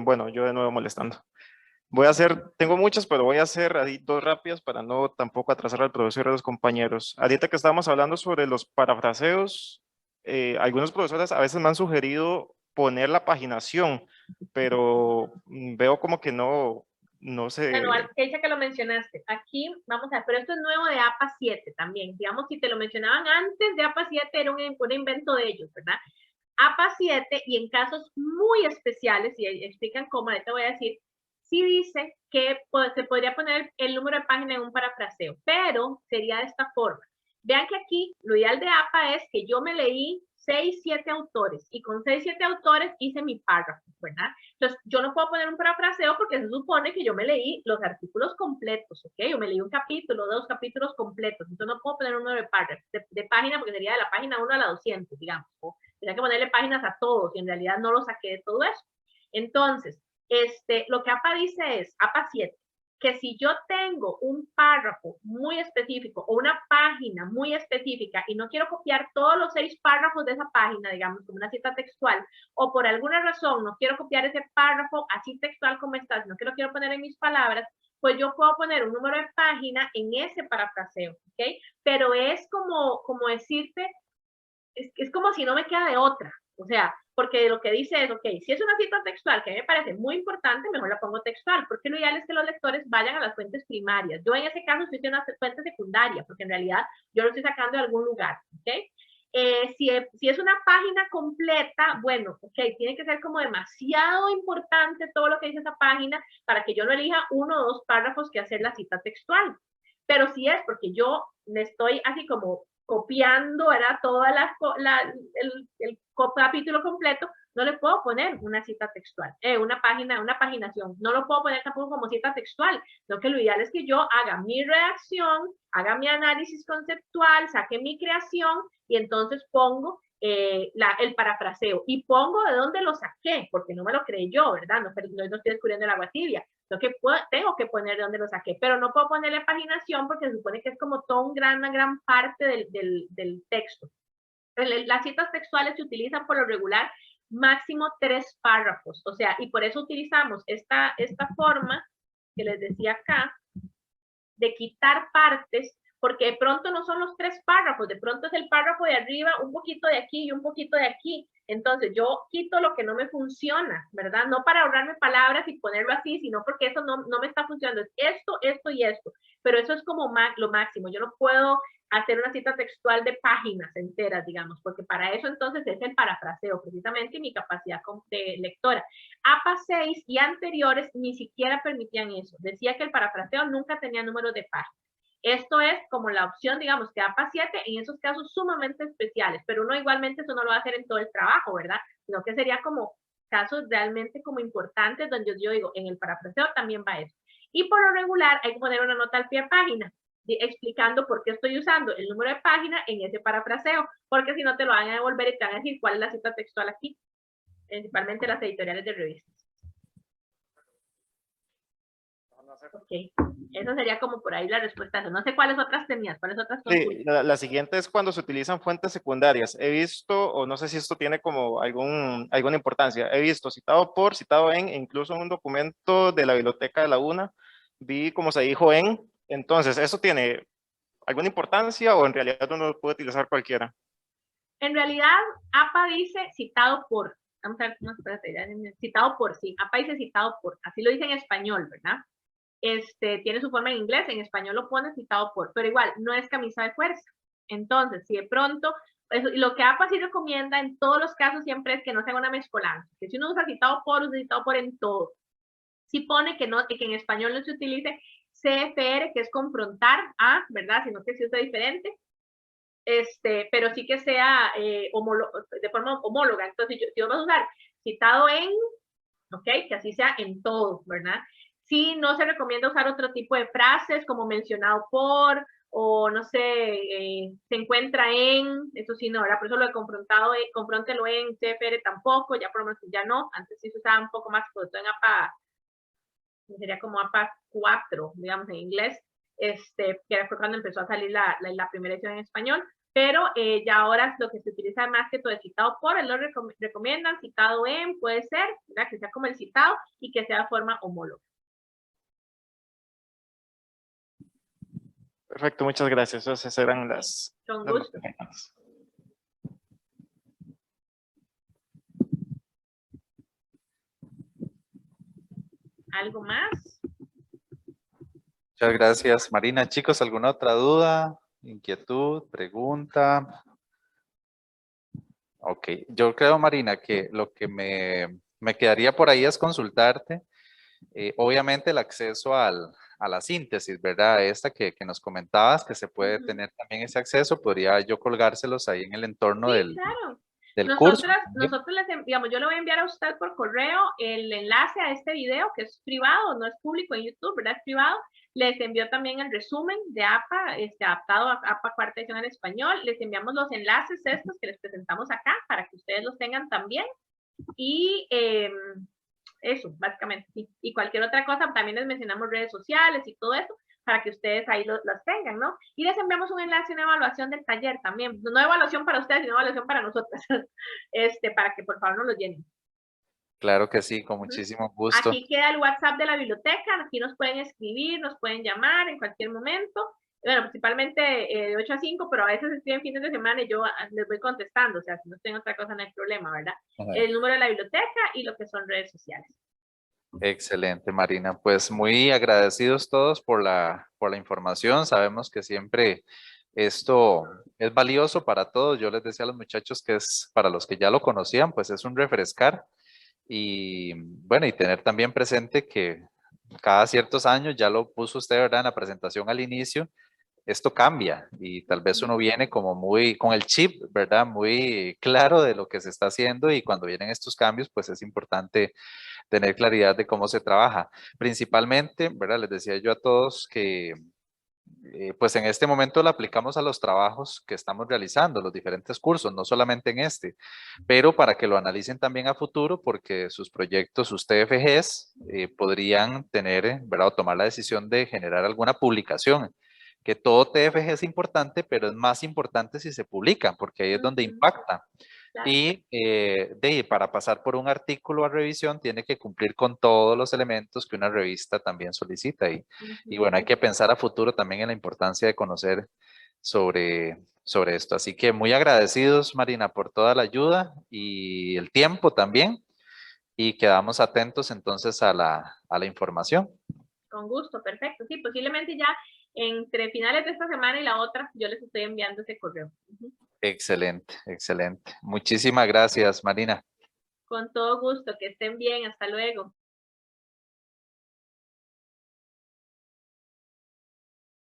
Bueno, yo de nuevo molestando. Tengo muchas, pero voy a hacer ahí 2 rápidas para no tampoco atrasar al profesor y a los compañeros. Ahorita que estábamos hablando sobre los parafraseos, algunos profesores a veces me han sugerido poner la paginación, pero veo como que no sé. Bueno, que dice que lo mencionaste. Aquí, vamos a ver, pero esto es nuevo de APA 7 también. Digamos, si te lo mencionaban antes de APA 7, era un invento de ellos, ¿verdad? APA 7, y en casos muy especiales, y explican cómo, te voy a decir, sí dice que se podría poner el número de página en un parafraseo, pero sería de esta forma. Vean que aquí lo ideal de APA es que yo me leí 6, 7 autores y con 6, 7 autores hice mi párrafo, ¿verdad? Entonces, yo no puedo poner un parafraseo porque se supone que yo me leí los artículos completos, ¿ok? Yo me leí un capítulo, 2 capítulos completos, entonces no puedo poner un número de párrafo, de página, porque sería de la página 1 a la 200, digamos, o tendría que ponerle páginas a todos y en realidad no lo saqué de todo eso. Entonces, lo que APA dice es, APA 7, que si yo tengo un párrafo muy específico o una página muy específica y no quiero copiar todos los 6 párrafos de esa página, digamos, como una cita textual, o por alguna razón no quiero copiar ese párrafo así textual como está, sino que lo quiero poner en mis palabras, pues yo puedo poner un número de página en ese parafraseo, ¿ok? Pero es como decirte, es como si no me queda de otra, o sea, porque lo que dice es, ok, si es una cita textual que a mí me parece muy importante, mejor la pongo textual, porque lo ideal es que los lectores vayan a las fuentes primarias. Yo en ese caso estoy en una fuente secundaria, porque en realidad yo lo estoy sacando de algún lugar, ¿ok? Si es una página completa, bueno, ok, tiene que ser como demasiado importante todo lo que dice esa página para que yo no elija 1 o 2 párrafos que hacer la cita textual. Pero si es porque yo me estoy así como copiando, era toda el capítulo completo, no le puedo poner una cita textual, una paginación, no lo puedo poner tampoco como cita textual, lo que lo ideal es que yo haga mi redacción, haga mi análisis conceptual, saque mi creación y entonces pongo el parafraseo y pongo de dónde lo saqué, porque no me lo creé yo, ¿verdad? No estoy descubriendo el agua tibia. Tengo que poner de dónde lo saqué, pero no puedo ponerle paginación porque se supone que es como toda una gran parte del texto. Las citas textuales se utilizan por lo regular máximo 3 párrafos, o sea, y por eso utilizamos esta forma que les decía acá, de quitar partes, porque de pronto no son los 3 párrafos, de pronto es el párrafo de arriba, un poquito de aquí y un poquito de aquí. Entonces yo quito lo que no me funciona, ¿verdad? No para ahorrarme palabras y ponerlo así, sino porque eso no me está funcionando. Es esto, esto y esto. Pero eso es como lo máximo. Yo no puedo hacer una cita textual de páginas enteras, digamos, porque para eso entonces es el parafraseo, precisamente, y mi capacidad de lectora. APA 6 y anteriores ni siquiera permitían eso. Decía que el parafraseo nunca tenía número de páginas. Esto es como la opción, digamos, que APA 7 en esos casos sumamente especiales, pero uno igualmente eso no lo va a hacer en todo el trabajo, ¿verdad? Sino que sería como casos realmente como importantes donde yo digo, en el parafraseo también va eso. Y por lo regular hay que poner una nota al pie de página explicando por qué estoy usando el número de página en ese parafraseo, porque si no te lo van a devolver y te van a decir cuál es la cita textual aquí, principalmente las editoriales de revistas. Ok, eso sería como por ahí la respuesta. No sé cuáles otras tenías, cuáles otras. Sí, la siguiente es cuando se utilizan fuentes secundarias. He visto, o no sé si esto tiene como alguna importancia, he visto citado por, citado en, incluso en un documento de la biblioteca de la UNA, vi como se dijo en. Entonces, ¿eso tiene alguna importancia o en realidad uno puede utilizar cualquiera? En realidad, APA dice citado por. Vamos a ver, no, espérate, citado por, sí. APA dice citado por, así lo dice en español, ¿verdad? Tiene su forma en inglés, en español lo pone citado por, pero igual, no es camisa de fuerza. Entonces, si de pronto, lo que APA sí recomienda en todos los casos siempre es que no se haga una mezcolanza, que si uno usa citado por en todo. Si pone que en español no se utilice CFR, que es confrontar a, ¿verdad? Sino que se usa diferente. Pero sí que sea de forma homóloga. Entonces, yo voy a usar citado en, ¿ok? Que así sea en todo, ¿verdad? Sí, no se recomienda usar otro tipo de frases como mencionado por, o no sé, se encuentra en, eso sí no, ¿verdad? Por eso lo de confróntelo en CFR tampoco, ya por lo menos ya no, antes sí se usaba un poco más, sobre todo en APA, sería como APA 4, digamos en inglés, que fue cuando empezó a salir la primera edición en español, pero ya ahora lo que se utiliza más que todo es citado por, él lo recomiendan, citado en, puede ser, ¿verdad? Que sea como el citado y que sea de forma homóloga. Perfecto, muchas gracias. Esas eran las... Con gusto. ¿Algo más? Muchas gracias, Marina. Chicos, ¿alguna otra duda, inquietud, pregunta? Ok, yo creo, Marina, que lo que me quedaría por ahí es consultarte, obviamente el acceso a la síntesis, ¿verdad? Esta que nos comentabas, que se puede tener también ese acceso, podría yo colgárselos ahí en el entorno Sí, del... claro. del curso. Nosotros digamos, yo le voy a enviar a usted por correo el enlace a este video que es privado, no es público en YouTube, ¿verdad? Es privado. Les envió también el resumen de APA, adaptado a APA cuarta edición en español. Les enviamos los enlaces estos que les presentamos acá para que ustedes los tengan también. Y eso, básicamente, sí. Y cualquier otra cosa, también les mencionamos redes sociales y todo eso, para que ustedes ahí las tengan, ¿no? Y les enviamos un enlace, una evaluación del taller también. No evaluación para ustedes, sino evaluación para nosotras. Para que por favor nos lo llenen. Claro que sí, con muchísimo gusto. Aquí queda el WhatsApp de la biblioteca, aquí nos pueden escribir, nos pueden llamar en cualquier momento. Bueno, principalmente de 8 a 5, pero a veces escriben fines de semana y yo les voy contestando, o sea, si no tengo otra cosa no hay problema, ¿verdad? Ajá. El número de la biblioteca y lo que son redes sociales. Excelente, Marina. Pues muy agradecidos todos por la información. Sabemos que siempre esto es valioso para todos. Yo les decía a los muchachos que es para los que ya lo conocían, pues es un refrescar. Y bueno, y tener también presente que cada ciertos años, ya lo puso usted, ¿verdad? En la presentación al inicio, esto cambia y tal vez uno viene como muy con el chip, ¿verdad? Muy claro de lo que se está haciendo y cuando vienen estos cambios, pues es importante tener claridad de cómo se trabaja. Principalmente, ¿verdad? Les decía yo a todos que pues en este momento lo aplicamos a los trabajos que estamos realizando, los diferentes cursos, no solamente en este, pero para que lo analicen también a futuro, porque sus proyectos, sus TFGs, podrían tener, ¿verdad? O tomar la decisión de generar alguna publicación, que todo TFG es importante, pero es más importante si se publica, porque ahí es donde impacta. Claro. Y para pasar por un artículo a revisión tiene que cumplir con todos los elementos que una revista también solicita. Y bueno, hay que pensar a futuro también en la importancia de conocer sobre esto. Así que muy agradecidos, Marina, por toda la ayuda y el tiempo también. Y quedamos atentos entonces a la información. Con gusto, perfecto. Sí, posiblemente ya entre finales de esta semana y la otra, yo les estoy enviando ese correo. Excelente, excelente. Muchísimas gracias, Marina. Con todo gusto, que estén bien, hasta luego.